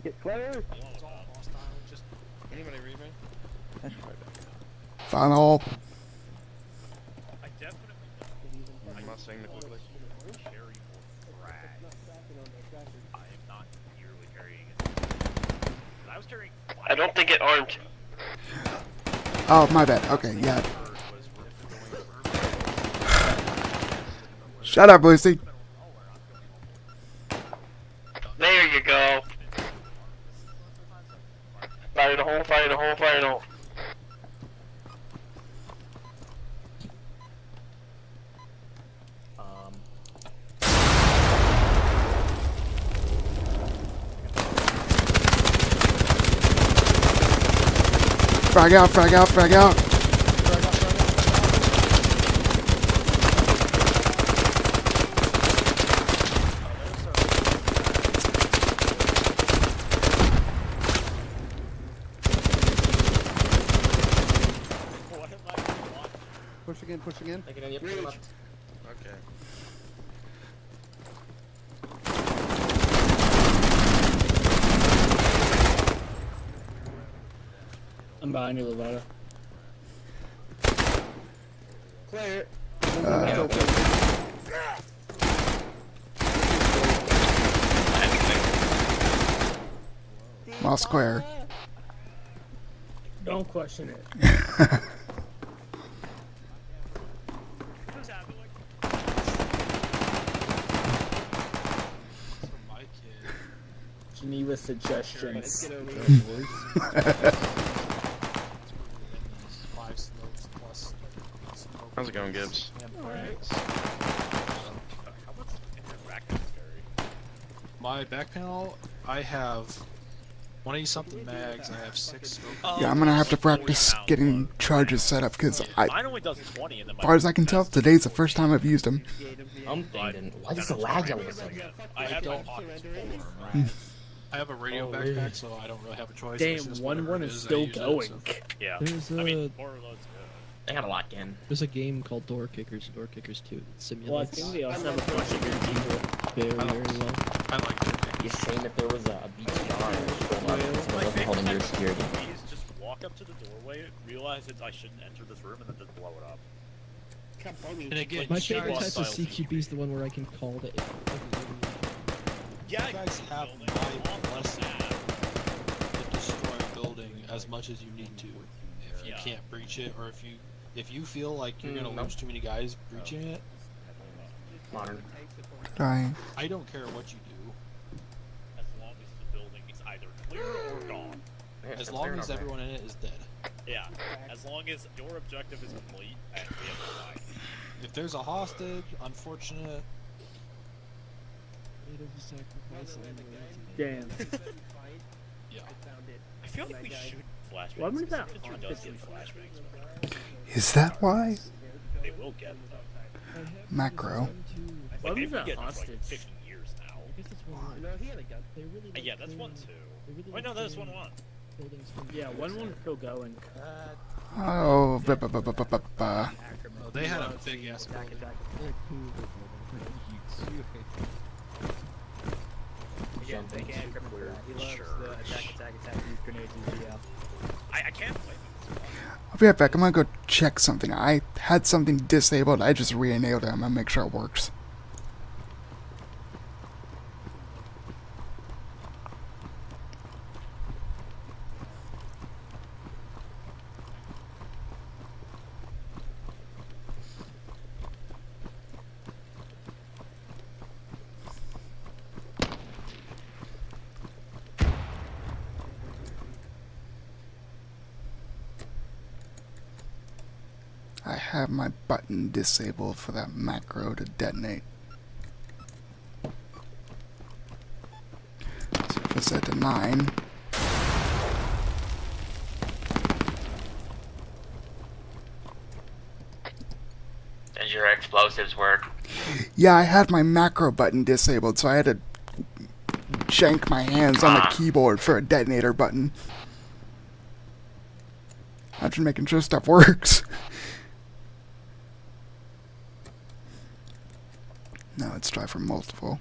Get clear. It's all hostile. Just anybody read me? Final. I definitely I'm not saying that quickly. carry more frags. I am not nearly carrying it. I was carrying. I don't think it armed. Oh, my bad. Okay, yeah. Shut up, Lucy. There you go. Fire in the hole, fire in the hole, fire in the hole. Frag out, frag out, frag out. Push again, push again. Okay. I'm behind you, Lovato. Clear. Mile square. Don't question it. Geneva suggestions. How's it going, Gibbs? My back panel, I have 20 something mags. I have 6 smoke. Yeah, I'm gonna have to practice getting charges set up because Mine only does 20, and then as far as I can tell, today's the first time I've used them. I'm thinking, why does it lag all of a sudden? I have no I have a radio backpack, so I don't really have a choice. Damn, It's just 1-1 whatever it is I still use it, going. so. Yeah. There's I mean, more loads good. They gotta lock in. There's a game called Door Kickers 2 that simulates. Well, I think they also have a bunch of good people. Very, very well. I like it. You're saying if there was a BTR that wasn't holding your security. Please just walk up to the doorway, realize that I shouldn't enter this room, and then just blow it up. And again, My you favorite type guys- of CQB is the one where I can call the. Yeah, you guys have my blessing to destroy a building as much as you need to. If you can't breach it, or if you feel like you're gonna lose too many guys breaching it, Modern. Dying. I don't care what you do. As long as the building is either clear or gone. As long as everyone in it is dead. Yeah, as long as your objective is complete and we have to fight. If there's a hostage, unfortunate. Damn. Yeah. I feel like we should flashbangs. Why would that Infantry does get flashbangs. Is that why? They will get them. Macro. Why Like, was they've been that getting them for hostage? like 50 years now. No, he had a gun. They really Yeah, that's 1-2. Wait, no, that's 1-1. Yeah, 1-1 still going. Oh, Oh, they had a big ass building. Again, they can't remember that. He loves the attack, use grenades and GL. I can't play them. I'll be right back. I'm gonna go check something. I had something disabled. I just re-enabled it. I'm gonna make sure it works. I have my button disabled for that macro to detonate. So if it's set to 9. Does your explosives work? Yeah, I had my macro button disabled, so I had to jank my hands on the keyboard for a detonator button. Imagine making sure stuff works. Now let's try for multiple.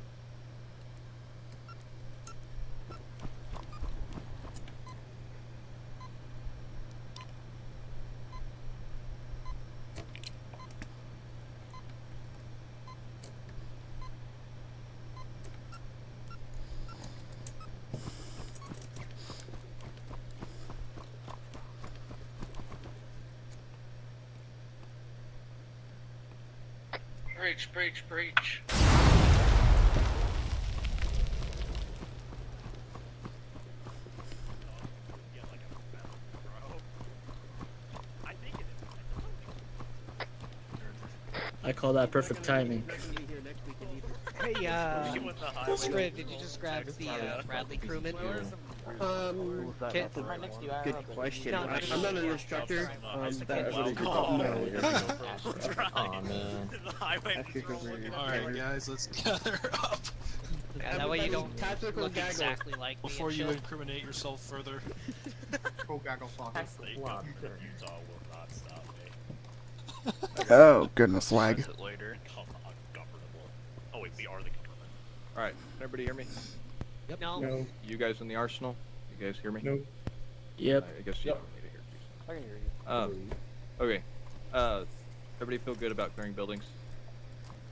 Breach, breach, breach. I call that perfect timing. Hey, Scriv, did you just grab the Bradley crewman? Kit? Good question. No, I'm not an instructor. That's what Oh man. Alright, guys, let's gather up. That way you don't tactical look gaggle. exactly like me Before and you shit. incriminate yourself further. Oh, goodness, lag. Later. Oh wait, we are the government. All right, can everybody hear me? Yep. No. You guys in the arsenal? You guys hear me? No. Yep. I guess you don't need to hear me. I can hear you. Okay. Everybody feel good about clearing buildings?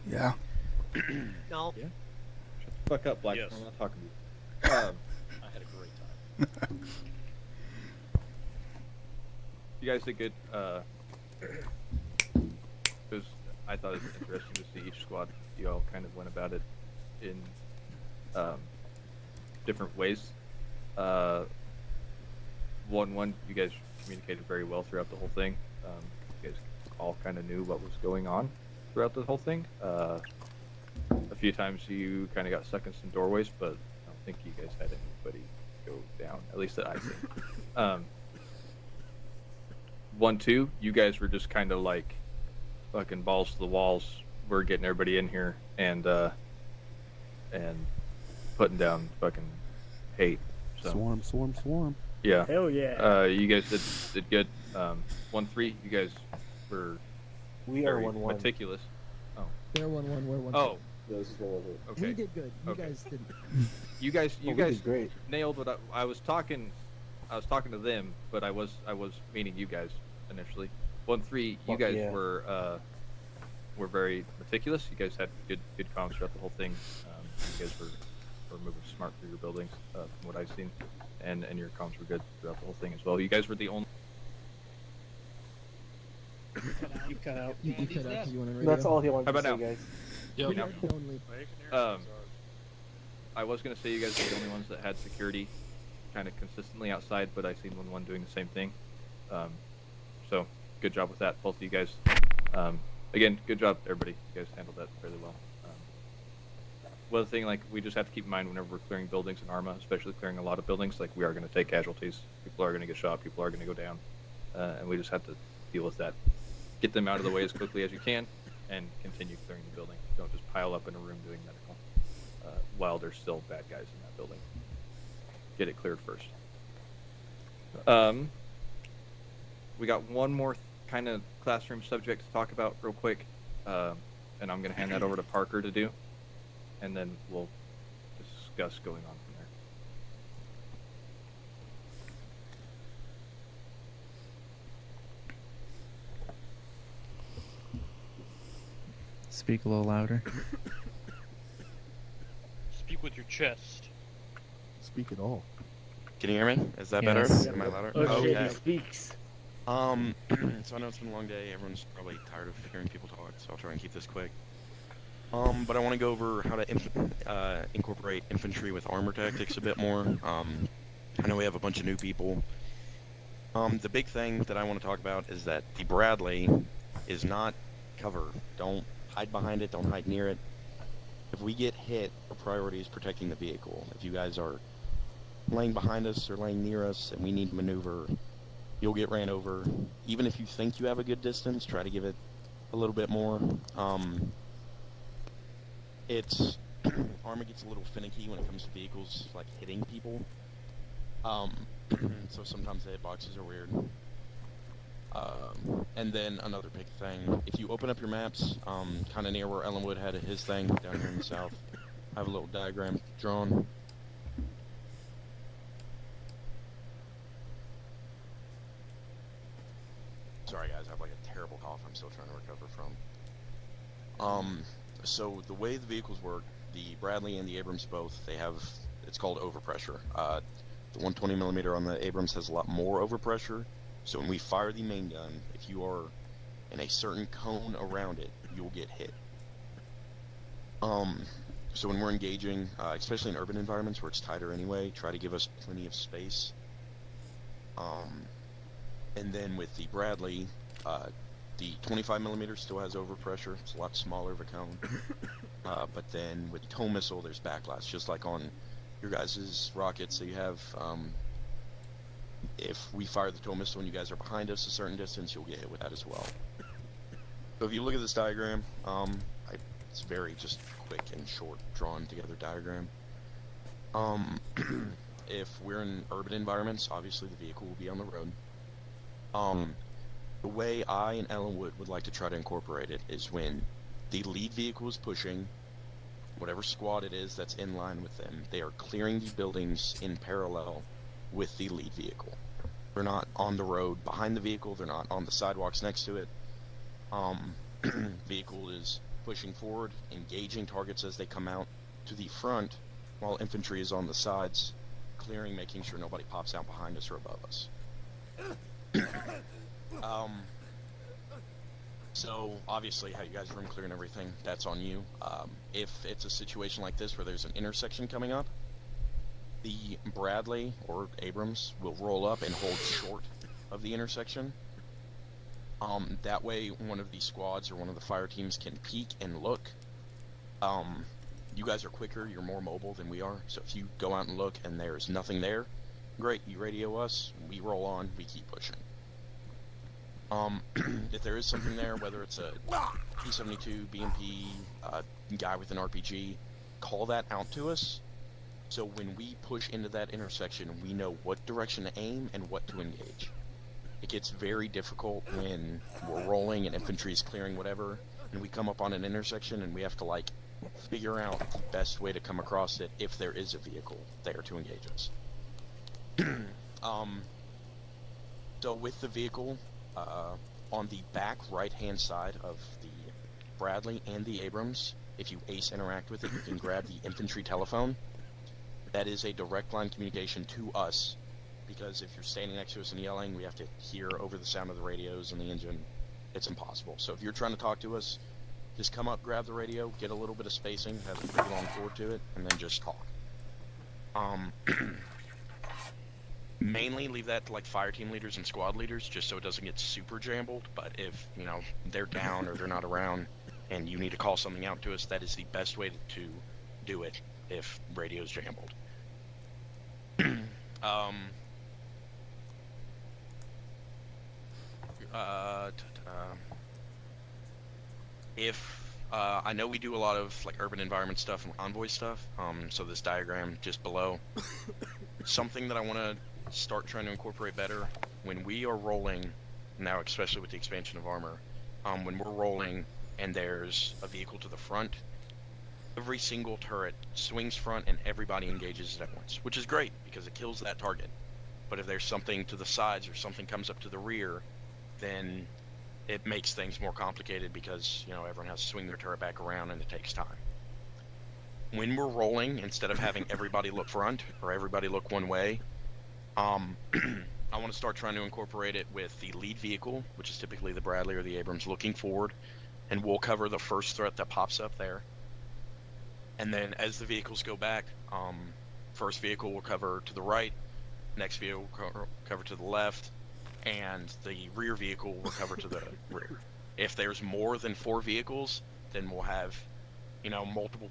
Yeah. No. Shut the fuck up, Black. Yes. I'm not talking to you. I had a great time. You guys did good. Because I thought it was interesting to see each squad. You all kind of went about it in different ways. 1-1, you guys communicated very well throughout the whole thing. You guys all kind of knew what was going on throughout the whole thing. A few times you kind of got stuck in some doorways, but I don't think you guys had anybody go down, at least that I think. 1-2, you guys were just kind of like fucking balls to the walls. We're getting everybody in here and putting down fucking hate. So, Swarm. yeah. Hell yeah. You guys did good. 1-3, you guys were We are very 1-1. meticulous. Oh. They're 1-1, we're 1-2. Oh. Yeah, this is 1-1. Okay. We did good. You Okay. guys didn't. You guys we did great. nailed what I was talking. I was talking to them, but I was meaning you guys initially. 1-3, you Fuck guys yeah. were very meticulous. You guys had good comms throughout the whole thing. You guys were moving smart through your buildings, from what I've seen, and your comms were good throughout the whole thing as well. You guys were the only. You cut out. You cut out 'cause you went on radio. That's all he wanted How to about say, now? guys. Yep. We are the only. I was gonna say you guys are the only ones that had security, kind of consistently outside, but I seen 1-1 doing the same thing. So good job with that, both of you guys. Again, good job, everybody. You guys handled that fairly well. One thing, like, we just have to keep in mind whenever we're clearing buildings in ARMA, especially clearing a lot of buildings, like, we are going to take casualties. People are going to get shot. People are going to go down. And we just have to deal with that. Get them out of the way as quickly as you can, and continue clearing the building. Don't just pile up in a room doing medical while there's still bad guys in that building. Get it cleared first. We got one more kind of classroom subject to talk about real quick, and I'm going to hand that over to Parker to do, and then we'll discuss going on from there. Speak a little louder. Speak with your chest. Speak at all. Can you hear me? Is that Yes. better? Am I louder? Oh shit, Okay. he speaks. So I know it's been a long day. Everyone's probably tired of hearing people talk, so I'll try and keep this quick. But I want to go over how to incorporate infantry with armor tactics a bit more. I know we have a bunch of new people. The big thing that I want to talk about is that the Bradley is not cover. Don't hide behind it. Don't hide near it. If we get hit, our priority is protecting the vehicle. If you guys are laying behind us or laying near us and we need to maneuver, you'll get ran over. Even if you think you have a good distance, try to give it a little bit more. It's ARMA gets a little finicky when it comes to vehicles like hitting people. So sometimes the hitboxes are weird. And then another big thing, if you open up your maps, kind of near where Ellenwood had his thing down here in the south, I have a little diagram drawn. Sorry guys, I have like a terrible cough I'm still trying to recover from. So the way the vehicles work, the Bradley and the Abrams both, they have, it's called overpressure. The 120mm on the Abrams has a lot more overpressure, so when we fire the main gun, if you are in a certain cone around it, you'll get hit. So when we're engaging, especially in urban environments where it's tighter anyway, try to give us plenty of space. And then with the Bradley, the 25mm still has overpressure. It's a lot smaller of a cone. But then with the tow missile, there's backlash, just like on your guys' rockets. So you have, if we fire the tow missile and you guys are behind us a certain distance, you'll get hit with that as well. So if you look at this diagram, it's very just quick and short, drawn together diagram. If we're in urban environments, obviously the vehicle will be on the road. The way I and Ellenwood would like to try to incorporate it is when the lead vehicle is pushing, whatever squad it is that's in line with them, they are clearing the buildings in parallel with the lead vehicle. They're not on the road behind the vehicle, they're not on the sidewalks next to it. Vehicle is pushing forward, engaging targets as they come out to the front, while infantry is on the sides, clearing, making sure nobody pops out behind us or above us. So obviously how you guys room clear and everything, that's on you. If it's a situation like this where there's an intersection coming up, the Bradley or Abrams will roll up and hold short of the intersection. That way one of the squads or one of the fire teams can peek and look. You guys are quicker, you're more mobile than we are, so if you go out and look and there's nothing there, great, you radio us, we roll on, we keep pushing. If there is something there, whether it's a P-72, BMP, guy with an RPG, call that out to us, so when we push into that intersection, we know what direction to aim and what to engage. It gets very difficult when we're rolling and infantry is clearing whatever, and we come up on an intersection and we have to, like, figure out the best way to come across it if there is a vehicle there to engage us. So with the vehicle, on the back right-hand side of the Bradley and the Abrams, if you ace interact with it, you can grab the infantry telephone. That is a direct line communication to us, because if you're standing next to us and yelling, we have to hear over the sound of the radios and the engine. It's impossible. So if you're trying to talk to us, just come up, grab the radio, get a little bit of spacing, have a pretty long cord to it, and then just talk. Mainly leave that to like fire team leaders and squad leaders, just so it doesn't get super jambled. But if, you know, they're down or they're not around and you need to call something out to us, that is the best way to do it if radio's jambled. If I know we do a lot of like urban environment stuff and convoy stuff, so this diagram just below, something that I want to start trying to incorporate better when we are rolling now, especially with the expansion of armor, when we're rolling and there's a vehicle to the front, every single turret swings front and everybody engages it at once, which is great because it kills that target. But if there's something to the sides or something comes up to the rear, then it makes things more complicated because, you know, everyone has to swing their turret back around and it takes time. When we're rolling, instead of having everybody look front or everybody look one way, I want to start trying to incorporate it with the lead vehicle, which is typically the Bradley or the Abrams, looking forward, and we'll cover the first threat that pops up there. And then as the vehicles go back, first vehicle will cover to the right, next vehicle will cover to the left, and the rear vehicle will cover to the rear. If there's more than 4 vehicles, then we'll have, you know, multiple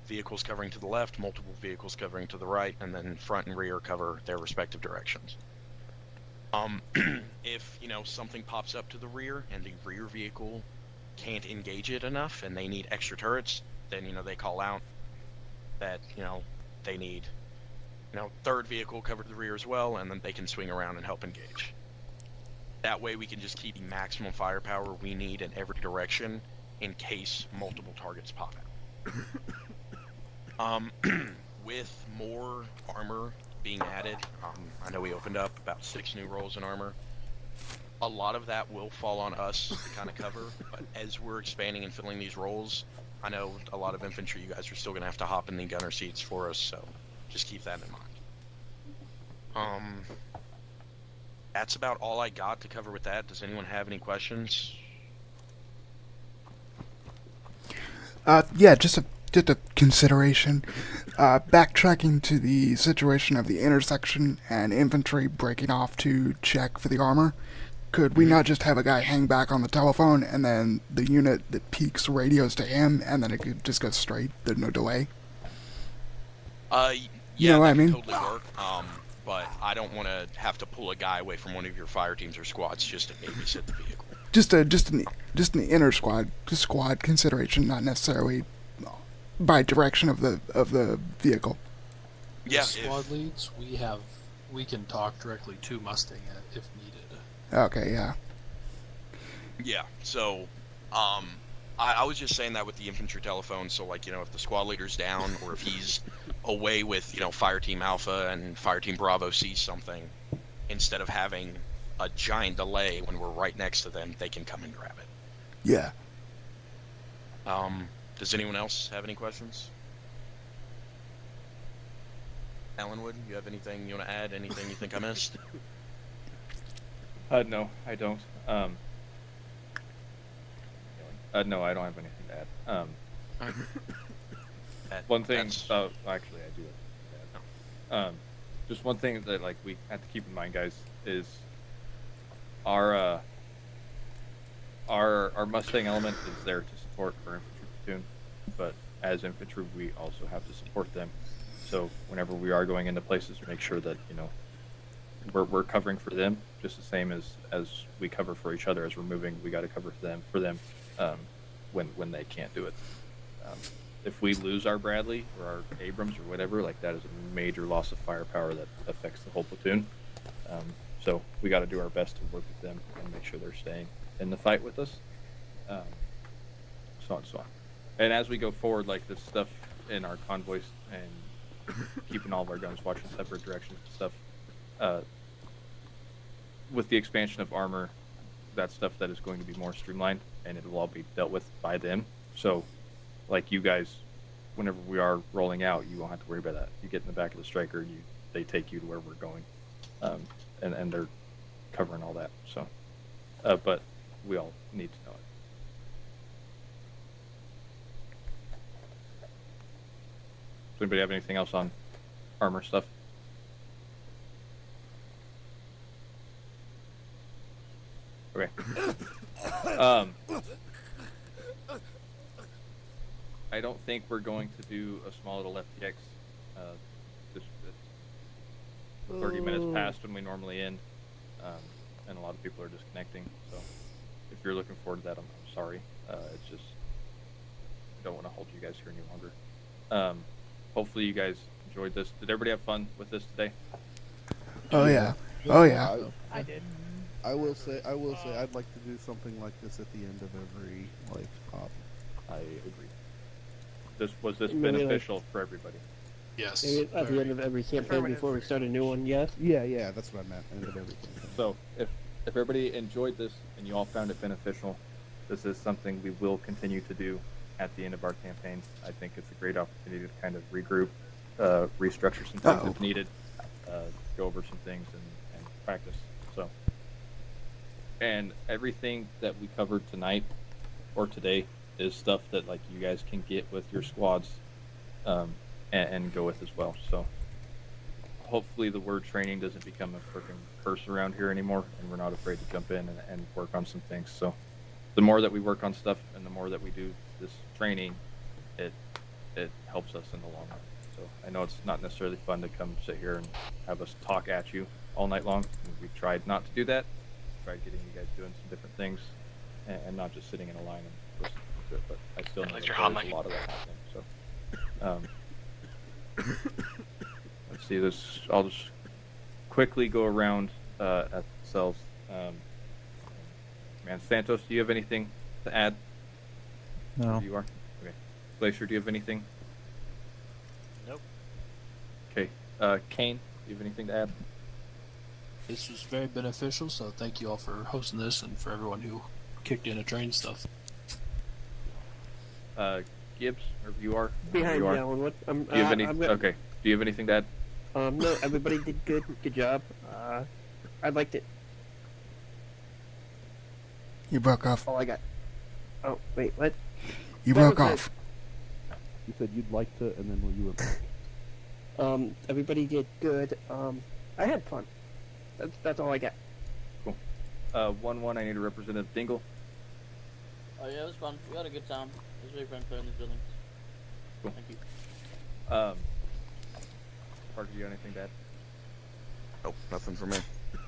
vehicles covering to the left, multiple vehicles covering to the right, and then front and rear cover their respective directions. If, you know, something pops up to the rear and the rear vehicle can't engage it enough and they need extra turrets, then, you know, they call out that, you know, they need, you know, third vehicle covered to the rear as well, and then they can swing around and help engage. That way we can just keep the maximum firepower we need in every direction in case multiple targets pop out. With more armor being added, I know we opened up about 6 new roles in armor. A lot of that will fall on us to kind of cover, but as we're expanding and filling these roles, I know a lot of infantry, you guys are still going to have to hop in the gunner seats for us, so just keep that in mind. That's about all I got to cover with that. Does anyone have any questions? Yeah, just a consideration. Backtracking to the situation of the intersection and infantry breaking off to check for the armor, could we not just have a guy hang back on the telephone and then the unit that peaks radios to him and then it could just go straight? There's no delay? Yeah, you know what I mean? Totally work. But I don't want to have to pull a guy away from one of your fire teams or squads just to babysit the vehicle. Just an inner squad consideration, not necessarily by direction of the vehicle. Yeah, squad leads, we can talk directly to Mustang if needed. Okay, yeah. Yeah, so, I was just saying that with the infantry telephone, so, like, you know, if the squad leader's down, or if he's away with, you know, Fire Team Alpha and Fire Team Bravo sees something, instead of having a giant delay when we're right next to them, they can come and grab it. Yeah. Does anyone else have any questions? Ellenwood, you have anything you want to add? Anything you think I missed? No, I don't. No, I don't have anything to add. One thing, actually, I do have to add. Just one thing that, like, we have to keep in mind, guys, is our Mustang element is there to support our infantry platoon, but as infantry, we also have to support them. So whenever we are going into places, make sure that, you know, we're covering for them just the same as we cover for each other. As we're moving, we got to cover for them when they can't do it. If we lose our Bradley or our Abrams or whatever, like, that is a major loss of firepower that affects the whole platoon. So we got to do our best to work with them and make sure they're staying in the fight with us. So on and so on. And as we go forward, like, this stuff in our convoys and keeping all of our guns watching separate directions and stuff, with the expansion of armor, that's stuff that is going to be more streamlined, and it will all be dealt with by them. So, like, you guys, whenever we are rolling out, you won't have to worry about that. You get in the back of the striker, they take you to where we're going, and they're covering all that. So, but we all need to know it. Does anybody have anything else on armor stuff? Okay. I don't think we're going to do a small little FTX. Just 30 minutes past when we normally end, and a lot of people are disconnecting. So if you're looking forward to that, I'm sorry. It's just, I don't want to hold you guys here any longer. Hopefully you guys enjoyed this. Did everybody have fun with this today? Oh yeah. Oh yeah. I did. I will say, I'd like to do something like this at the end of every op. I agree. Was this beneficial for everybody? Yes. Maybe at the end of every campaign before we start a new one, yes? Yeah, that's what I meant. End of every campaign. So if everybody enjoyed this and you all found it beneficial, this is something we will continue to do at the end of our campaigns. I think it's a great opportunity to kind of regroup, restructure some things if needed, go over some things and practice. So, and everything that we covered tonight or today is stuff that, like, you guys can get with your squads and go with as well. So hopefully the word training doesn't become a freaking curse around here anymore, and we're not afraid to jump in and work on some things. So the more that we work on stuff and the more that we do this training, it helps us in the long run. So I know it's not necessarily fun to come sit here and have us talk at you all night long. We tried not to do that. Tried getting you guys doing some different things and not just sitting in a line and listening to it. But I still know that there's a lot of that happening. So let's see this. I'll just quickly go around at themselves. Man, Santos, do you have anything to add? No. You are? Okay. Glacier, do you have anything? Nope. Okay. Kane, do you have anything to add? This was very beneficial, so thank you all for hosting this and for everyone who kicked in to train stuff. Gibbs, or you are? Behind you are. Alan, what? Do you have any? Okay. Do you have anything to add? No, everybody did good. Good job. I liked it. You broke off. Oh, I got. Oh, wait, what? You That broke was off. You said you'd liked it, and then you were back. Everybody did good. I had fun. That's all I got. Cool. 1-1, I need a representative Dingle. Oh yeah, it was fun. We had a good time. It was really fun playing these buildings. Cool. Thank you. Parker, do you have anything to add? Nope, nothing for me.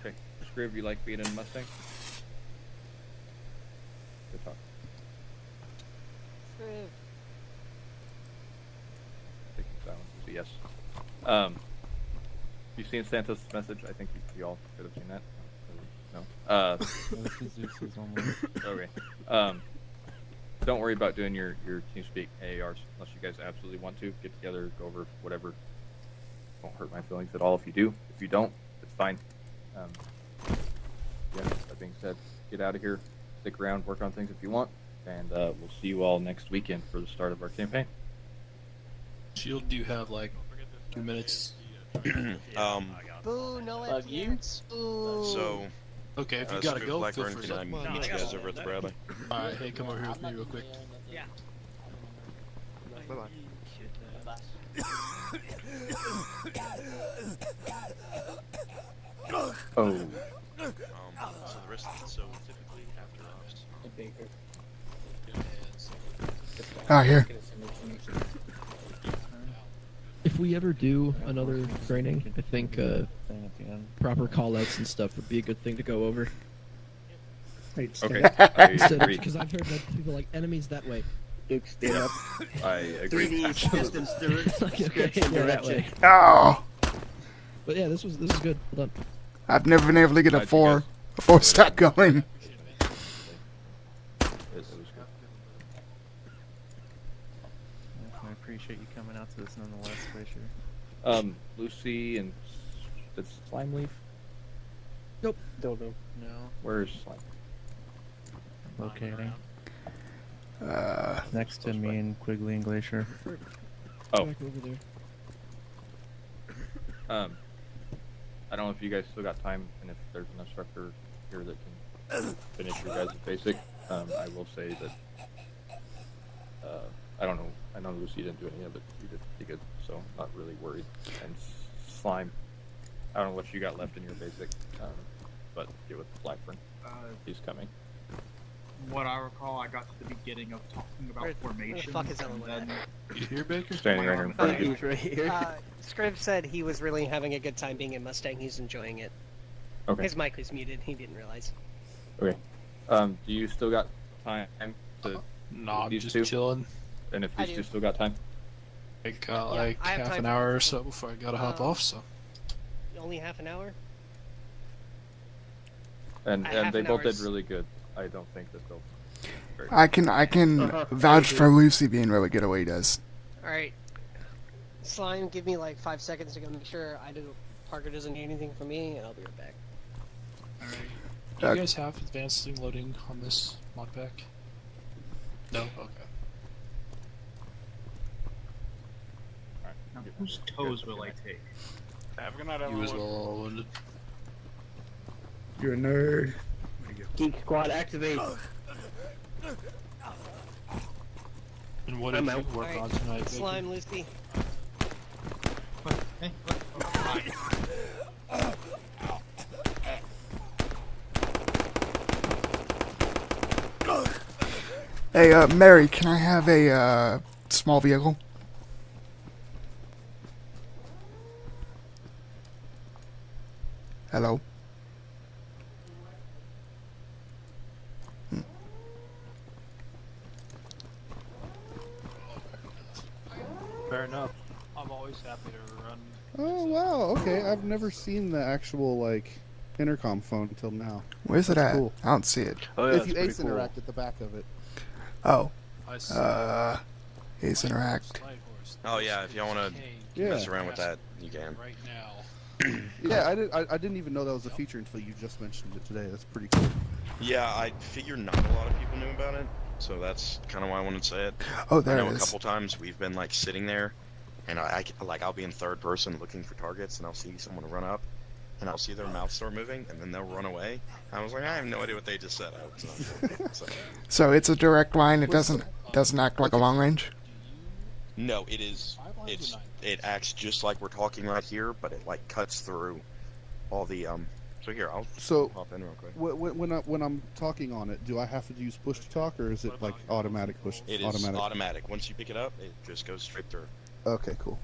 Okay. Scrib, you like being in a Mustang? Good talk. Take silence as a yes. You seen Santos' message? I think you all could have seen that. No. Okay. Don't worry about doing your TeamSpeak AARs unless you guys absolutely want to. Get together, go over whatever. Won't hurt my feelings at all if you do. If you don't, it's fine. Yeah, that being said, get out of here. Stick around, work on things if you want, and we'll see you all next weekend for the start of our campaign. Shield, do you have like 2 minutes? Boo, no FTX. Boo. So, okay, if you gotta go, feel Blackburn, free. can I meet you guys over at the Bradley? Alright, hey, come over here with me real quick. Yeah. Bye-bye. Oh. So the rest of it, so typically after ops. Here. If we ever do another training, I think proper callouts and stuff would be a good thing to go over. Okay, I agree. Because I've heard that people like enemies that way. Duke, stand up. I agree. 3D distance Okay, yeah, that way. Oh! But yeah, this was good. Well done. I've never been able to get a four stack going. I appreciate you coming out to this nonetheless, Glacier. Lucy and did Slime leave? Nope. Don't know. No. Where's Slime? Locating. Next to me and Quigley and Glacier. Oh. Back over there. I don't know if you guys still got time, and if there's an instructor here that can finish your guys' basic. I will say that I don't know. I know Lucy didn't do any of it. You did pretty good, so not really worried. And Slime, I don't know what you got left in your basic, but get with Blackburn. He's coming. What I recall, I got to the beginning of talking about formation. Where the fuck is Ellen and then You here, Baker? Standing right here in front of you. He's right here. Scrib said he was really having a good time being in Mustang. He's enjoying it. Okay. His mic was muted. He didn't realize. Okay. Do you still got time to? Nah, I'm these just two? chilling. And if I these do. two still got time? I got Yeah, like I have half time an for hour both or of so them. before I gotta hop off, so. Only half an hour? And half they an both did hour's- really good. I don't think that they'll. I can vouch for Lucy being really good at what he does. Alright. Slime, give me like 5 seconds to go make sure Parker doesn't need anything from me, and I'll be right back. Do you guys have advanced thing loading on this mod pack? No? Okay. now, whose toes will I take? Have a good night, You everyone. as well, Lyndon. You're a nerd. Geek Squad activate. And what did I'm you out. work Alright, on tonight, Baker? Slime, Lucy. Hey, Hey, Mary, can I have a small vehicle? Hello? Fair enough. I'm always happy to run. Oh wow, okay. I've never seen the actual like intercom phone until now. Where's it That's at? cool. I don't see it. Oh yeah, If it's you pretty ace cool. interact at the back of it. Oh. I see. Ace Interact. Oh yeah, if y'all want to mess around with that, you can. Right now. Yeah, I didn't even know that was a feature until you just mentioned it today. That's pretty cool. Yeah, I figure not a lot of people knew about it, so that's kind of why I wanted to say it. Oh, there I know it a is. couple times we've been like sitting there, and I'll be in third person looking for targets, and I'll see someone run up, and I'll see their mouth start moving, and then they'll run away. I was like, I have no idea what they just said. So it's a direct line. It doesn't act like a long range. No, it is. It acts just like we're talking right here, but it like cuts through all the So here, I'll hop in real quick. When I'm talking on it, do I have to use push to talk, or is it like automatic push? It is automatic. Once you pick it up, it just goes straight through. Okay, cool.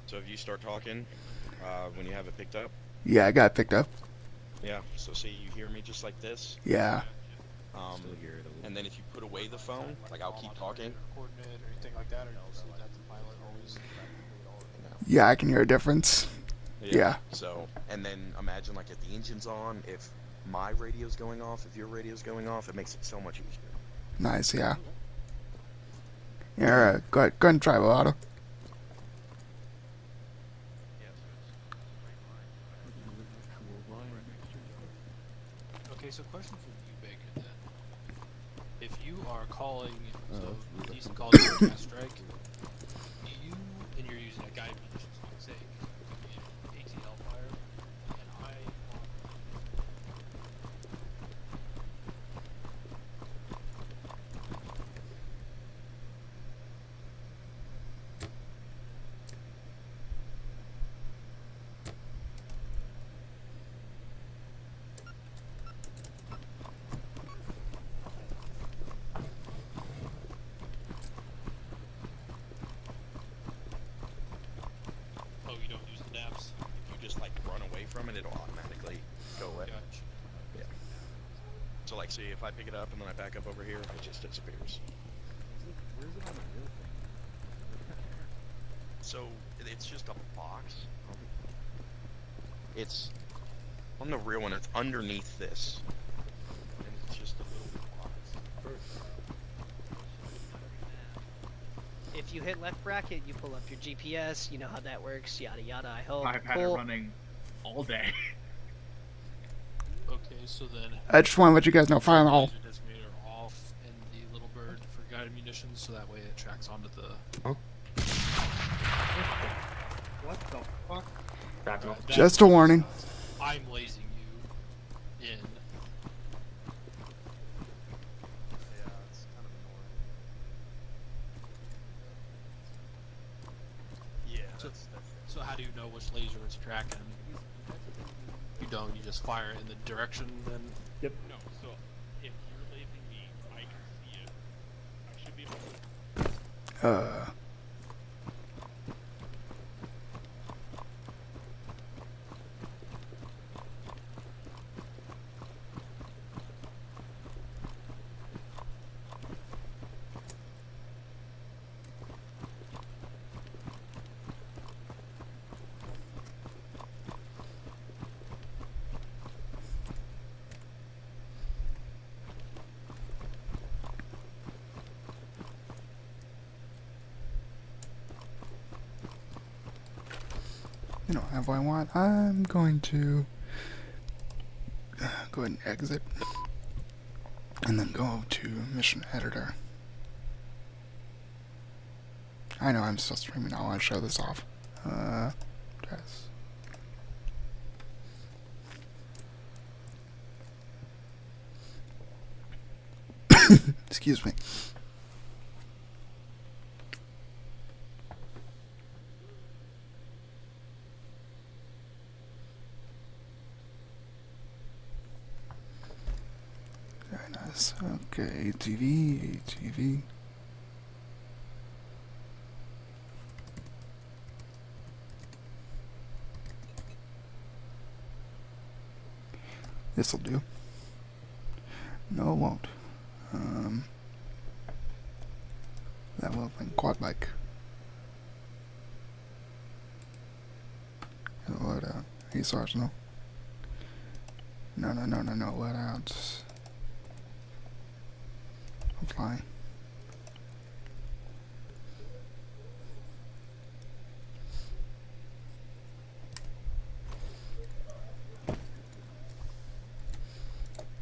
So if you start talking, when you have it picked up. Yeah, I got it picked up. Yeah. So see, you hear me just like this. Yeah. And then if you put away the phone, like I'll keep talking. Coordinate or anything like that, or you see that the pilot always. Yeah, I can hear a difference. Yeah. So, and then imagine like if the engine's on, if my radio's going off, if your radio's going off, it makes it so much easier. Nice, yeah. Yeah, go ahead and try Auto. Okay, so question for you, Baker, then. If you are calling, so decent call to a gas strike, do you, and you're using a guided munitions, like say, ATL fire, and I want Oh, you don't use the naps? If you just like run away from it, it'll automatically go away. Gotcha. Yeah. So like, see, if I pick it up and then I back up over here, it just disappears. Where's it on the real thing? So it's just a box. It's on the real one. It's underneath this, and it's just a little box. If you hit left bracket, you pull up your GPS. You know how that works. Yada yada. I hope. I've had it running all day. Okay, so then. I just want to let you guys know, fire in the hole. Laser designator off and the little bird for guided munitions, so that way it tracks onto the. What the fuck? Just a warning. I'm lasing you in. Yeah. So how do you know which laser it's tracking? You don't. You just fire it in the direction. Then. Yep. No. So if you're lasing me, I can see it. I should be able to. You don't have what I want. I'm going to go ahead and exit. And then go to mission editor. I know I'm still streaming. I want to show this off. Dress. Excuse me. Okay, ATV. This'll do. No, it won't. That little thing, quad bike. Load out. He's arsenal. No, load out. I'm flying.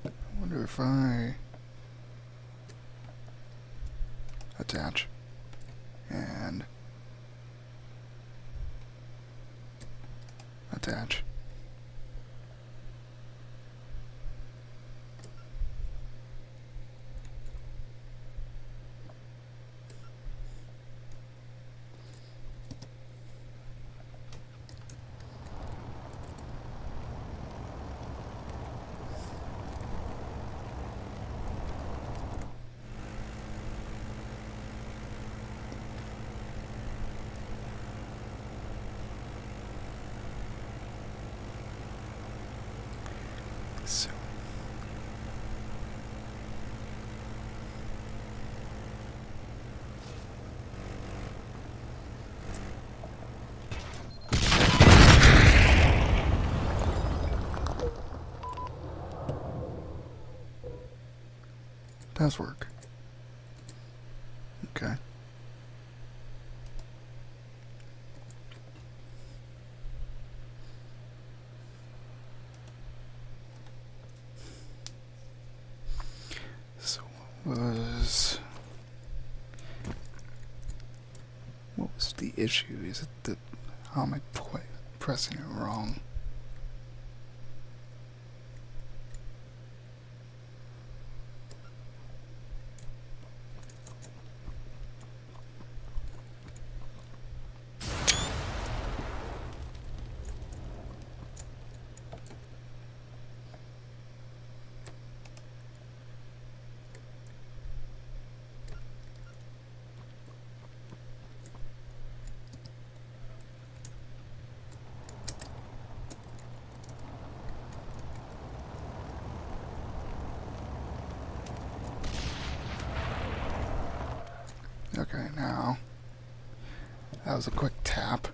I wonder if I attach and attach. So does work. Okay. So what was the issue? Is it that how am I pressing it wrong? Okay, now that was a quick tap.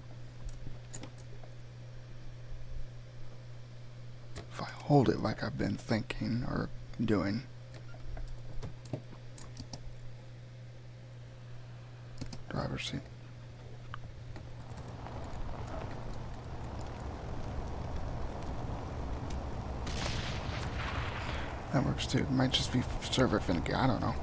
If I hold it like I've been thinking or doing, driver's seat. That works too. It might just be server finicky, I don't know.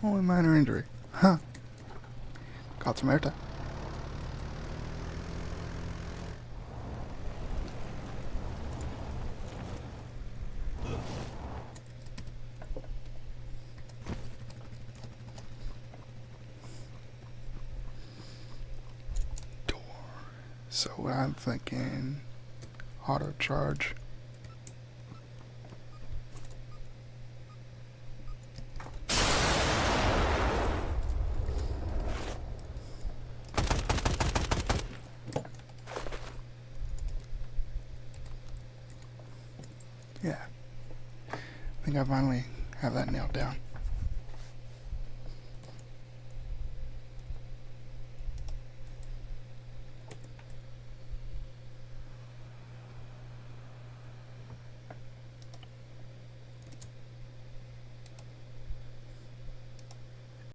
Only minor injury. Huh. Got some airtime. Door. So what I'm thinking, auto charge. Yeah. I think I finally have that nailed down.